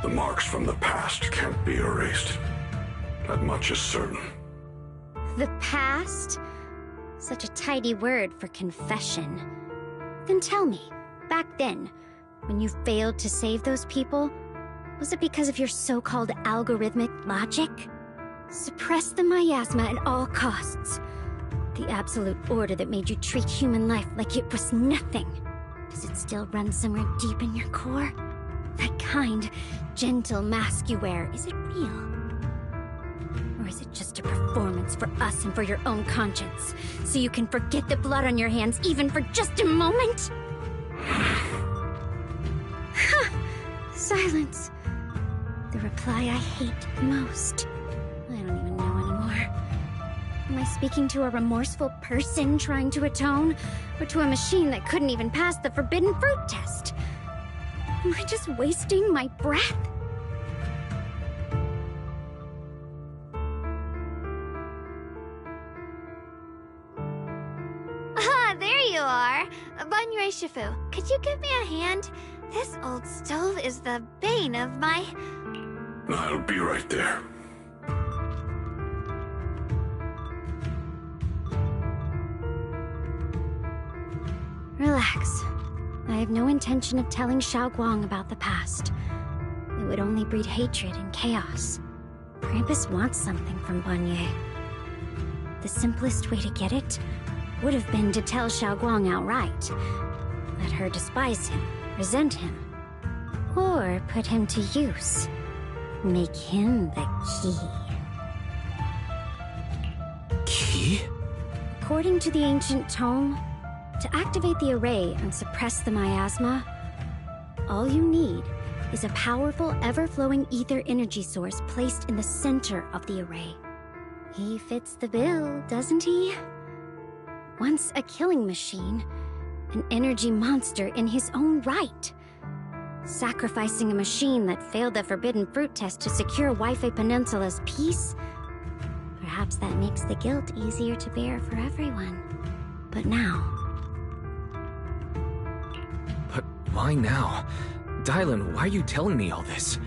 Speaker 12: The marks from the past can't be erased. That much is certain.
Speaker 7: The past? Such a tidy word for confession. Then tell me, back then, when you failed to save those people, was it because of your so-called algorithmic logic? Suppress the miasma at all costs. The absolute order that made you treat human life like it was nothing. Does it still run somewhere deep in your core? That kind, gentle mask you wear, is it real? Or is it just a performance for us and for your own conscience, so you can forget the blood on your hands even for just a moment? Silence. The reply I hate the most. I don't even know anymore. Am I speaking to a remorseful person trying to atone, or to a machine that couldn't even pass the forbidden fruit test? Am I just wasting my breath?
Speaker 5: There you are. Banyue Shifu, could you give me a hand? This old stove is the bane of my...
Speaker 12: I'll be right there.
Speaker 7: Relax. I have no intention of telling Xiaoguang about the past. It would only breed hatred and chaos. Krampus wants something from Banyue. The simplest way to get it would have been to tell Xiaoguang outright. Let her despise him, resent him, or put him to use. Make him the key.
Speaker 2: Key?
Speaker 7: According to the ancient tome, to activate the array and suppress the miasma, all you need is a powerful, ever-flowing ether energy source placed in the center of the array. He fits the bill, doesn't he? Once a killing machine, an energy monster in his own right. Sacrificing a machine that failed the forbidden fruit test to secure Waifei Peninsula's peace? Perhaps that makes the guilt easier to bear for everyone. But now...
Speaker 2: But why now? Dylan, why are you telling me all this?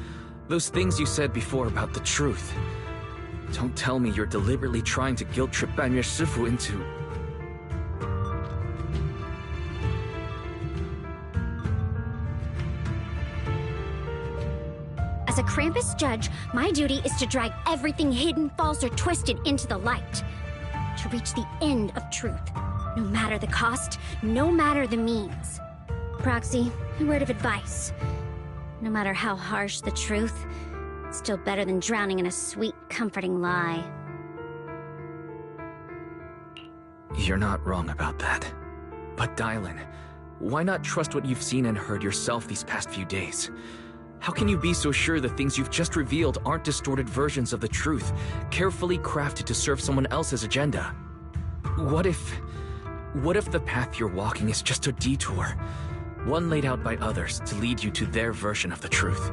Speaker 2: Those things you said before about the truth. Don't tell me you're deliberately trying to guilt-trip Banyue Shifu into...
Speaker 7: As a Krampus judge, my duty is to drag everything hidden, false, or twisted into the light. To reach the end of truth. No matter the cost, no matter the means. Proxy, a word of advice. No matter how harsh the truth, it's still better than drowning in a sweet, comforting lie.
Speaker 2: You're not wrong about that. But Dylan, why not trust what you've seen and heard yourself these past few days? How can you be so sure the things you've just revealed aren't distorted versions of the truth, carefully crafted to serve someone else's agenda? What if the path you're walking is just a detour, one laid out by others to lead you to their version of the truth?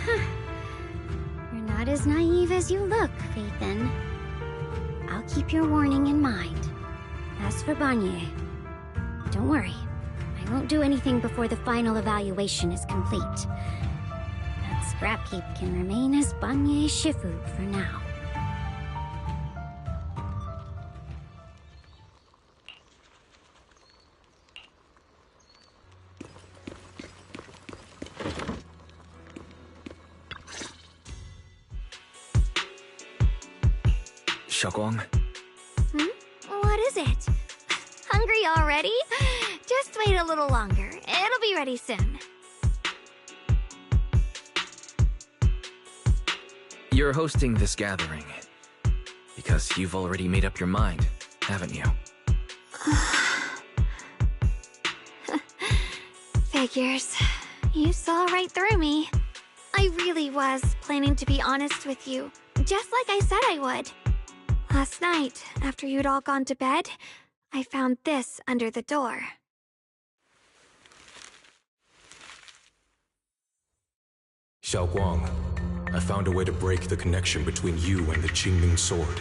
Speaker 7: You're not as naive as you look, Phaethon. I'll keep your warning in mind. As for Banyue, don't worry. I won't do anything before the final evaluation is complete. That scrap heap can remain as Banyue Shifu for now.
Speaker 2: Xiaoguang?
Speaker 5: What is it? Hungry already? Just wait a little longer. It'll be ready soon.
Speaker 2: You're hosting this gathering because you've already made up your mind, haven't you?
Speaker 5: Figures. You saw right through me. I really was planning to be honest with you, just like I said I would. Last night, after you'd all gone to bed, I found this under the door.
Speaker 11: Xiaoguang, I found a way to break the connection between you and the Qingming sword.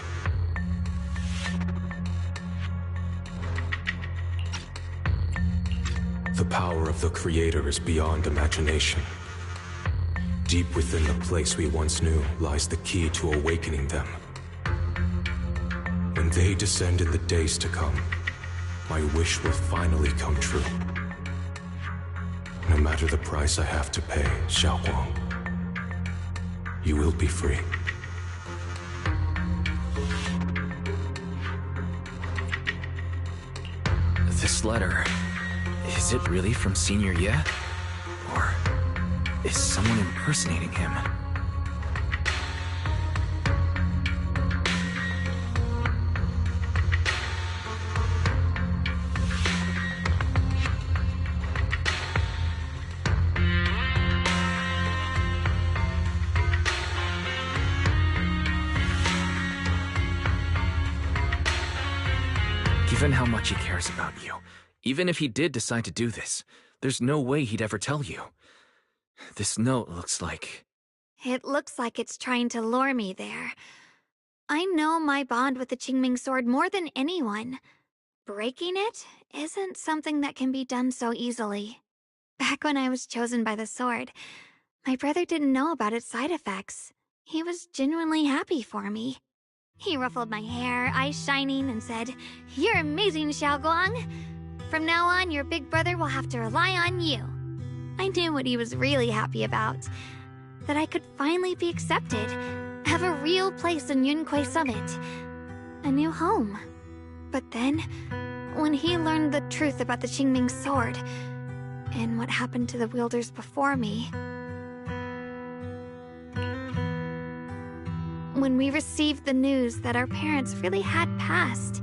Speaker 11: The power of the Creator is beyond imagination. Deep within the place we once knew lies the key to awakening them. When they descend in the days to come, my wish will finally come true. No matter the price I have to pay, Xiaoguang, you will be free.
Speaker 2: This letter, is it really from Senior Ye? Or is someone impersonating him? Given how much he cares about you, even if he did decide to do this, there's no way he'd ever tell you. This note looks like...
Speaker 5: It looks like it's trying to lure me there. I know my bond with the Qingming sword more than anyone. Breaking it isn't something that can be done so easily. Back when I was chosen by the sword, my brother didn't know about its side effects. He was genuinely happy for me. He ruffled my hair, eyes shining, and said, "You're amazing, Xiaoguang. From now on, your big brother will have to rely on you." I knew what he was really happy about. That I could finally be accepted, have a real place in Yunquei Summit. A new home. But then, when he learned the truth about the Qingming sword, and what happened to the wielders before me... When we received the news that our parents really had passed,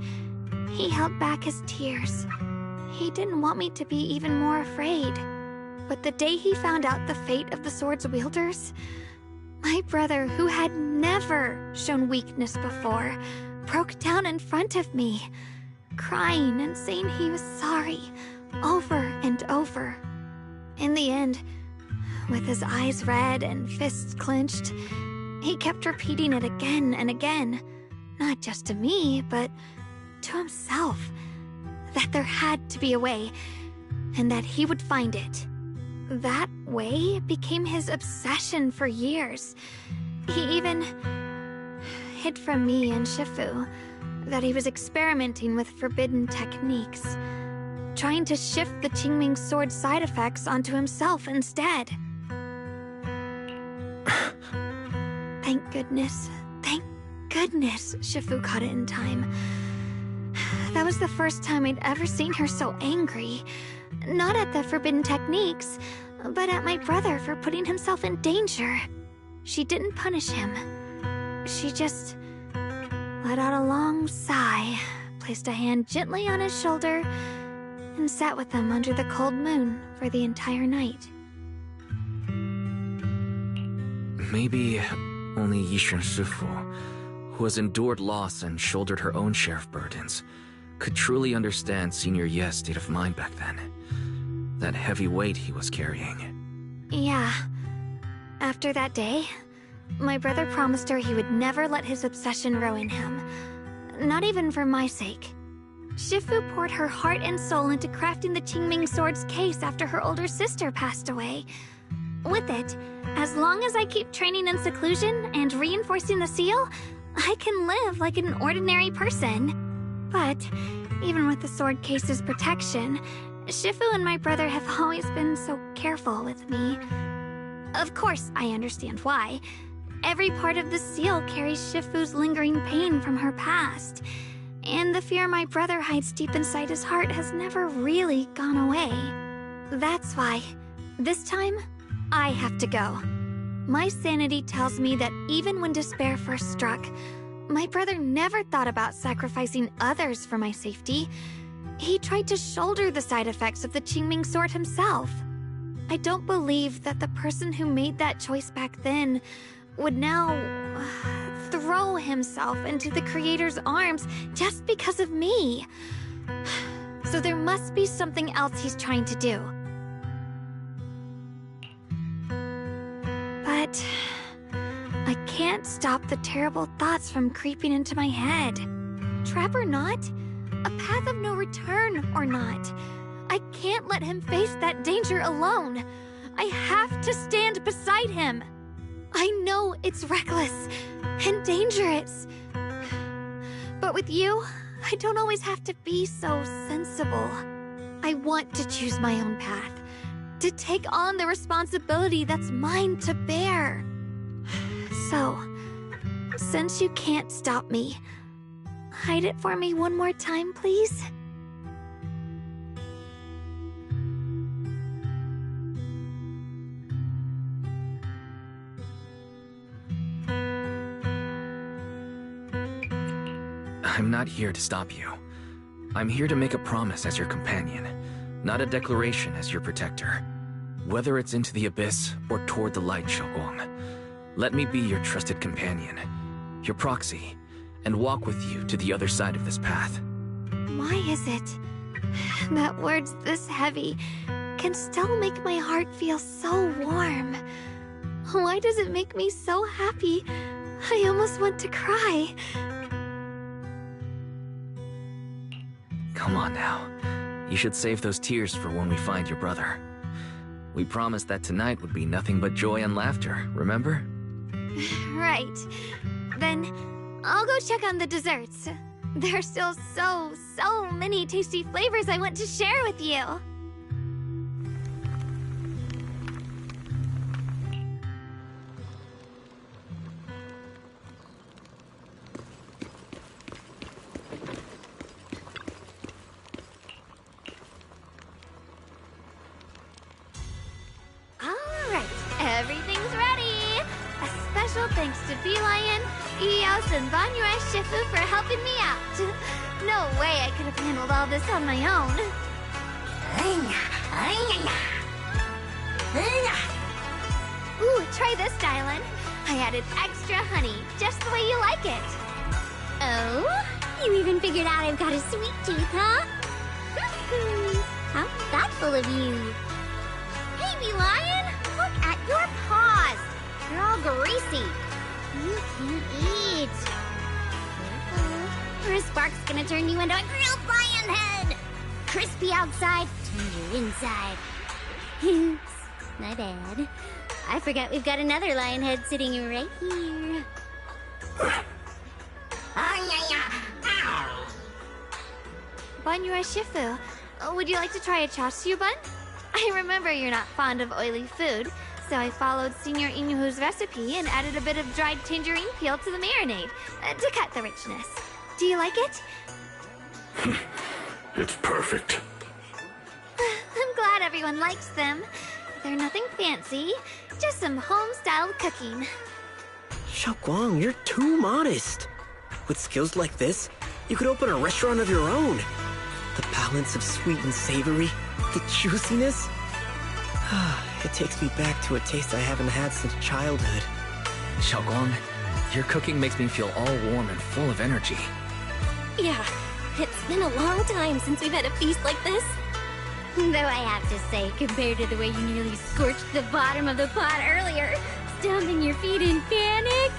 Speaker 5: he held back his tears. He didn't want me to be even more afraid. But the day he found out the fate of the sword's wielders, my brother, who had never shown weakness before, broke down in front of me, crying and saying he was sorry, over and over. In the end, with his eyes red and fists clenched, he kept repeating it again and again, not just to me, but to himself, that there had to be a way, and that he would find it. That way became his obsession for years. He even hid from me and Shifu that he was experimenting with forbidden techniques, trying to shift the Qingming sword side effects onto himself instead. Thank goodness Shifu caught it in time. That was the first time I'd ever seen her so angry. Not at the forbidden techniques, but at my brother for putting himself in danger. She didn't punish him. She just let out a long sigh, placed a hand gently on his shoulder, and sat with him under the cold moon for the entire night.
Speaker 2: Maybe only Yishan Shifu, who has endured loss and shouldered her own share of burdens, could truly understand Senior Ye's state of mind back then. That heavy weight he was carrying.
Speaker 5: Yeah. After that day, my brother promised her he would never let his obsession ruin him. Not even for my sake. Shifu poured her heart and soul into crafting the Qingming sword's case after her older sister passed away. With it, as long as I keep training in seclusion and reinforcing the seal, I can live like an ordinary person. But, even with the sword case's protection, Shifu and my brother have always been so careful with me. Of course, I understand why. Every part of the seal carries Shifu's lingering pain from her past, and the fear my brother hides deep inside his heart has never really gone away. That's why, this time, I have to go. My sanity tells me that even when despair first struck, my brother never thought about sacrificing others for my safety. He tried to shoulder the side effects of the Qingming sword himself. I don't believe that the person who made that choice back then would now throw himself into the Creator's arms just because of me. So there must be something else he's trying to do. But I can't stop the terrible thoughts from creeping into my head. Trap or not, a path of no return or not, I can't let him face that danger alone. I have to stand beside him. I know it's reckless and dangerous. But with you, I don't always have to be so sensible. I want to choose my own path, to take on the responsibility that's mine to bear. So, since you can't stop me, hide it for me one more time, please?
Speaker 2: I'm not here to stop you. I'm here to make a promise as your companion, not a declaration as your protector. Whether it's into the abyss or toward the light, Xiaoguang, let me be your trusted companion, your proxy, and walk with you to the other side of this path.
Speaker 5: Why is it that words this heavy can still make my heart feel so warm? Why does it make me so happy I almost want to cry?
Speaker 2: Come on now. You should save those tears for when we find your brother. We promised that tonight would be nothing but joy and laughter, remember?
Speaker 5: Right. Then I'll go check on the desserts. There are still so many tasty flavors I want to share with you. Everything's ready! A special thanks to Bee-Lion, Eos, and Banyue Shifu for helping me out. No way I could have handled all this on my own. Ooh, try this, Dylan. I added extra honey, just the way you like it.
Speaker 7: Oh? You even figured out I've got a sweet tooth, huh? How thoughtful of you. Hey, Bee-Lion! Look at your paws! They're all greasy. You can't eat. Careful, or a spark's gonna turn you into a grilled lion head! Crispy outside, tender inside. Oops, my bad. I forgot we've got another lion head sitting right here.
Speaker 5: Banyura Shifu, would you like to try a chasu bun? I remember you're not fond of oily food, so I followed Senior Inuhu's recipe and added a bit of dried tangerine peel to the marinade to cut the richness. Do you like it?
Speaker 12: It's perfect.
Speaker 5: I'm glad everyone likes them. They're nothing fancy, just some home-styled cooking.
Speaker 10: Xiaoguang, you're too modest. With skills like this, you could open a restaurant of your own. The balance of sweet and savory, the juiciness. It takes me back to a taste I haven't had since childhood.
Speaker 2: Xiaoguang, your cooking makes me feel all warm and full of energy.
Speaker 7: Yeah, it's been a long time since we've had a feast like this. Though I have to say, compared to the way you nearly scorched the bottom of the pot earlier, stomping your feet in panic.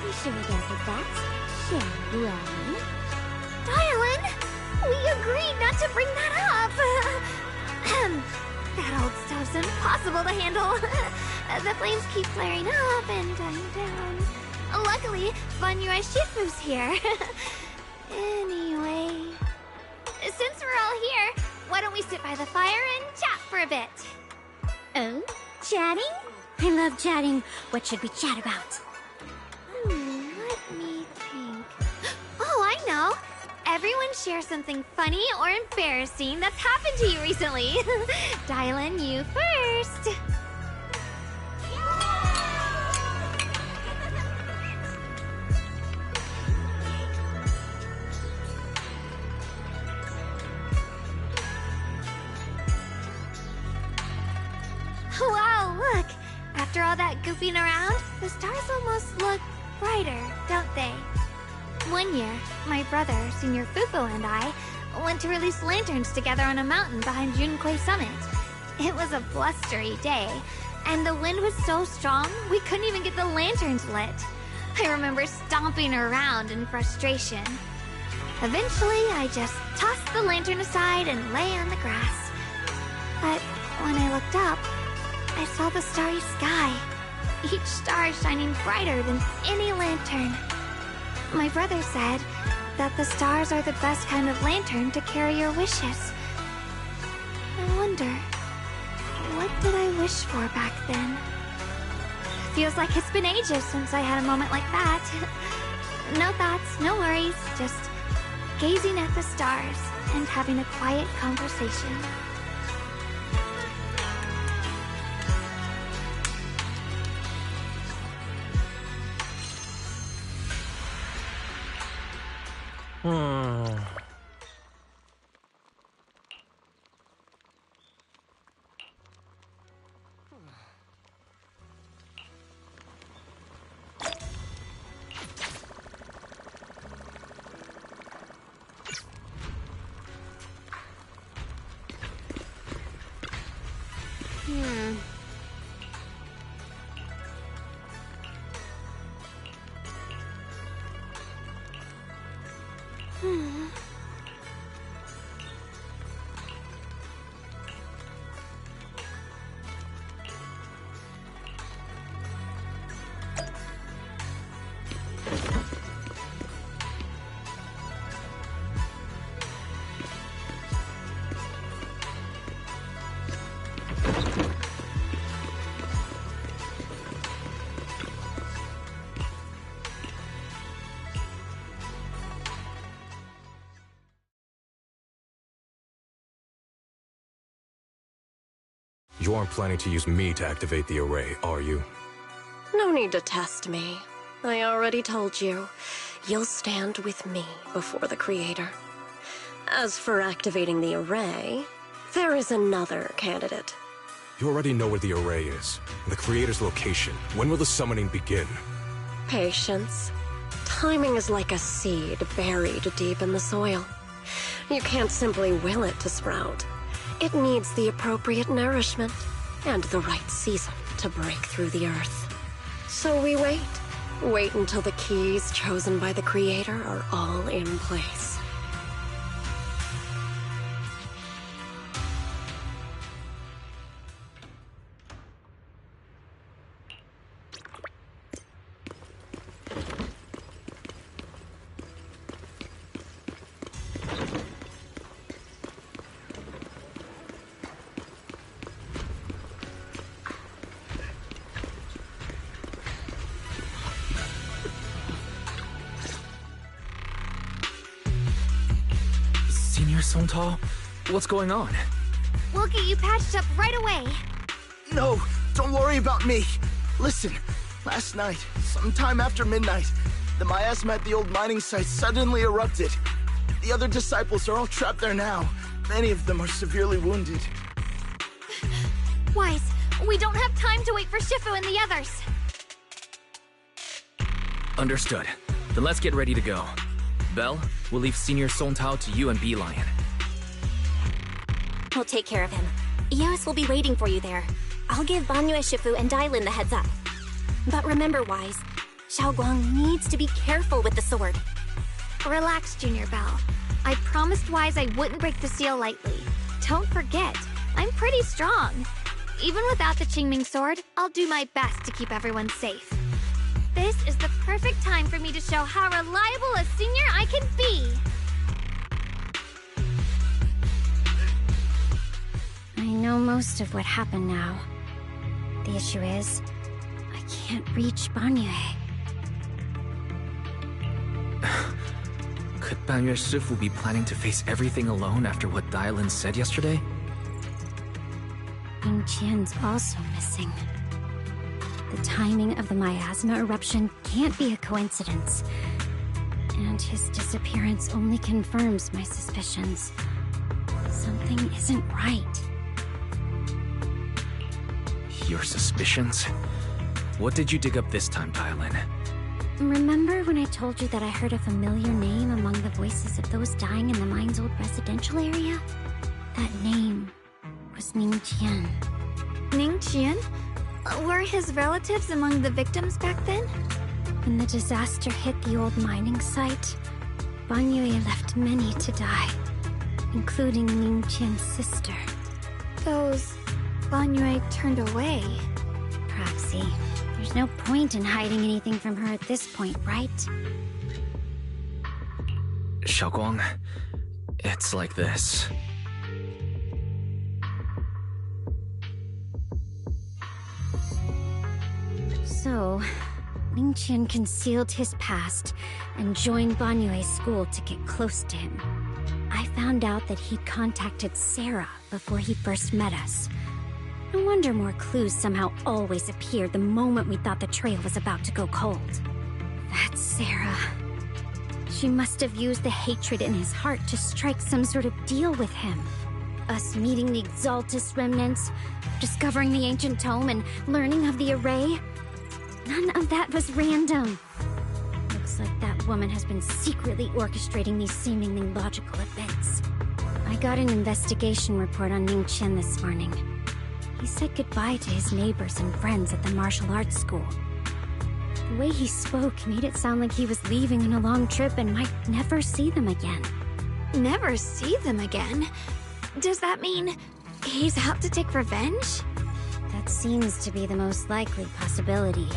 Speaker 7: We sure don't get that, shall we?
Speaker 5: Dialin, we agreed not to bring that up. That old stove's impossible to handle. The flames keep flaring up and dying down. Luckily, Banyura Shifu's here. Anyway, since we're all here, why don't we sit by the fire and chat for a bit?
Speaker 7: Oh? Chatting? I love chatting. What should we chat about?
Speaker 5: Let me think. Oh, I know. Everyone share something funny or embarrassing that's happened to you recently. Dialin, you first. Wow, look! After all that goofing around, the stars almost look brighter, don't they? One year, my brother, Senior Fufu, and I went to release lanterns together on a mountain behind Junquei Summit. It was a blustery day, and the wind was so strong we couldn't even get the lanterns lit. I remember stomping around in frustration. Eventually, I just tossed the lantern aside and lay on the grass. But when I looked up, I saw the starry sky, each star shining brighter than any lantern. My brother said that the stars are the best kind of lantern to carry your wishes. I wonder, what did I wish for back then? Feels like it's been ages since I had a moment like that. No thoughts, no worries, just gazing at the stars and having a quiet conversation.
Speaker 11: You aren't planning to use me to activate the array, are you?
Speaker 14: No need to test me. I already told you. You'll stand with me before the Creator. As for activating the array, there is another candidate.
Speaker 11: You already know where the array is, and the Creator's location. When will the summoning begin?
Speaker 14: Patience. Timing is like a seed buried deep in the soil. You can't simply will it to sprout. It needs the appropriate nourishment and the right season to break through the earth. So we wait. Wait until the keys chosen by the Creator are all in place.
Speaker 2: Songtao? What's going on?
Speaker 5: We'll get you patched up right away.
Speaker 3: No, don't worry about me. Listen, last night, sometime after midnight, the miasma at the old mining site suddenly erupted. The other disciples are all trapped there now. Many of them are severely wounded.
Speaker 5: Wise, we don't have time to wait for Shifu and the others.
Speaker 2: Understood. Then let's get ready to go. Belle, we'll leave Senior Songtao to you and Bee Lion.
Speaker 15: We'll take care of him. Eos will be waiting for you there. I'll give Banyue, Shifu, and Dailin the heads up. But remember, Wise, Xiaoguang needs to be careful with the sword.
Speaker 5: Relax, Junior Belle. I promised Wise I wouldn't break the seal lightly. Don't forget, I'm pretty strong. Even without the Qingming sword, I'll do my best to keep everyone safe. This is the perfect time for me to show how reliable a senior I can be.
Speaker 7: I know most of what happened now. The issue is, I can't reach Banyue.
Speaker 2: Could Banyue Shifu be planning to face everything alone after what Dailin said yesterday?
Speaker 7: Ning Qian's also missing. The timing of the miasma eruption can't be a coincidence. And his disappearance only confirms my suspicions. Something isn't right.
Speaker 2: Your suspicions? What did you dig up this time, Dailin?
Speaker 7: Remember when I told you that I heard a familiar name among the voices of those dying in the mine's old residential area? That name was Ning Qian.
Speaker 5: Ning Qian? Were his relatives among the victims back then?
Speaker 7: When the disaster hit the old mining site, Banyue left many to die, including Ning Qian's sister.
Speaker 5: Those Banyue turned away.
Speaker 7: Proxy, there's no point in hiding anything from her at this point, right?
Speaker 2: Xiaoguang, it's like this.
Speaker 7: So, Ning Qian concealed his past and joined Banyue's school to get close to him. I found out that he'd contacted Sarah before he first met us. No wonder more clues somehow always appeared the moment we thought the trail was about to go cold. That's Sarah. She must have used the hatred in his heart to strike some sort of deal with him. Us meeting the Exaltus remnants, discovering the ancient tome, and learning of the array. None of that was random. Looks like that woman has been secretly orchestrating these seemingly logical events. I got an investigation report on Ning Qian this morning. He said goodbye to his neighbors and friends at the martial arts school. The way he spoke made it sound like he was leaving on a long trip and might never see them again.
Speaker 5: Never see them again? Does that mean he's out to take revenge?
Speaker 7: That seems to be the most likely possibility.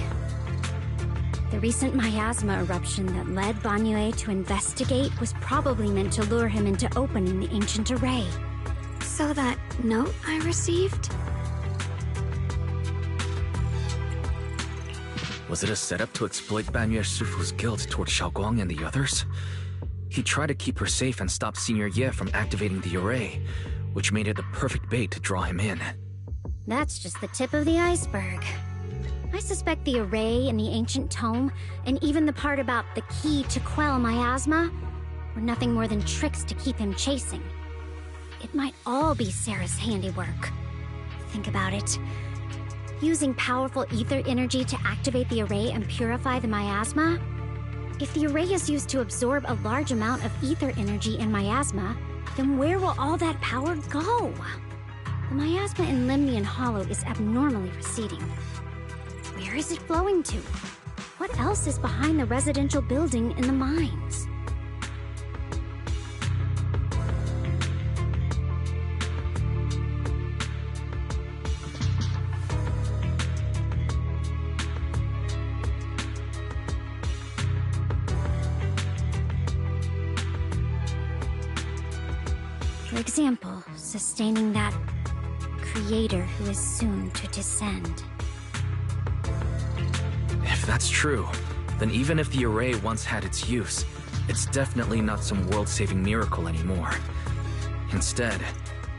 Speaker 7: The recent miasma eruption that led Banyue to investigate was probably meant to lure him into opening the ancient array.
Speaker 5: So that note I received?
Speaker 2: Was it a setup to exploit Banyue Shifu's guilt toward Xiaoguang and the others? He tried to keep her safe and stop Senior Ye from activating the array, which made it the perfect bait to draw him in.
Speaker 7: That's just the tip of the iceberg. I suspect the array and the ancient tome, and even the part about the key to quell miasma, were nothing more than tricks to keep him chasing. It might all be Sarah's handiwork. Think about it. Using powerful ether energy to activate the array and purify the miasma? If the array is used to absorb a large amount of ether energy in miasma, then where will all that power go? The miasma in Limnian Hollow is abnormally receding. Where is it flowing to? What else is behind the residential building in the mines? For example, sustaining that creator who is soon to descend.
Speaker 2: If that's true, then even if the array once had its use, it's definitely not some world-saving miracle anymore. Instead,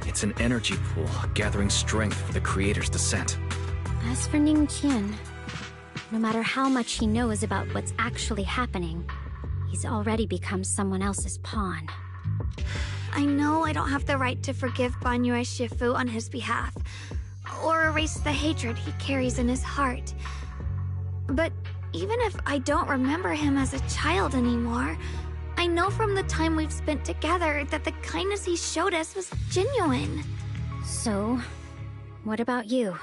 Speaker 2: it's an energy pool gathering strength for the creator's descent.
Speaker 7: As for Ningqian, no matter how much he knows about what's actually happening, he's already become someone else's pawn.
Speaker 5: I know I don't have the right to forgive Banyue Shifu on his behalf, or erase the hatred he carries in his heart. But even if I don't remember him as a child anymore, I know from the time we've spent together that the kindness he showed us was genuine.
Speaker 7: So, what about you?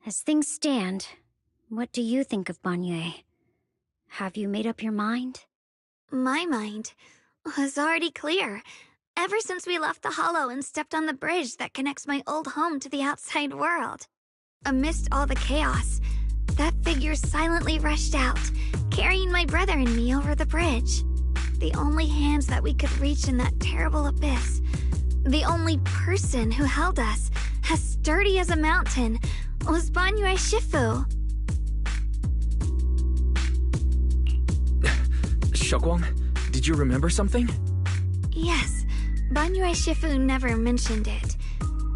Speaker 7: As things stand, what do you think of Banyue? Have you made up your mind?
Speaker 5: My mind was already clear. Ever since we left the Hollow and stepped on the bridge that connects my old home to the outside world. Amidst all the chaos, that figure silently rushed out, carrying my brother and me over the bridge. The only hands that we could reach in that terrible abyss. The only person who held us, as sturdy as a mountain, was Banyue Shifu.
Speaker 2: Xiaoguang, did you remember something?
Speaker 5: Yes, Banyue Shifu never mentioned it.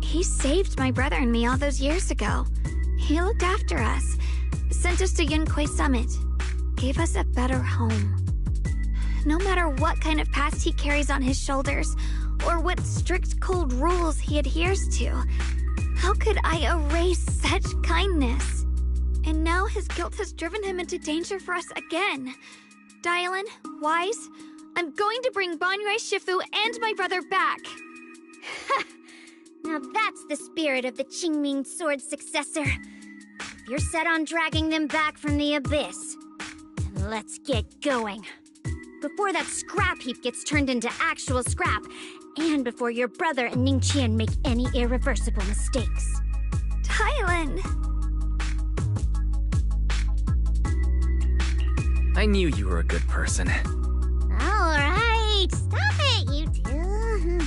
Speaker 5: He saved my brother and me all those years ago. He looked after us, sent us to Yunquei Summit, gave us a better home. No matter what kind of past he carries on his shoulders, or what strict cold rules he adheres to, how could I erase such kindness? And now his guilt has driven him into danger for us again. Dylan, Wise, I'm going to bring Banyue Shifu and my brother back.
Speaker 7: Now that's the spirit of the Qingming Sword's successor. If you're set on dragging them back from the abyss, then let's get going. Before that scrap heap gets turned into actual scrap, and before your brother and Ningqian make any irreversible mistakes.
Speaker 5: Dylan!
Speaker 2: I knew you were a good person.
Speaker 7: Alright, stop it, you two.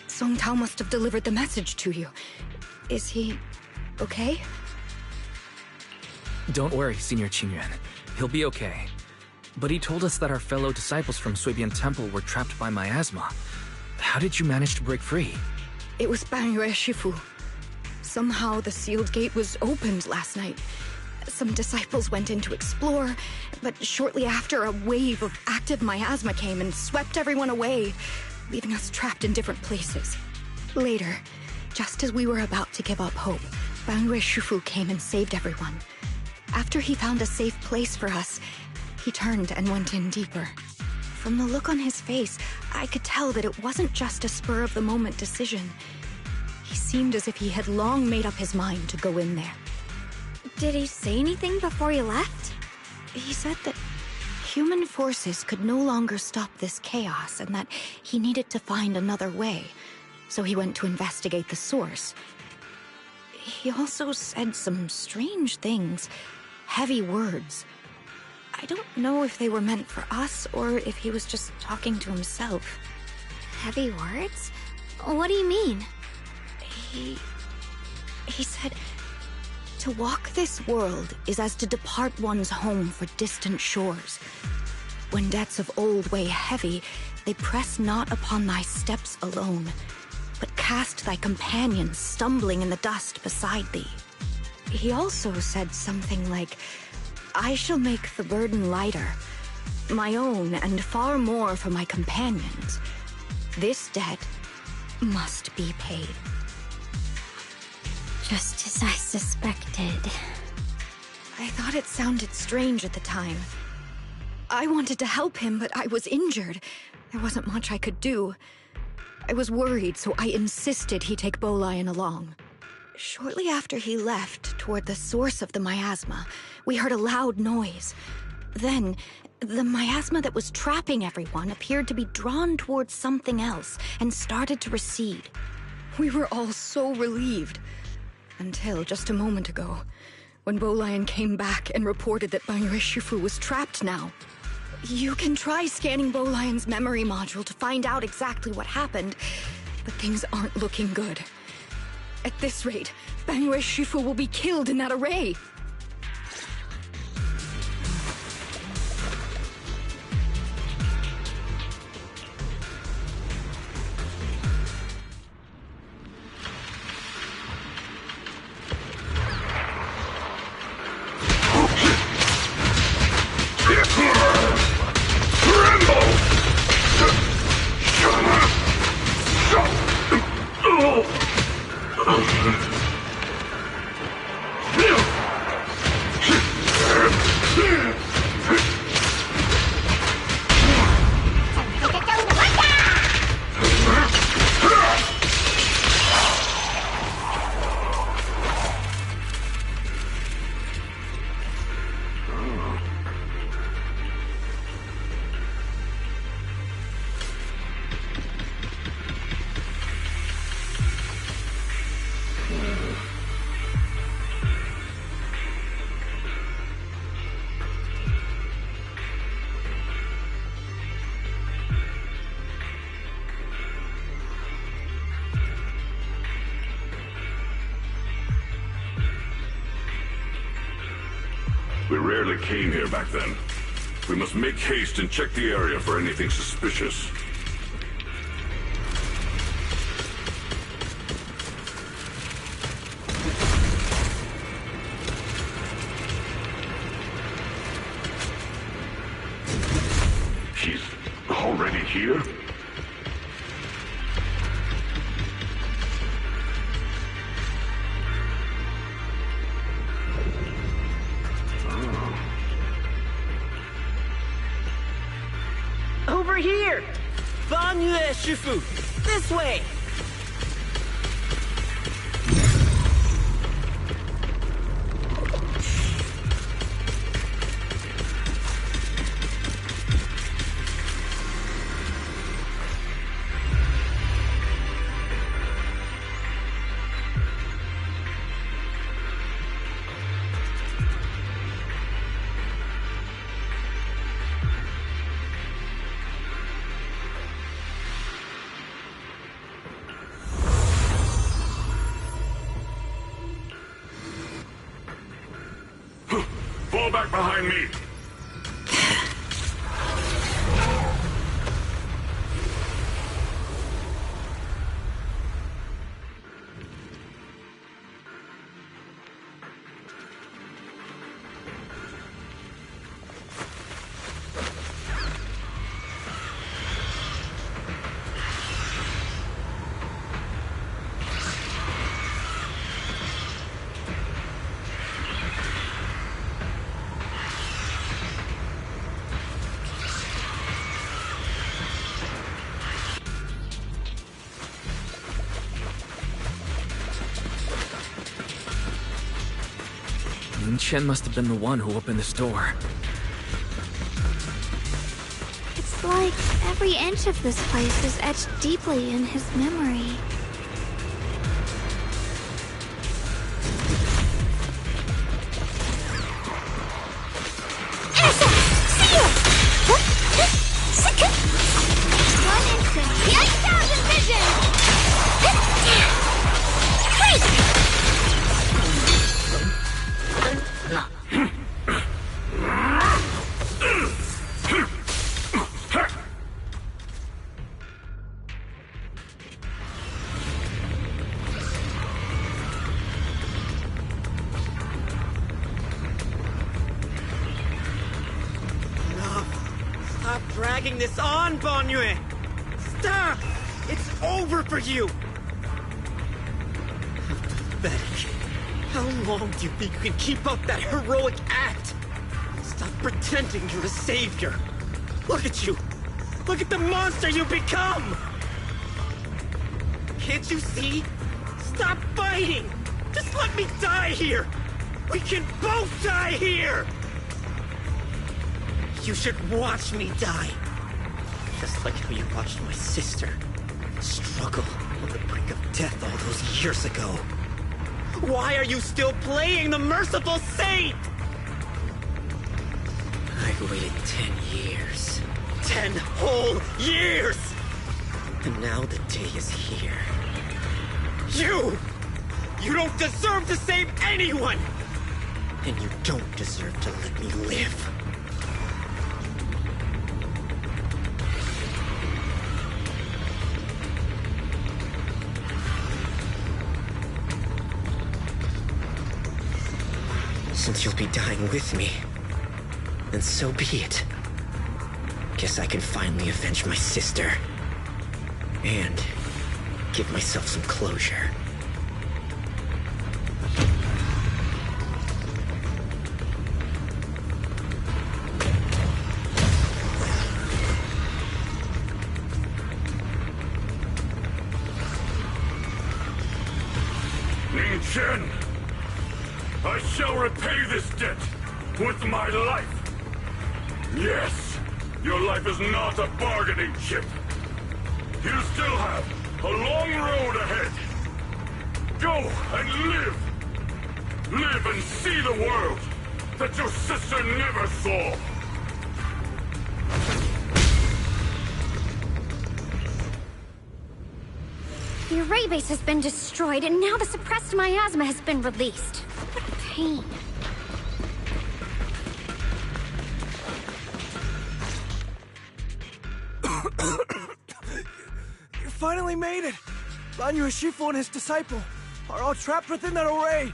Speaker 4: Song Tao must have delivered the message to you. Is he okay?
Speaker 2: Don't worry, Senior Qingyuan. He'll be okay. But he told us that our fellow disciples from Suibian Temple were trapped by miasma. How did you manage to break free?
Speaker 4: It was Banyue Shifu. Somehow the sealed gate was opened last night. Some disciples went in to explore, but shortly after, a wave of active miasma came and swept everyone away, leaving us trapped in different places. Later, just as we were about to give up hope, Banyue Shifu came and saved everyone. After he found a safe place for us, he turned and went in deeper. From the look on his face, I could tell that it wasn't just a spur-of-the-moment decision. He seemed as if he had long made up his mind to go in there.
Speaker 5: Did he say anything before he left?
Speaker 4: He said that human forces could no longer stop this chaos and that he needed to find another way, so he went to investigate the source. He also said some strange things, heavy words. I don't know if they were meant for us or if he was just talking to himself.
Speaker 5: Heavy words? What do you mean?
Speaker 4: He said, to walk this world is as to depart one's home for distant shores. When debts of old weigh heavy, they press not upon thy steps alone, but cast thy companions stumbling in the dust beside thee. He also said something like, I shall make the burden lighter, my own and far more for my companions. This debt must be paid.
Speaker 7: Just as I suspected.
Speaker 4: I thought it sounded strange at the time. I wanted to help him, but I was injured. There wasn't much I could do. I was worried, so I insisted he take Bolian along. Shortly after he left, toward the source of the miasma, we heard a loud noise. Then, the miasma that was trapping everyone appeared to be drawn towards something else and started to recede. We were all so relieved. Until just a moment ago, when Bolian came back and reported that Banyue Shifu was trapped now. You can try scanning Bolian's memory module to find out exactly what happened, but things aren't looking good. At this rate, Banyue Shifu will be killed in that array.
Speaker 12: We rarely came here back then. We must make haste and check the area for anything suspicious. She's already here?
Speaker 10: Over here! Banyue Shifu! This way!
Speaker 12: Fall back behind me!
Speaker 2: Chen must have been the one who opened this door.
Speaker 5: It's like every inch of this place is etched deeply in his memory.
Speaker 18: One instant, 10,000 visions!
Speaker 10: Stop dragging this on, Banyue! Stop! It's over for you! Pathetic. How long do you think you can keep up that heroic act? Stop pretending you're a savior. Look at you! Look at the monster you've become!
Speaker 1: Can't you see? Stop fighting! Just let me die here! We can both die here! You should watch me die. Just like how you watched my sister struggle on the brink of death all those years ago. Why are you still playing the merciful saint? I waited 10 years. 10 whole years! And now the day is here. You don't deserve to save anyone! And you don't deserve to let me live. Since you'll be dying with me, then so be it. Guess I can finally avenge my sister. And give myself some closure.
Speaker 12: Ning Chen! I shall repay this debt with my life. Yes, your life is not a bargaining chip. You still have a long road ahead. Go and live. Live and see the world that your sister never saw.
Speaker 7: The array base has been destroyed, and now the suppressed miasma has been released. What pain.
Speaker 16: You finally made it! Banyu Shifu and his disciple are all trapped within that array.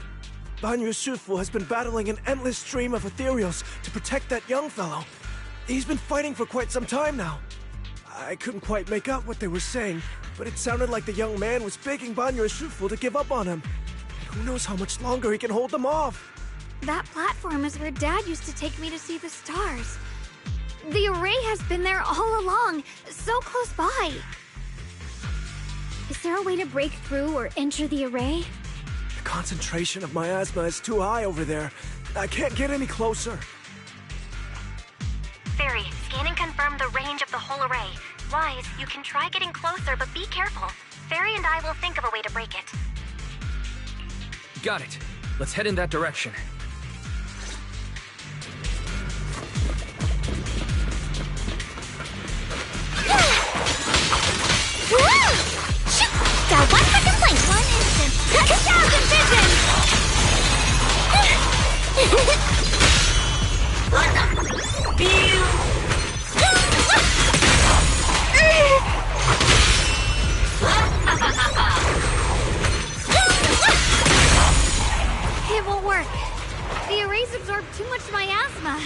Speaker 16: Banyu Shifu has been battling an endless stream of ethereals to protect that young fellow. He's been fighting for quite some time now. I couldn't quite make out what they were saying, but it sounded like the young man was begging Banyu Shifu to give up on him. Who knows how much longer he can hold them off?
Speaker 5: That platform is where Dad used to take me to see the stars. The array has been there all along, so close by.
Speaker 7: Is there a way to break through or enter the array?
Speaker 16: The concentration of miasma is too high over there. I can't get any closer.
Speaker 15: Fairy, scan and confirm the range of the whole array. Wise, you can try getting closer, but be careful. Fairy and I will think of a way to break it.
Speaker 2: Got it. Let's head in that direction.
Speaker 7: Got 1 second blink! 1 instant! 2,000 vision!
Speaker 5: It won't work. The arrays absorb too much miasma.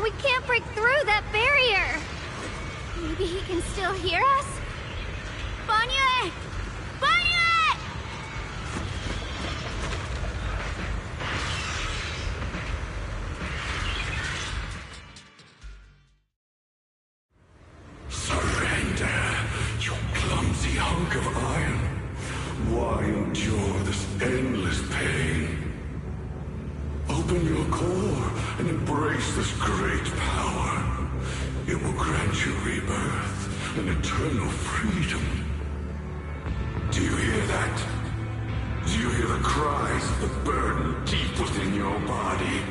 Speaker 5: We can't break through that barrier. Maybe he can still hear us? Banyu! Banyu!
Speaker 12: Surrender, you clumsy hunk of iron. Why endure this endless pain? Open your core and embrace this great power. It will grant you rebirth and eternal freedom. Do you hear that? Do you hear the cries of the burden deep within your body?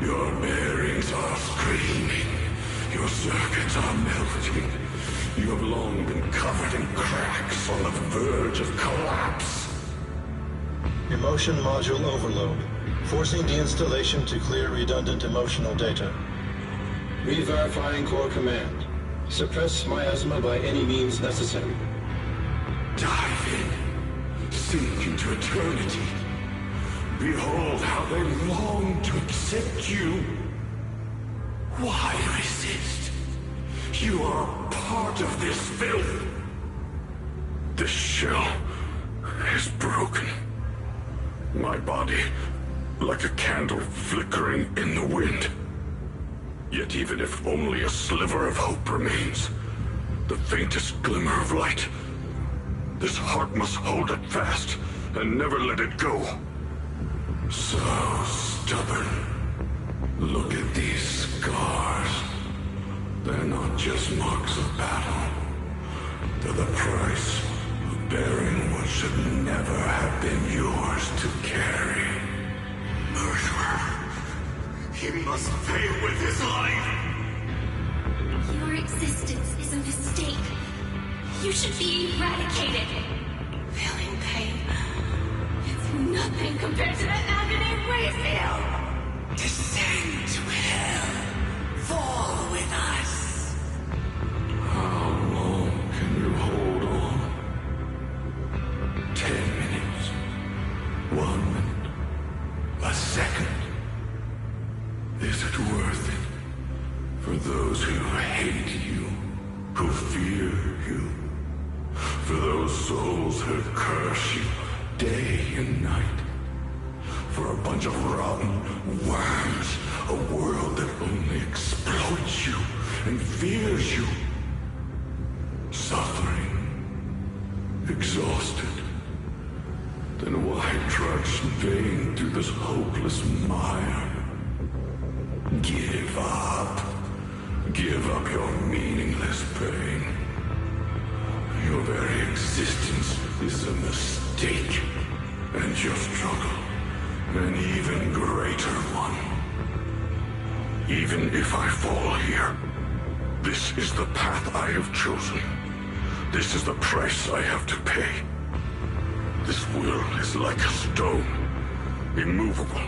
Speaker 12: Your bearings are screaming. Your circuits are melting. You have long been covered in cracks on the verge of collapse.
Speaker 20: Emotion module overload. Forcing deinstallation to clear redundant emotional data. Re-verifying core command. Suppress miasma by any means necessary.
Speaker 12: Dive in. Sink into eternity. Behold how they long to accept you. Why resist? You are part of this filth. This shell is broken. My body, like a candle flickering in the wind. Yet even if only a sliver of hope remains, the faintest glimmer of light, This heart must hold it fast and never let it go. So stubborn. Look at these scars. They're not just marks of battle. They're the price of bearing what should never have been yours to carry.
Speaker 25: Murderer. He must pay with his life.
Speaker 18: Your existence is a mistake. You should be eradicated. Feeling pain. It's nothing compared to the agony we feel.
Speaker 25: Descend to hell. Fall with us.
Speaker 12: How long can you hold on? 10 minutes. 1 minute. A second. Is it worth it? For those who hate you, who fear you, for those souls who curse you day and night, for a bunch of rotten worms, a world that only exploits you and fears you, suffering, exhausted, then why trudge in vain through this hopeless mire? Give up. Give up your meaningless pain. Your very existence is a mistake, and your struggle an even greater one. Even if I fall here, this is the path I have chosen. This is the price I have to pay. This will is like a stone, immovable,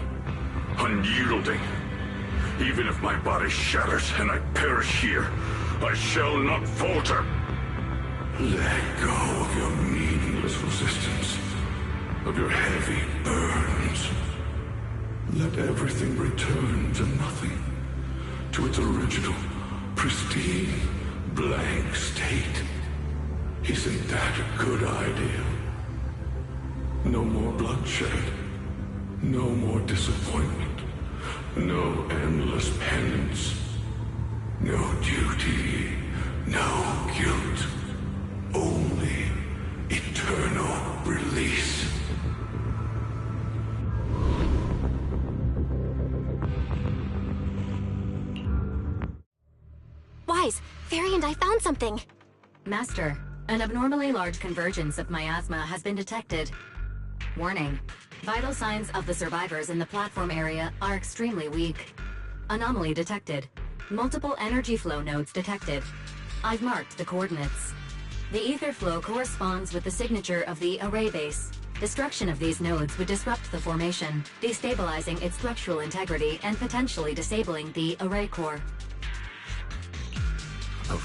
Speaker 12: unyielding. Even if my body shatters and I perish here, I shall not falter. Let go of your meaningless resistance, of your heavy burdens. Let everything return to nothing, to its original, pristine, blank state. Isn't that a good idea? No more bloodshed, no more disappointment. No endless penance. No duty. No guilt. Only eternal release.
Speaker 15: Wise, Fairy and I found something.
Speaker 8: Master, an abnormally large convergence of miasma has been detected. Warning. Vital signs of the survivors in the platform area are extremely weak. Anomaly detected. Multiple energy flow nodes detected. I've marked the coordinates. The ether flow corresponds with the signature of the array base. Destruction of these nodes would disrupt the formation, destabilizing its structural integrity and potentially disabling the array core.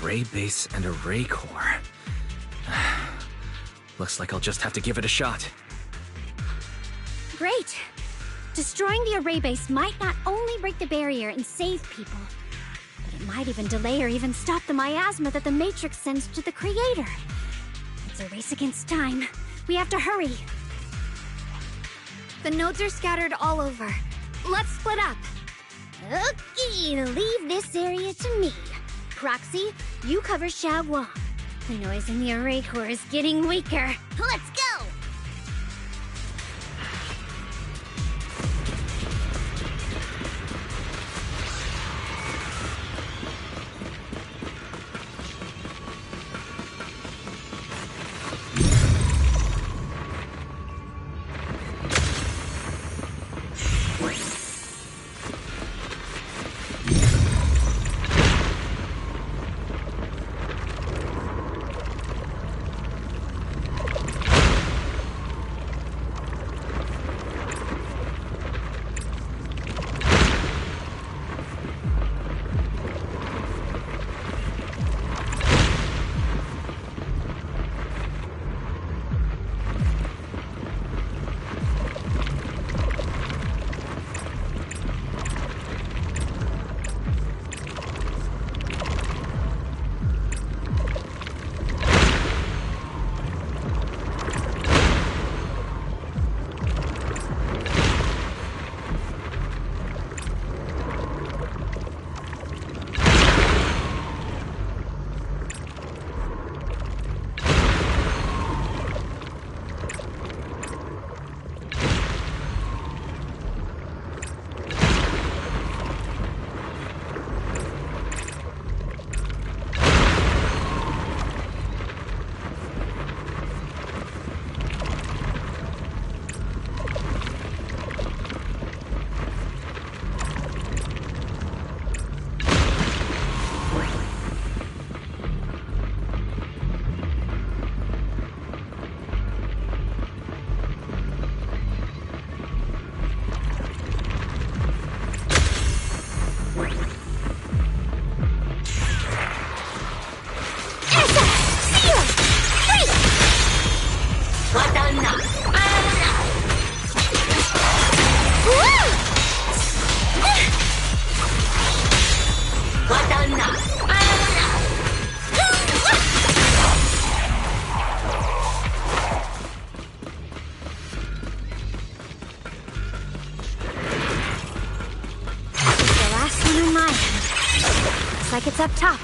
Speaker 2: Array base and array core. Looks like I'll just have to give it a shot.
Speaker 7: Great! Destroying the array base might not only break the barrier and save people, but it might even delay or even stop the miasma that the Matrix sends to the Creator. It's a race against time. We have to hurry. The nodes are scattered all over. Let's split up. Okay, leave this area to me. Proxy, you cover Xiaoguang. The noise in the array core is getting weaker. Let's go! Looks like it's up top.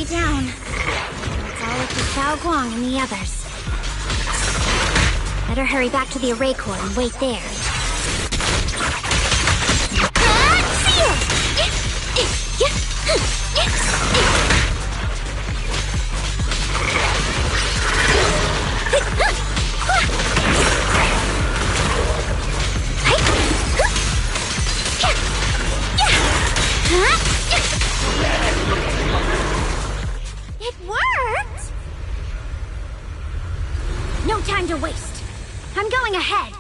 Speaker 7: Down. It's all up to Xiao Guang and the others. Better hurry back to the array core and wait there. It worked! No time to waste. I'm going ahead.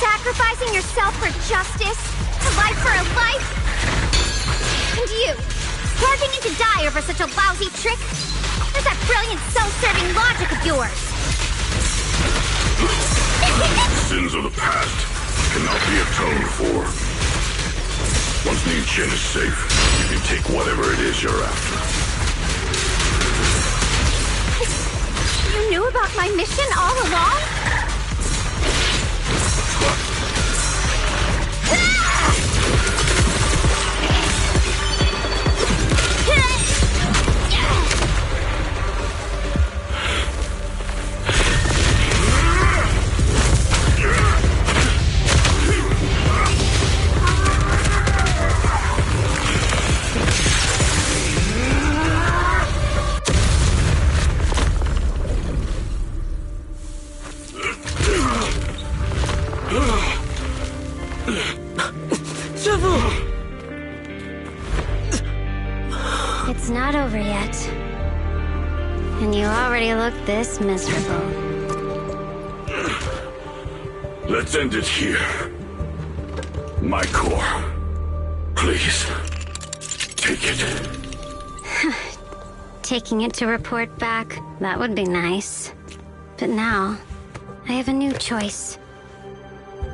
Speaker 7: Sacrificing yourself for justice? A life for a life? And you, plunging into die over such a lousy trick? Where's that brilliant self-serving logic of yours?
Speaker 12: Sins of the past cannot be atoned for. Once Nianchen is safe, you can take whatever it is you're after.
Speaker 7: You knew about my mission all along? It's not over yet. And you already look this miserable.
Speaker 12: Let's end it here. My core. Please. Take it.
Speaker 7: Taking it to report back, that would be nice. But now, I have a new choice.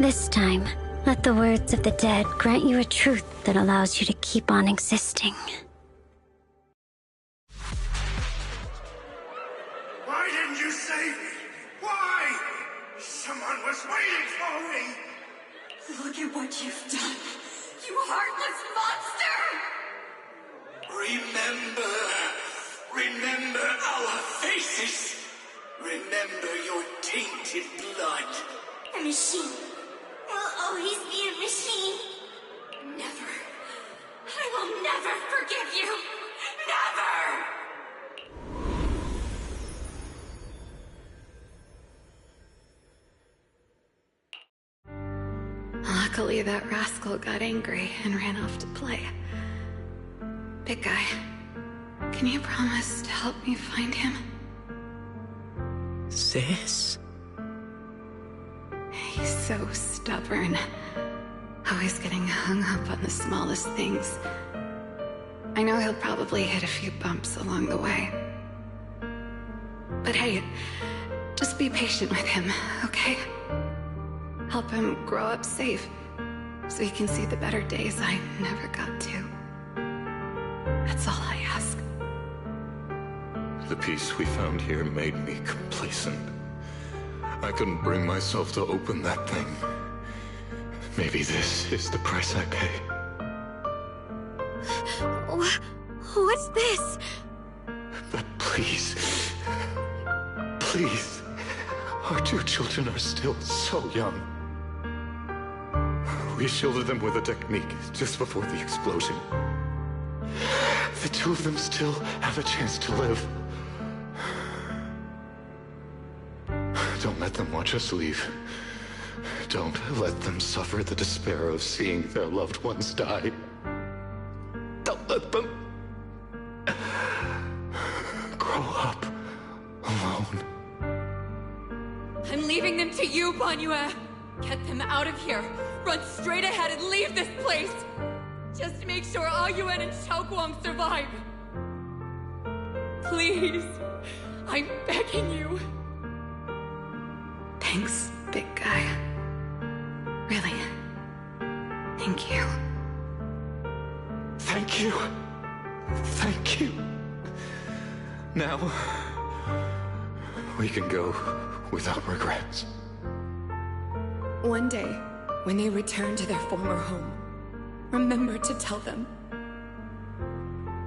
Speaker 7: This time, let the words of the dead grant you a truth that allows you to keep on existing.
Speaker 17: Why didn't you save me? Why? Someone was waiting for me!
Speaker 18: Look at what you've done, you heartless monster!
Speaker 17: Remember our faces! Remember your tainted blood!
Speaker 18: A machine will always be a machine. Never. I will never forgive you. Never!
Speaker 19: Luckily, that rascal got angry and ran off to play. Big guy, can you promise to help me find him?
Speaker 10: Sis?
Speaker 19: He's so stubborn. Always getting hung up on the smallest things. I know he'll probably hit a few bumps along the way. But hey, just be patient with him, okay? Help him grow up safe, so he can see the better days I never got to. That's all I ask.
Speaker 11: The peace we found here made me complacent. I couldn't bring myself to open that thing. Maybe this is the price I pay.
Speaker 7: What
Speaker 4: What's this?
Speaker 11: But please, please, our two children are still so young. We shielded them with a technique just before the explosion. The two of them still have a chance to live. Don't let them watch us leave. Don't let them suffer the despair of seeing their loved ones die. Don't let them grow up alone.
Speaker 18: I'm leaving them to you, Banyue. Get them out of here. Run straight ahead and leave this place. Just make sure Ayuan and Xiaoguang survive. Please. I'm begging you.
Speaker 19: Thanks, big guy. Really. Thank you.
Speaker 11: Thank you. Thank you. Now, we can go without regrets.
Speaker 18: One day, when they return to their former home, remember to tell them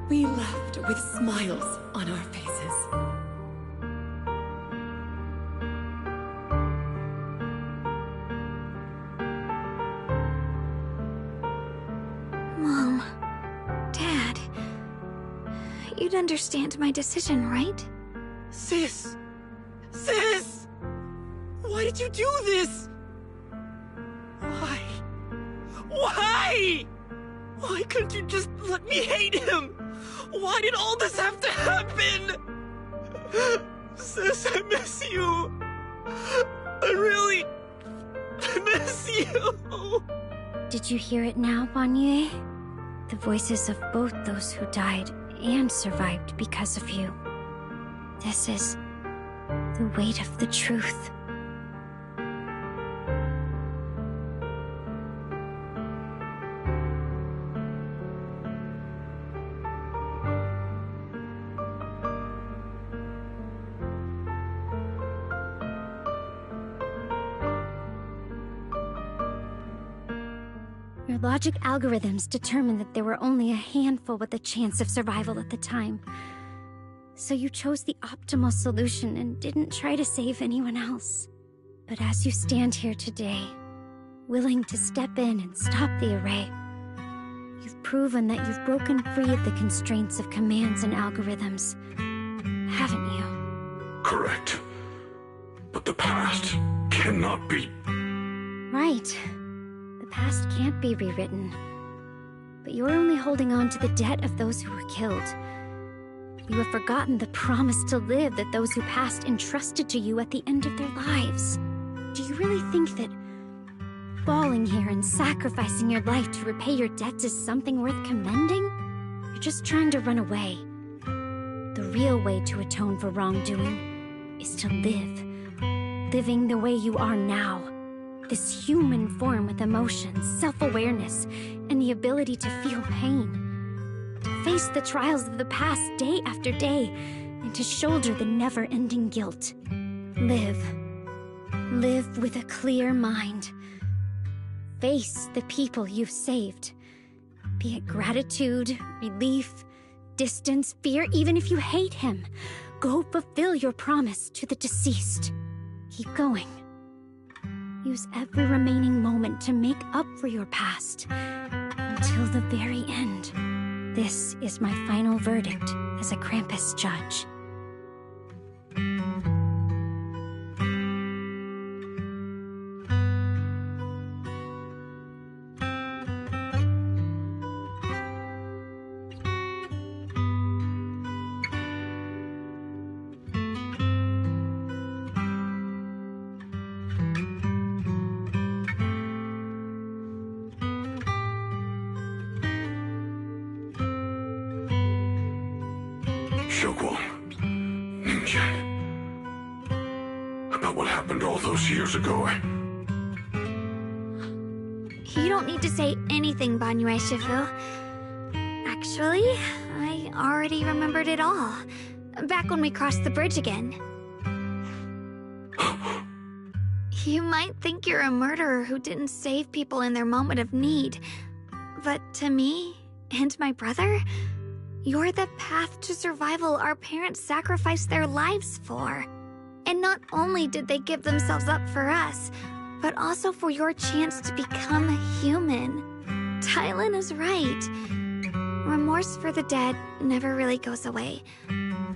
Speaker 18: we left with smiles on our faces.
Speaker 5: Mom, Dad, you'd understand my decision, right?
Speaker 1: Sis! Sis! Why did you do this? Why? Why? Why couldn't you just let me hate him? Why did all this have to happen? Sis, I miss you. I really miss you.
Speaker 7: Did you hear it now, Banyue? The voices of both those who died and survived because of you. This is the weight of the truth. Your logic algorithms determined that there were only a handful with a chance of survival at the time. So you chose the optimal solution and didn't try to save anyone else. But as you stand here today, willing to step in and stop the array, you've proven that you've broken free of the constraints of commands and algorithms, haven't you?
Speaker 12: Correct. But the past cannot be...
Speaker 7: Right. The past can't be rewritten. But you're only holding on to the debt of those who were killed. You have forgotten the promise to live that those who passed entrusted to you at the end of their lives. Do you really think that falling here and sacrificing your life to repay your debts is something worth commending? You're just trying to run away. The real way to atone for wrongdoing is to live. Living the way you are now. This human form with emotions, self-awareness, and the ability to feel pain. To face the trials of the past day after day, and to shoulder the never-ending guilt. Live. Live with a clear mind. Face the people you've saved. Be it gratitude, relief, distance, fear, even if you hate him. Go fulfill your promise to the deceased. Keep going. Use every remaining moment to make up for your past. Until the very end. This is my final verdict as a Krampus judge.
Speaker 12: Years ago.
Speaker 5: You don't need to say anything, Banyue Shifu. Actually, I already remembered it all. Back when we crossed the bridge again. You might think you're a murderer who didn't save people in their moment of need. But to me, and my brother, You're the path to survival our parents sacrificed their lives for. And not only did they give themselves up for us, but also for your chance to become a human. Tylan is right. Remorse for the dead never really goes away.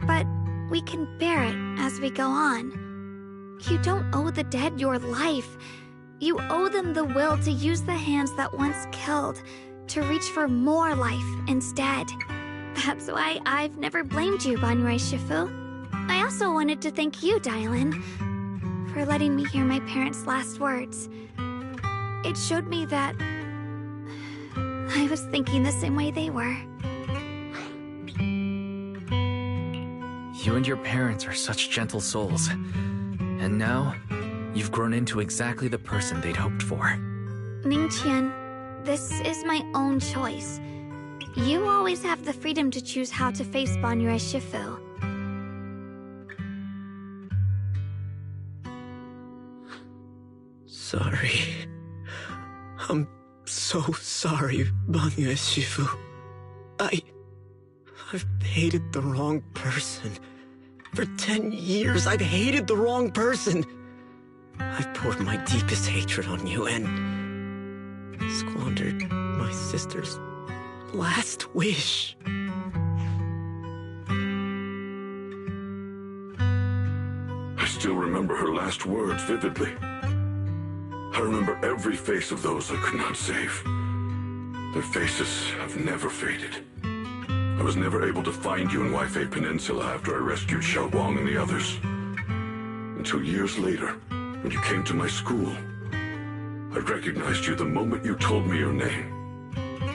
Speaker 5: But we can bear it as we go on. You don't owe the dead your life. You owe them the will to use the hands that once killed, to reach for more life instead. That's why I've never blamed you, Banyue Shifu. I also wanted to thank you, Dylan, for letting me hear my parents' last words. It showed me that I was thinking the same way they were.
Speaker 2: You and your parents are such gentle souls. And now, you've grown into exactly the person they'd hoped for.
Speaker 5: Ningqian, this is my own choice. You always have the freedom to choose how to face Banyue Shifu.
Speaker 10: Sorry. I'm so sorry, Banyue Shifu. I've hated the wrong person. For 10 years, I've hated the wrong person. I've poured my deepest hatred on you and squandered my sister's last wish.
Speaker 12: I still remember her last words vividly. I remember every face of those I could not save. Their faces have never faded. I was never able to find you in Waifei Peninsula after I rescued Xiaoguang and the others. Until years later, when you came to my school, I recognized you the moment you told me your name.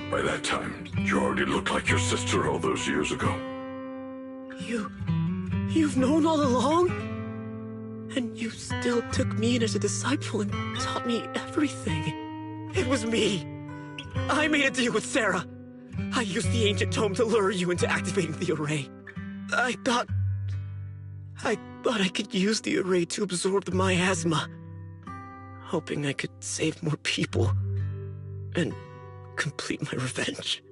Speaker 12: By that time, you already looked like your sister all those years ago.
Speaker 10: You've known all along? And you still took me in as a disciple and taught me everything.
Speaker 1: It was me. I made a deal with Sarah. I used the ancient tome to lure you into activating the array.
Speaker 10: I thought I could use the array to absorb the miasma, hoping I could save more people and complete my revenge.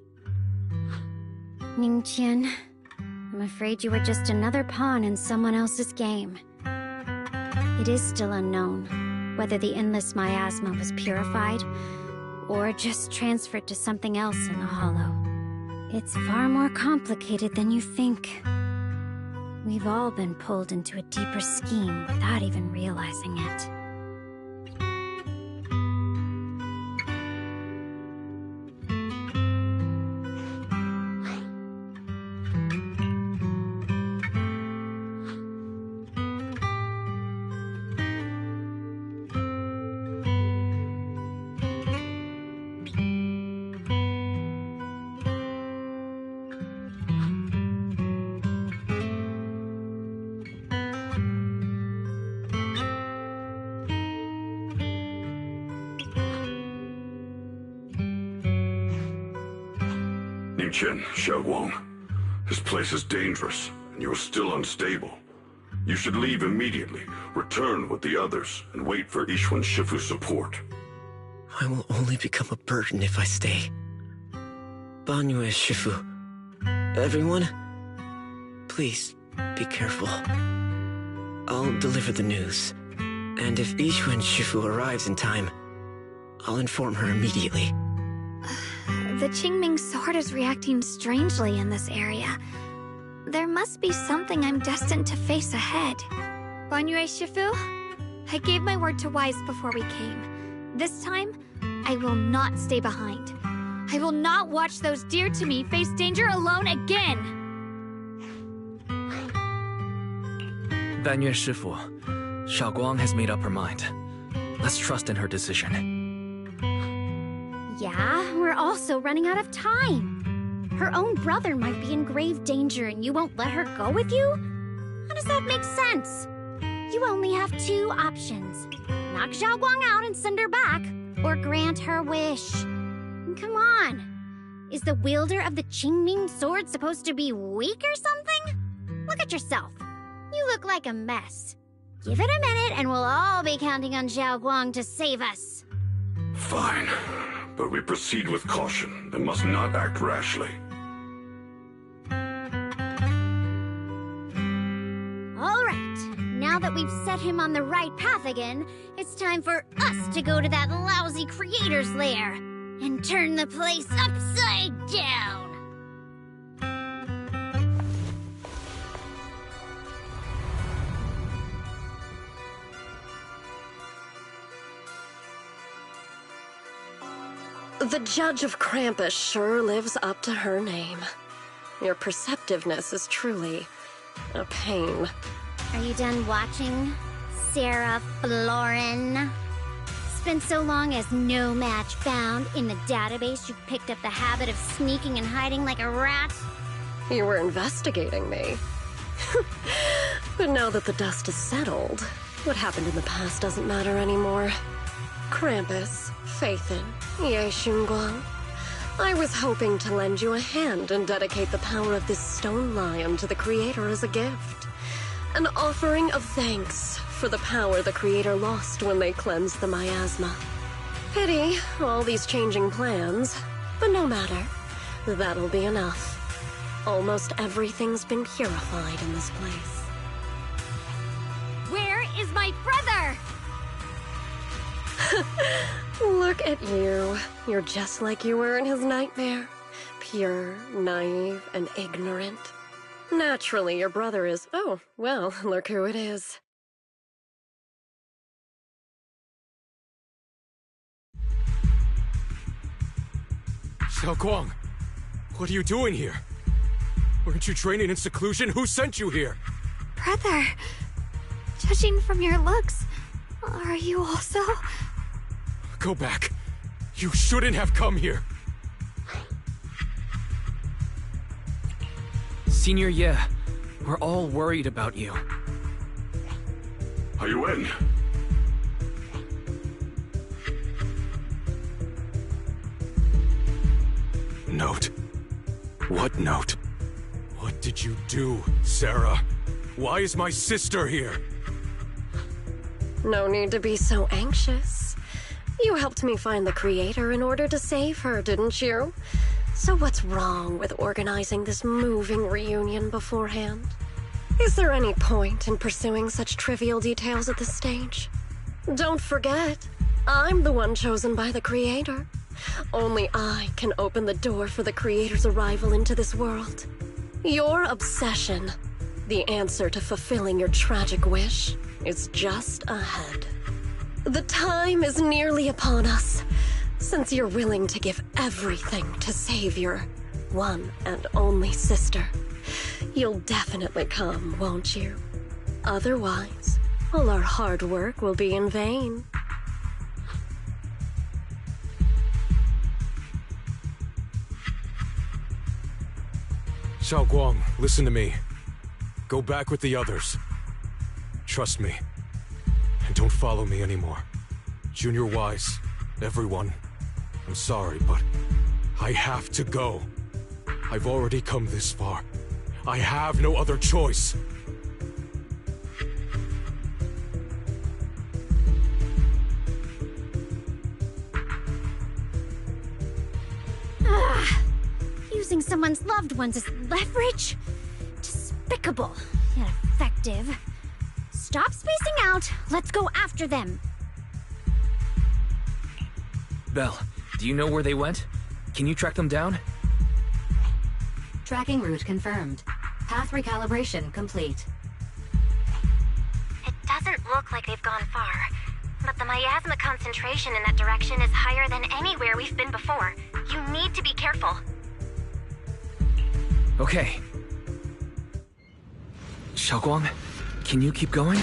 Speaker 13: Ningqian, I'm afraid you were just another pawn in someone else's game. It is still unknown whether the endless miasma was purified or just transferred to something else in the hollow. It's far more complicated than you think. We've all been pulled into a deeper scheme without even realizing it.
Speaker 12: Ningqian, Xiaoguang, this place is dangerous, and you are still unstable. You should leave immediately, return with the others, and wait for Yixuan Shifu's support.
Speaker 10: I will only become a burden if I stay. Banyue Shifu, everyone, please be careful. I'll deliver the news, and if Yixuan Shifu arrives in time, I'll inform her immediately.
Speaker 5: The Qingming sword is reacting strangely in this area. There must be something I'm destined to face ahead. Banyue Shifu, I gave my word to Wise before we came. This time, I will not stay behind. I will not watch those dear to me face danger alone again!
Speaker 2: Banyue Shifu, Xiaoguang has made up her mind. Let's trust in her decision.
Speaker 13: Yeah, we're also running out of time. Her own brother might be in grave danger and you won't let her go with you? How does that make sense? You only have two options. Knock Xiaoguang out and send her back, or grant her wish. Come on. Is the wielder of the Qingming sword supposed to be weak or something? Look at yourself. You look like a mess. Give it a minute and we'll all be counting on Xiaoguang to save us.
Speaker 12: Fine, but we proceed with caution and must not act rashly.
Speaker 13: that we've set him on the right path again, it's time for us to go to that lousy creator's lair and turn the place upside down.
Speaker 14: The Judge of Krampus sure lives up to her name. Your perceptiveness is truly a pain.
Speaker 13: Are you done watching, Sarah Florin? Spent so long as no match found in the database, you picked up the habit of sneaking and hiding like a rat?
Speaker 14: You were investigating me. But now that the dust has settled, what happened in the past doesn't matter anymore. Krampus, Phaethon, Ye Xunguang. I was hoping to lend you a hand and dedicate the power of this stone lion to the Creator as a gift. An offering of thanks for the power the Creator lost when they cleansed the miasma. Pity, all these changing plans, but no matter. That'll be enough. Almost everything's been purified in this place.
Speaker 13: Where is my brother?
Speaker 14: Look at you. You're just like you were in his nightmare. Pure, naive, and ignorant. Naturally, your brother is... Oh, well, look who it is.
Speaker 9: Xiaoguang, what are you doing here? Weren't you training in seclusion? Who sent you here?
Speaker 5: Brother, judging from your looks, are you also...
Speaker 9: Go back. You shouldn't have come here.
Speaker 2: Senior Ye, we're all worried about you.
Speaker 12: Are you in?
Speaker 9: Note? What note? What did you do, Sarah? Why is my sister here?
Speaker 14: No need to be so anxious. You helped me find the Creator in order to save her, didn't you? So what's wrong with organizing this moving reunion beforehand? Is there any point in pursuing such trivial details at this stage? Don't forget, I'm the one chosen by the Creator. Only I can open the door for the Creator's arrival into this world. Your obsession, the answer to fulfilling your tragic wish, is just ahead. The time is nearly upon us, since you're willing to give everything to save your one and only sister. You'll definitely come, won't you? Otherwise, all our hard work will be in vain.
Speaker 9: Xiaoguang, listen to me. Go back with the others. Trust me. And don't follow me anymore. Junior Wise, everyone. I'm sorry, but I have to go. I've already come this far. I have no other choice.
Speaker 13: Using someone's loved ones as leverage? Despicable, yet effective. Stop spacing out. Let's go after them.
Speaker 2: Belle, do you know where they went? Can you track them down?
Speaker 8: Tracking route confirmed. Path recalibration complete.
Speaker 15: It doesn't look like they've gone far, but the miasma concentration in that direction is higher than anywhere we've been before. You need to be careful.
Speaker 2: Okay. Xiaoguang, can you keep going?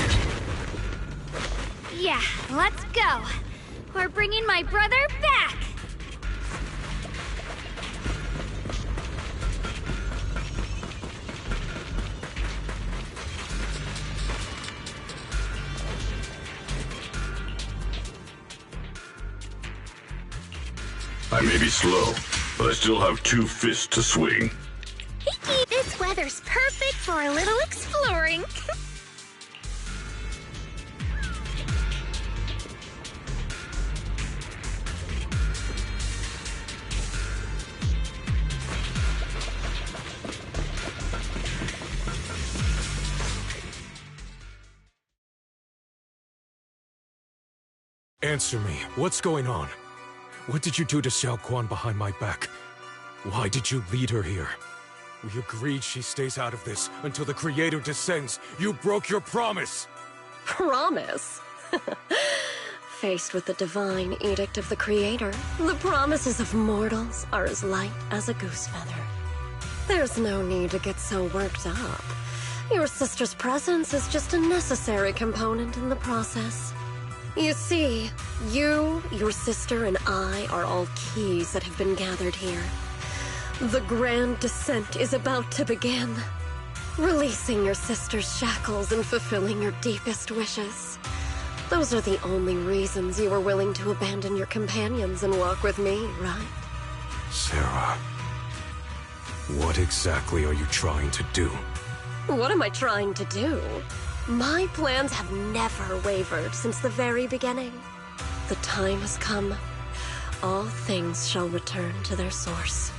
Speaker 13: Yeah, let's go. We're bringing my brother back.
Speaker 12: I may be slow, but I still have 2 fists to swing.
Speaker 13: This weather's perfect for a little exploring.
Speaker 9: Answer me. What's going on? What did you do to Xiao Quan behind my back? Why did you lead her here? We agreed she stays out of this until the Creator descends. You broke your promise!
Speaker 14: Promise? Faced with the divine edict of the Creator, the promises of mortals are as light as a goose feather. There's no need to get so worked up. Your sister's presence is just a necessary component in the process. You see, you, your sister, and I are all keys that have been gathered here. The grand descent is about to begin. Releasing your sister's shackles and fulfilling your deepest wishes. Those are the only reasons you were willing to abandon your companions and walk with me, right?
Speaker 9: Sarah, what exactly are you trying to do?
Speaker 14: What am I trying to do? My plans have never wavered since the very beginning. The time has come. All things shall return to their source.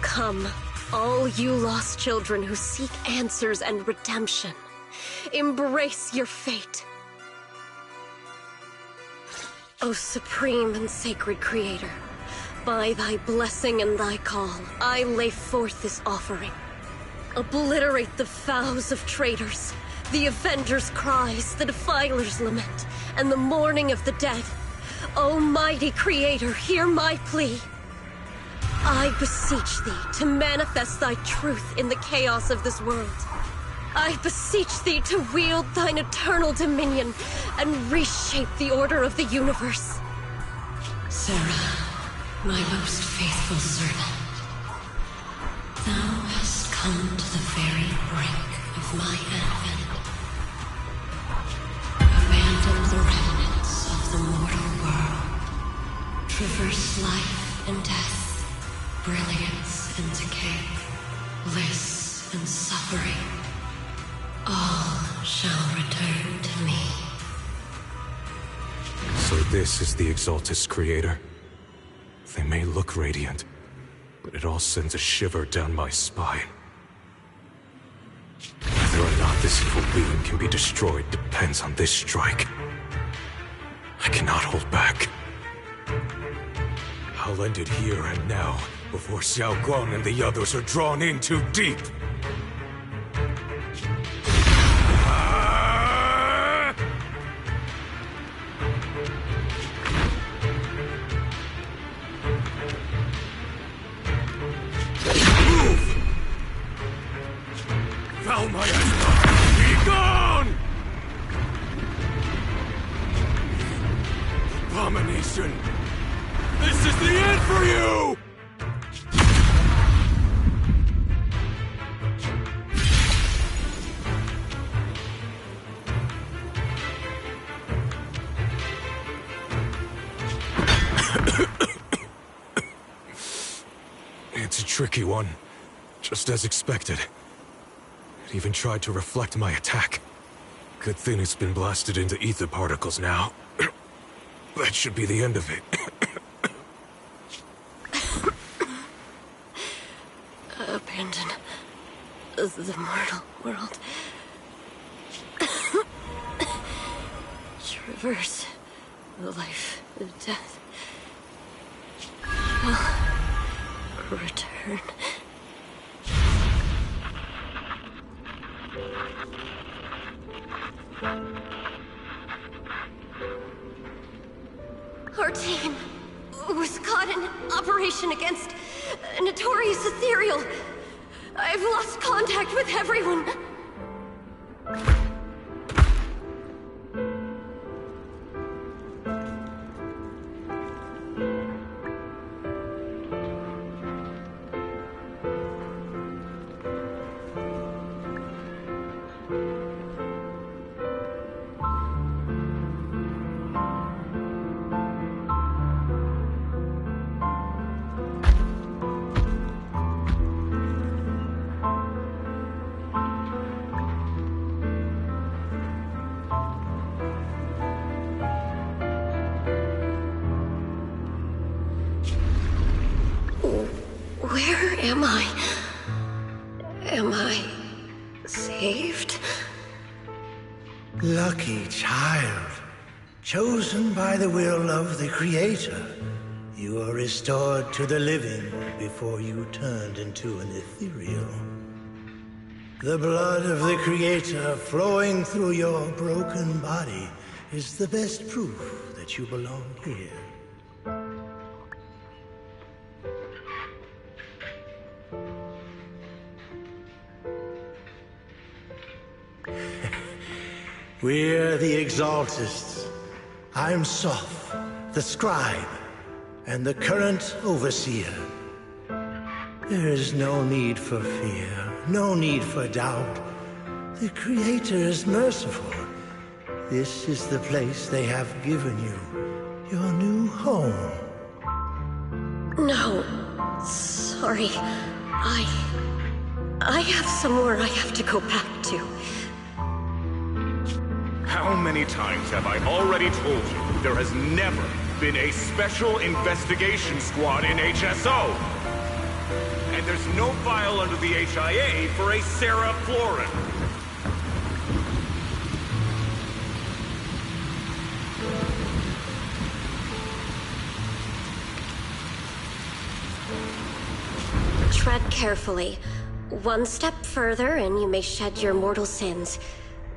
Speaker 14: Come, all you lost children who seek answers and redemption. Embrace your fate. O supreme and sacred Creator, by thy blessing and thy call, I lay forth this offering. Obliterate the vows of traitors, the Avenger's cries, the Defiler's lament, and the mourning of the dead. Almighty Creator, hear my plea. I beseech thee to manifest thy truth in the chaos of this world. I beseech thee to wield thine eternal dominion and reshape the order of the universe.
Speaker 6: Sarah, my most faithful servant, thou hast come to the very brink of my advent. Abandon the remnants of the mortal world. Traverse life and death, brilliance and decay, bliss and suffering. All shall return to me.
Speaker 9: So this is the Exaltus Creator. They may look radiant, but it all sends a shiver down my spine. Whether or not this evil being can be destroyed depends on this strike. I cannot hold back. I'll end it here and now, before Xiao Guang and the others are drawn in too deep. Val Miasma, be gone! Abomination! This is the end for you! It's a tricky one, just as expected. It even tried to reflect my attack. Good thing it's been blasted into ether particles now. That should be the end of it.
Speaker 14: Abandon the mortal world. Traverse life and death. Shall return. Our team was caught in operation against a notorious ethereal. I've lost contact with everyone. Where am I? Am I saved?
Speaker 17: Lucky child.
Speaker 3: Chosen by the will of the Creator, you were restored to the living before you turned into an ethereal. The blood of the Creator flowing through your broken body is the best proof that you belong here. We're the Exaltists. I'm Soph, the Scribe, and the current Overseer. There is no need for fear, no need for doubt. The Creator is merciful. This is the place they have given you, your new home.
Speaker 14: No, sorry. I have somewhere I have to go back to.
Speaker 21: How many times have I already told you there has never been a special investigation squad in HSO? And there's no file under the HIA for a Sarah Florin.
Speaker 14: Tread carefully. One step further and you may shed your mortal sins.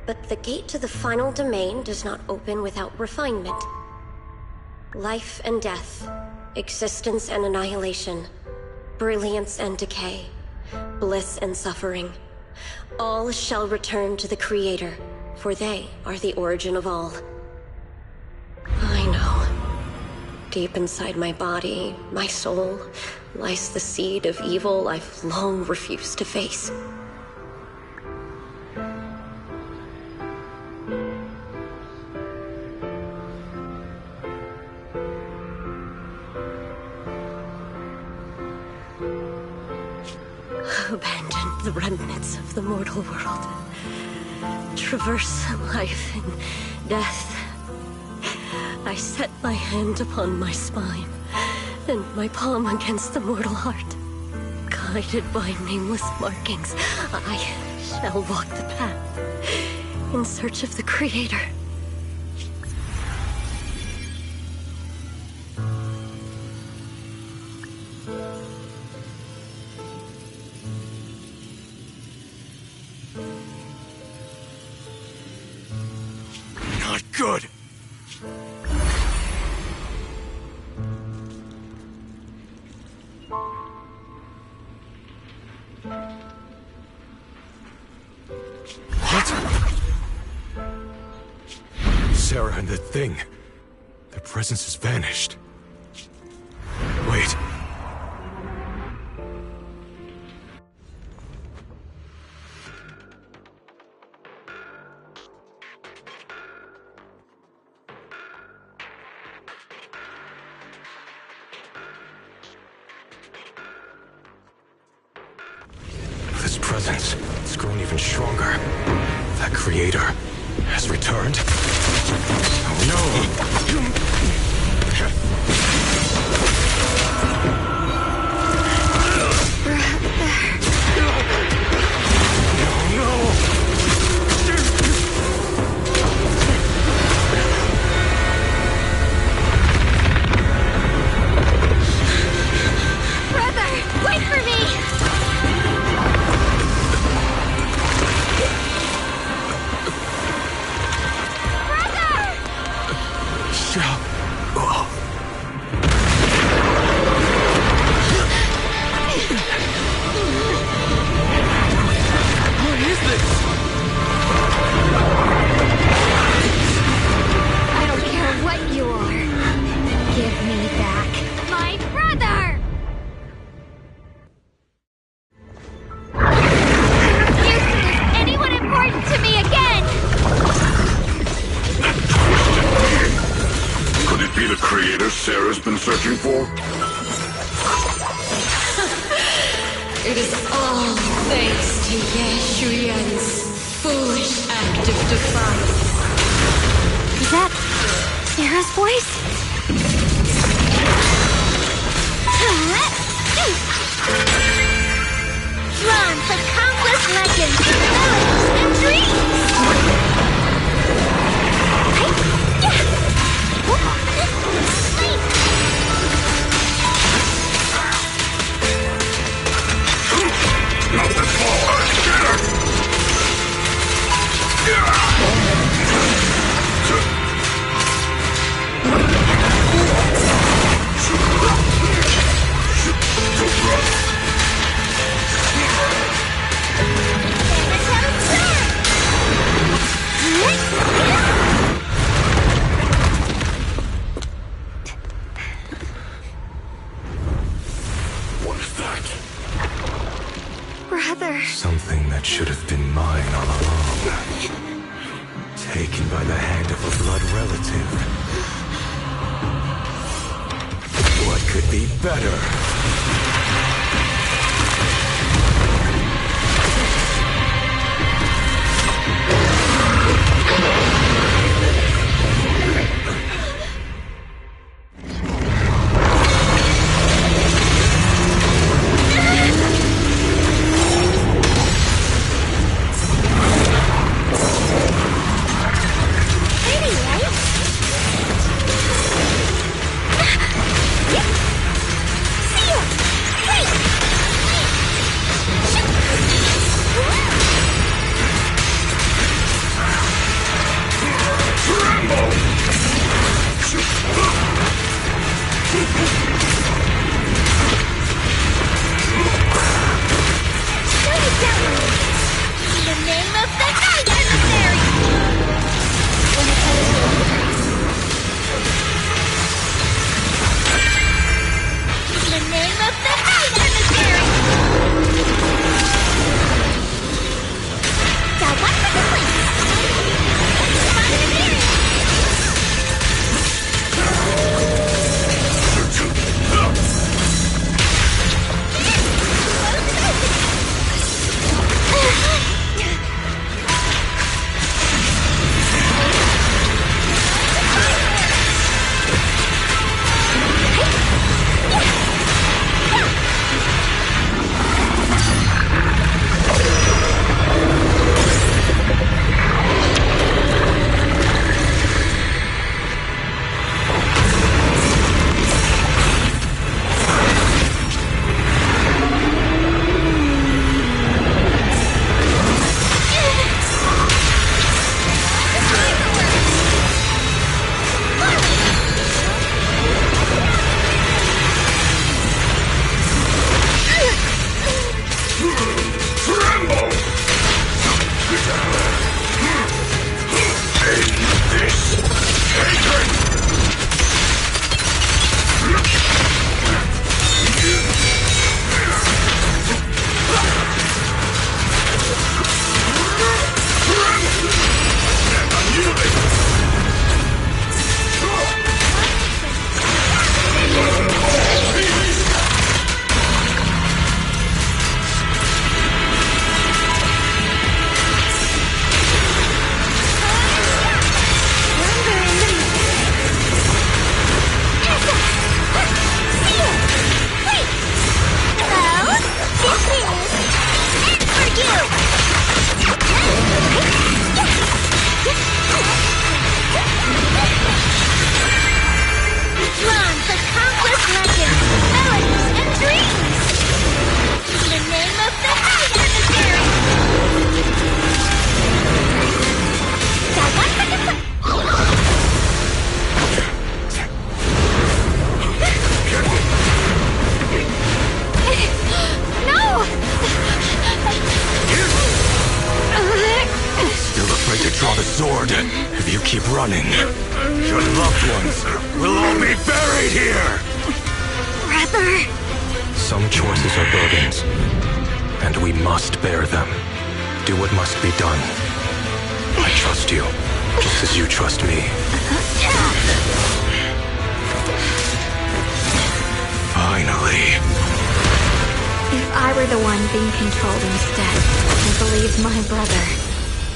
Speaker 14: But the gate to the final domain does not open without refinement. Life and death, existence and annihilation, brilliance and decay, bliss and suffering. All shall return to the Creator, for they are the origin of all. I know. Deep inside my body, my soul, lies the seed of evil I've long refused to face. Abandon the remnants of the mortal world. Traverse life and death. I set my hand upon my spine, and my palm against the mortal heart. Guided by nameless markings, I shall walk the path, in search of the Creator.
Speaker 21: Not good!
Speaker 9: Sarah and the thing. Their presence has vanished. Wait. This presence, it's grown even stronger. That Creator has returned. Oh no!
Speaker 5: Brother, wait for me!
Speaker 9: What is this?
Speaker 5: I don't care what you are. Give me back my brother! You seduce anyone important to me again!
Speaker 12: Could it be the Creator Sarah's been searching for?
Speaker 6: It is all thanks to Yeshuyan's foolish act of defiance.
Speaker 5: Is that Sarah's voice?
Speaker 7: Drawn from countless legends, melodies, and dreams!
Speaker 9: that should have been mine all along. Taken by the hand of a blood relative. What could be better?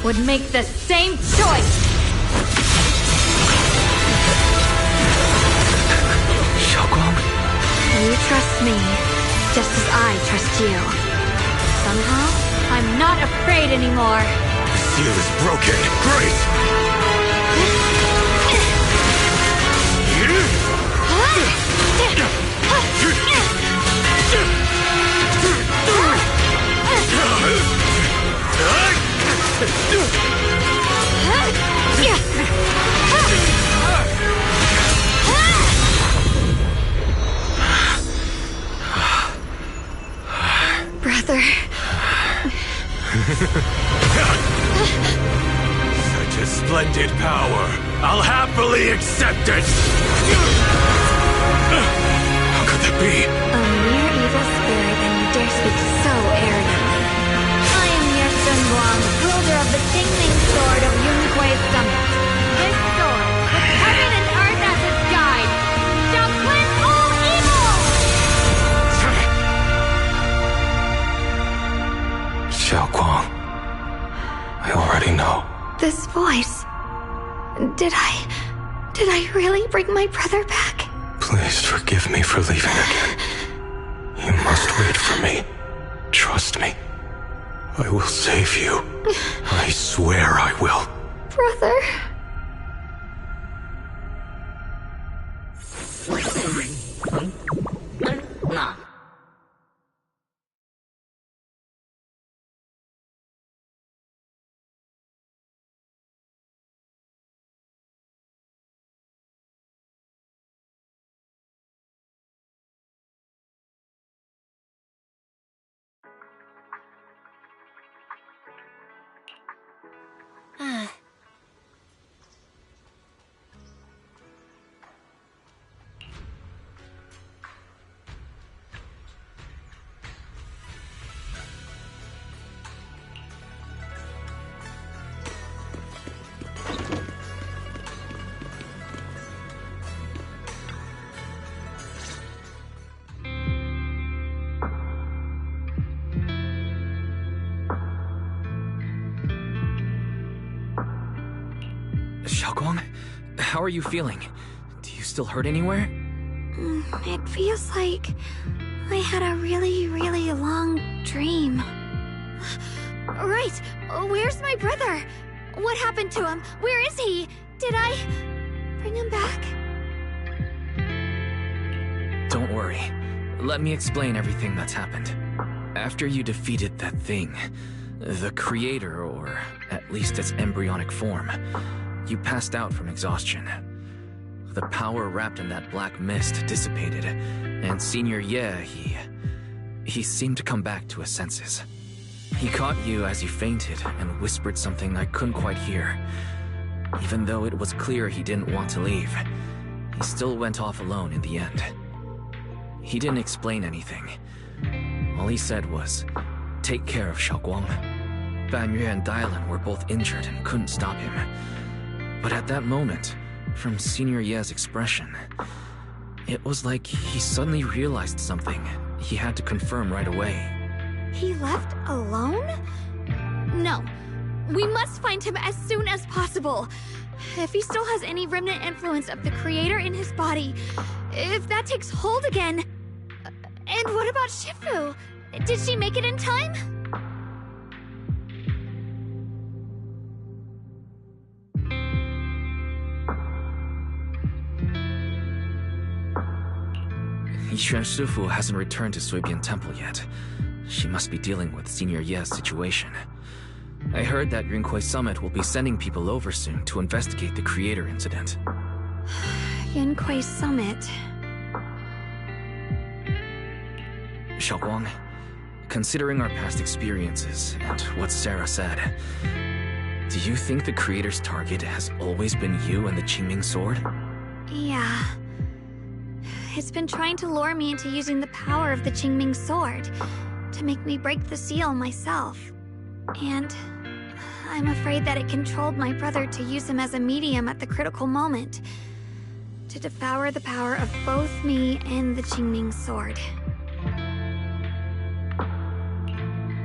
Speaker 5: Would make the same choice!
Speaker 2: Xiaoguang?
Speaker 5: You trust me, just as I trust you. Somehow, I'm not afraid anymore.
Speaker 9: The seal is broken. Great!
Speaker 5: Brother.
Speaker 9: Such a splendid power. I'll happily accept it. How could that be?
Speaker 5: A mere evil spirit, and you dare speak so arrogantly. I am mere Qingming Sword of Yunkui's Summit. This sword, with heaven and earth as its guide, shall cleanse all evil!
Speaker 9: Xiaoguang, I already know.
Speaker 19: This voice... Did I really bring my brother back?
Speaker 9: Please forgive me for leaving again. You must wait for me. Trust me. I will save you. I swear I will.
Speaker 19: Brother...
Speaker 2: Xiaoguang, how are you feeling? Do you still hurt anywhere?
Speaker 5: It feels like I had a really, really long dream. Right! Where's my brother? What happened to him? Where is he? Did I bring him back?
Speaker 2: Don't worry. Let me explain everything that's happened. After you defeated that thing, the creator, or at least its embryonic form, you passed out from exhaustion. The power wrapped in that black mist dissipated, and Senior Ye, he seemed to come back to his senses. He caught you as you fainted and whispered something I couldn't quite hear. Even though it was clear he didn't want to leave, he still went off alone in the end. He didn't explain anything. All he said was, "Take care of Xiaoguang." Banyue and Dylan were both injured and couldn't stop him. But at that moment, from Senior Ye's expression, it was like he suddenly realized something he had to confirm right away.
Speaker 5: He left alone? No. We must find him as soon as possible. If he still has any remnant influence of the creator in his body, if that takes hold again... And what about Shifu? Did she make it in time?
Speaker 2: Yixuan Shifu hasn't returned to Suibian Temple yet. She must be dealing with Senior Ye's situation. I heard that Yunkuei Summit will be sending people over soon to investigate the creator incident.
Speaker 5: Yunkuei Summit...
Speaker 2: Xiaoguang, considering our past experiences and what Sarah said, do you think the creator's target has always been you and the Qingming Sword?
Speaker 5: Yeah. It's been trying to lure me into using the power of the Qingming Sword to make me break the seal myself. And I'm afraid that it controlled my brother to use him as a medium at the critical moment, to devour the power of both me and the Qingming Sword.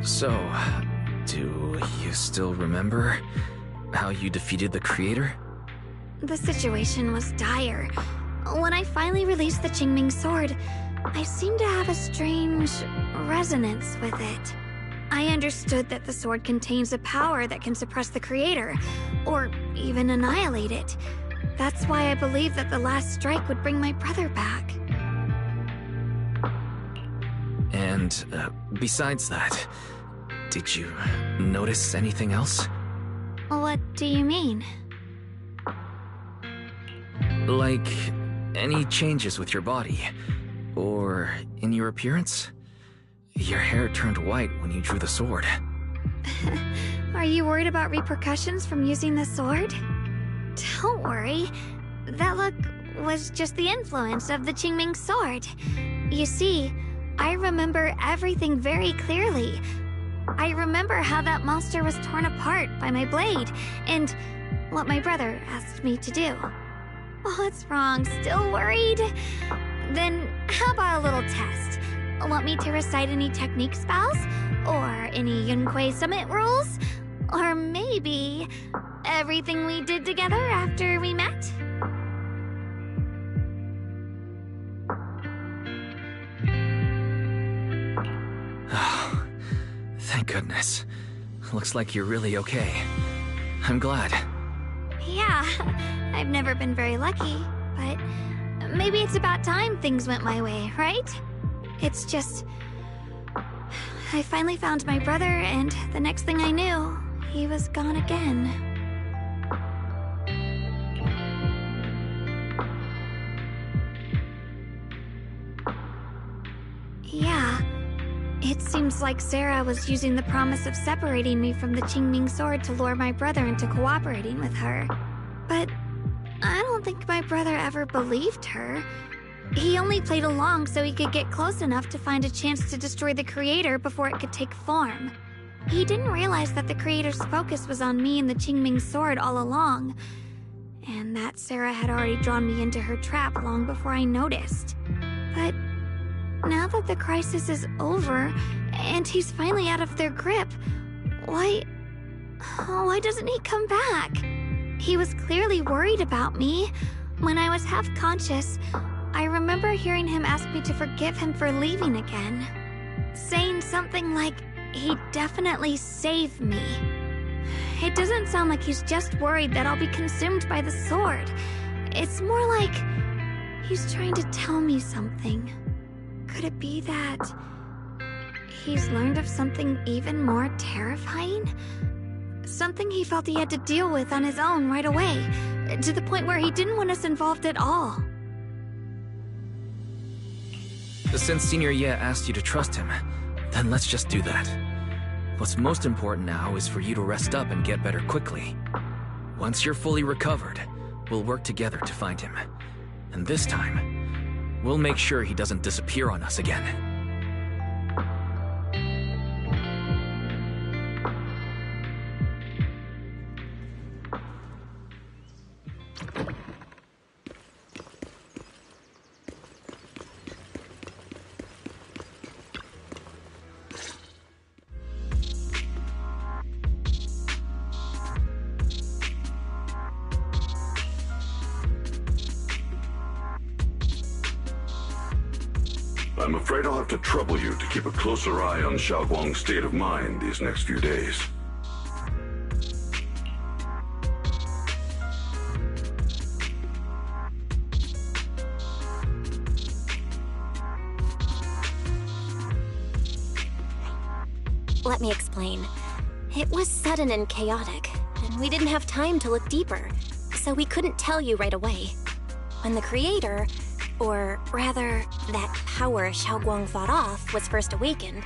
Speaker 2: So, do you still remember how you defeated the creator?
Speaker 5: The situation was dire. When I finally released the Qingming Sword, I seemed to have a strange resonance with it. I understood that the sword contains a power that can suppress the creator, or even annihilate it. That's why I believed that the last strike would bring my brother back.
Speaker 2: And, besides that, did you notice anything else?
Speaker 5: What do you mean?
Speaker 2: Like, any changes with your body? Or in your appearance? Your hair turned white when you drew the sword.
Speaker 5: Are you worried about repercussions from using the sword? Don't worry. That look was just the influence of the Qingming Sword. You see, I remember everything very clearly. I remember how that monster was torn apart by my blade, and what my brother asked me to do. What's wrong? Still worried? Then how about a little test? Want me to recite any technique spells? Or any Yunquei Summit rules? Or maybe everything we did together after we met?
Speaker 2: Oh, thank goodness. Looks like you're really okay. I'm glad.
Speaker 5: Yeah, I've never been very lucky, but maybe it's about time things went my way, right? It's just... I finally found my brother, and the next thing I knew, he was gone again. Yeah, it seems like Sarah was using the promise of separating me from the Qingming sword to lure my brother into cooperating with her. But I don't think my brother ever believed her. He only played along so he could get close enough to find a chance to destroy the Creator before it could take form. He didn't realize that the Creator's focus was on me and the Qingming sword all along, and that Sarah had already drawn me into her trap long before I noticed. But now that the crisis is over, and he's finally out of their grip, why doesn't he come back? He was clearly worried about me. When I was half conscious, I remember hearing him ask me to forgive him for leaving again, saying something like, he'd definitely save me. It doesn't sound like he's just worried that I'll be consumed by the sword. It's more like he's trying to tell me something. Could it be that he's learned of something even more terrifying? Something he felt he had to deal with on his own right away, to the point where he didn't want us involved at all.
Speaker 2: Since Senior Ye asked you to trust him, then let's just do that. What's most important now is for you to rest up and get better quickly. Once you're fully recovered, we'll work together to find him. And this time, we'll make sure he doesn't disappear on us again.
Speaker 12: I'm afraid I'll have to trouble you to keep a closer eye on Xiaoguang's state of mind these next few days.
Speaker 15: Let me explain. It was sudden and chaotic, and we didn't have time to look deeper, so we couldn't tell you right away. When the Creator, or rather, that power Xiaoguang fought off, was first awakened,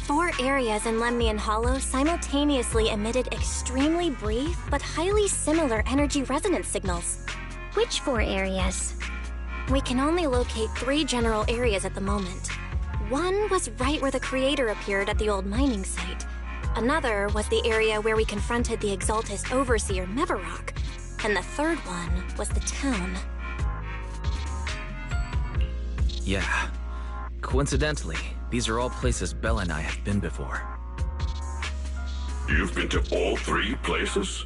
Speaker 15: 4 areas in Lemnian Hollow simultaneously emitted extremely brief but highly similar energy resonance signals.
Speaker 13: Which 4 areas?
Speaker 15: We can only locate 3 general areas at the moment. One was right where the Creator appeared at the old mining site. Another was the area where we confronted the Exaltist Overseer Mevarok. And the third one was the town.
Speaker 2: Yeah. Coincidentally, these are all places Bella and I have been before.
Speaker 12: You've been to all 3 places?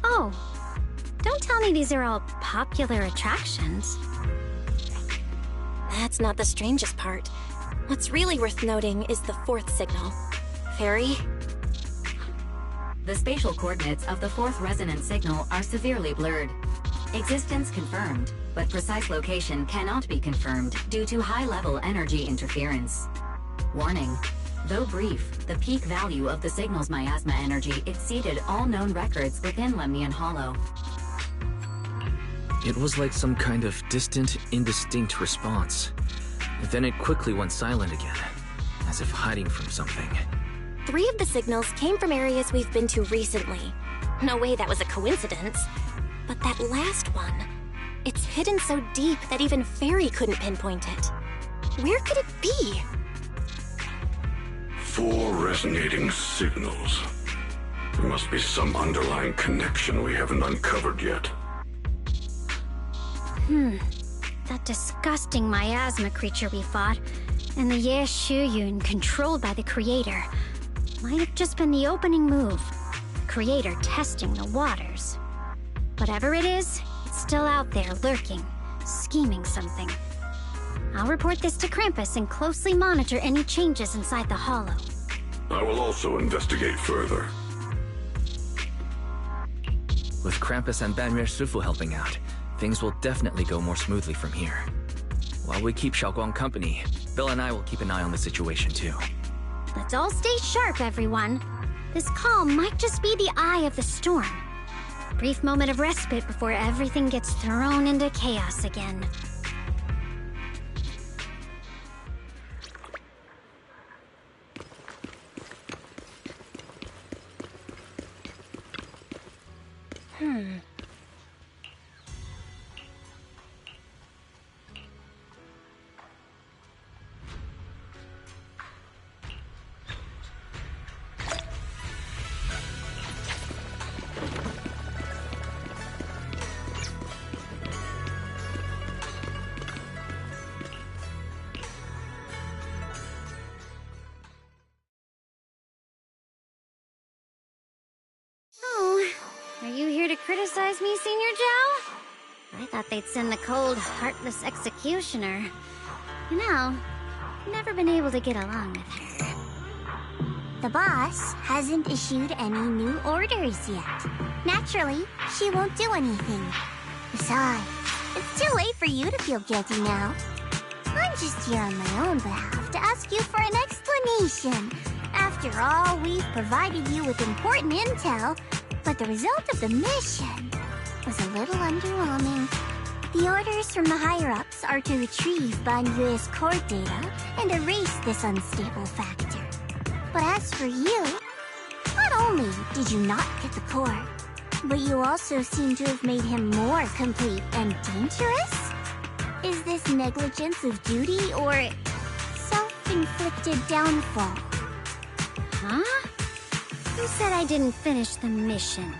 Speaker 13: Oh, don't tell me these are all popular attractions.
Speaker 15: That's not the strangest part. What's really worth noting is the 4th signal. Fairy?
Speaker 8: The spatial coordinates of the 4th resonance signal are severely blurred. Existence confirmed, but precise location cannot be confirmed due to high-level energy interference. Warning. Though brief, the peak value of the signal's miasma energy exceeded all known records within Lemnian Hollow.
Speaker 2: It was like some kind of distant, indistinct response. Then it quickly went silent again, as if hiding from something.
Speaker 15: 3 of the signals came from areas we've been to recently. No way that was a coincidence. But that last one, it's hidden so deep that even Fairy couldn't pinpoint it. Where could it be?
Speaker 12: 4 resonating signals. There must be some underlying connection we haven't uncovered yet.
Speaker 7: That disgusting miasma creature we fought, and the Ye Shuyun controlled by the Creator, might have just been the opening move. The Creator testing the waters. Whatever it is, it's still out there lurking, scheming something. I'll report this to Krampus and closely monitor any changes inside the hollow.
Speaker 12: I will also investigate further.
Speaker 2: With Krampus and Banmir Shifu helping out, things will definitely go more smoothly from here. While we keep Xiaoguang company, Bill and I will keep an eye on the situation too.
Speaker 7: Let's all stay sharp, everyone. This calm might just be the eye of the storm. A brief moment of respite before everything gets thrown into chaos again. Are you here to criticize me, Senior Joe? I thought they'd send the cold, heartless executioner. You know, never been able to get along with her.
Speaker 13: The boss hasn't issued any new orders yet. Naturally, she won't do anything. Besides, it's too late for you to feel guilty now. I'm just here on my own behalf to ask you for an explanation. After all, we've provided you with important intel, but the result of the mission was a little underwhelming. The orders from the higher-ups are to retrieve Banyue's core data and erase this unstable factor. But as for you, not only did you not get the core, but you also seem to have made him more complete and dangerous? Is this negligence of duty or self-inflicted downfall?
Speaker 7: Huh? Who said I didn't finish the mission?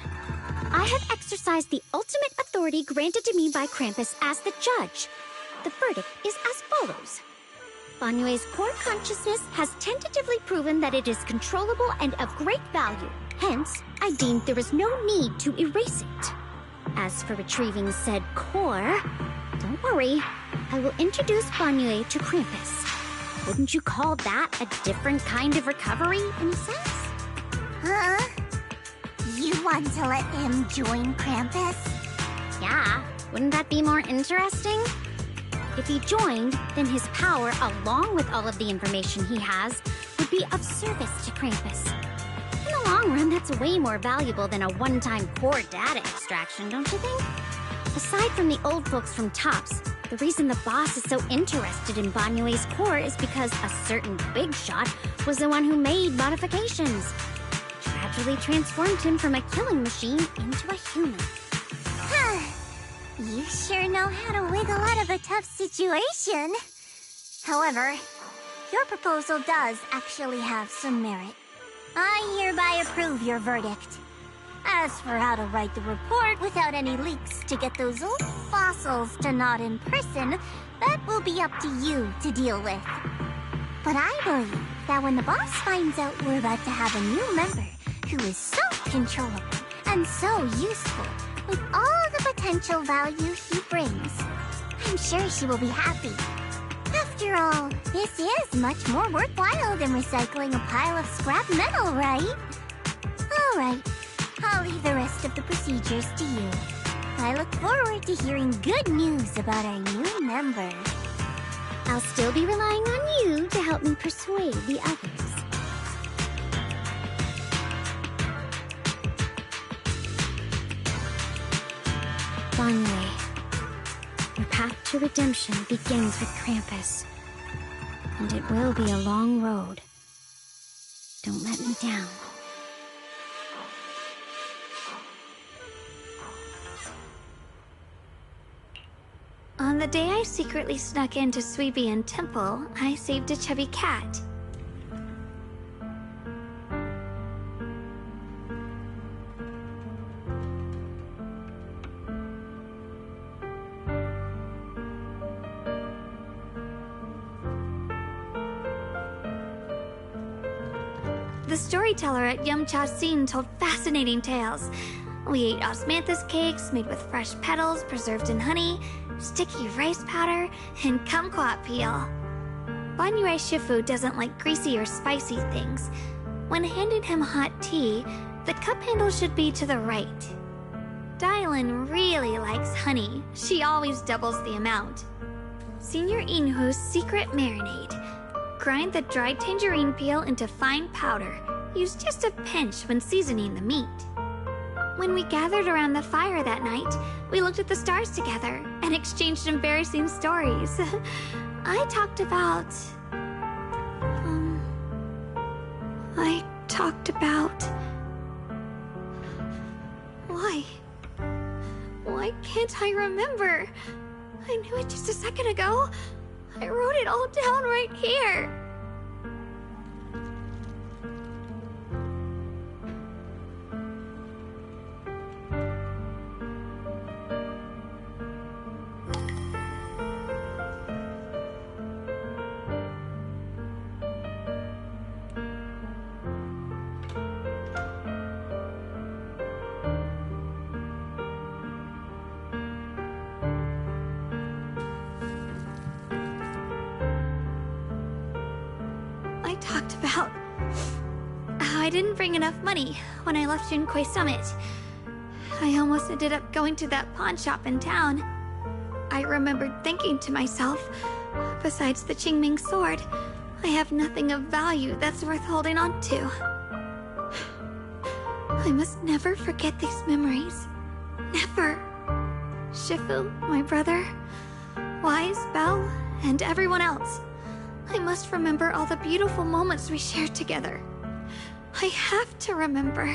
Speaker 7: I have exercised the ultimate authority granted to me by Krampus as the judge. The verdict is as follows. Banyue's core consciousness has tentatively proven that it is controllable and of great value. Hence, I deemed there is no need to erase it. As for retrieving said core, don't worry. I will introduce Banyue to Krampus. Wouldn't you call that a different kind of recovery, in a sense?
Speaker 13: Huh? You want to let him join Krampus?
Speaker 7: Yeah, wouldn't that be more interesting? If he joined, then his power, along with all of the information he has, would be of service to Krampus. In the long run, that's way more valuable than a one-time core data extraction, don't you think? Aside from the old folks from TOPS, the reason the boss is so interested in Banyue's core is because a certain big shot was the one who made modifications. Gradually transformed him from a killing machine into a human.
Speaker 13: You sure know how to wiggle out of a tough situation. However, your proposal does actually have some merit. I hereby approve your verdict. As for how to write the report without any leaks to get those old fossils to nod in person, that will be up to you to deal with. But I believe that when the boss finds out we're about to have a new member who is so controllable and so useful, with all the potential value he brings, I'm sure she will be happy. After all, this is much more worthwhile than recycling a pile of scrap metal, right? Alright, I'll leave the rest of the procedures to you. I look forward to hearing good news about our new member.
Speaker 7: I'll still be relying on you to help me persuade the others. Banyue, your path to redemption begins with Krampus. And it will be a long road. Don't let me down.
Speaker 5: On the day I secretly snuck into Suibian Temple, I saved a chubby cat. The storyteller at Yumcha Scene told fascinating tales. We ate osmanthus cakes made with fresh petals preserved in honey, sticky rice powder, and kumquat peel. Banyue Shifu doesn't like greasy or spicy things. When handing him hot tea, the cup handle should be to the right. Dylan really likes honey. She always doubles the amount. Senior Inhu's secret marinade. Grind the dried tangerine peel into fine powder. Use just a pinch when seasoning the meat. When we gathered around the fire that night, we looked at the stars together and exchanged embarrassing stories. I talked about... Why can't I remember? I knew it just a second ago. I wrote it all down right here. Talked about how I didn't bring enough money when I left Junkoi Summit. I almost ended up going to that pawn shop in town. I remembered thinking to myself, besides the Qingming sword, I have nothing of value that's worth holding on to. I must never forget these memories. Never. Shifu, my brother, Wise, Belle, and everyone else. I must remember all the beautiful moments we shared together. I have to remember.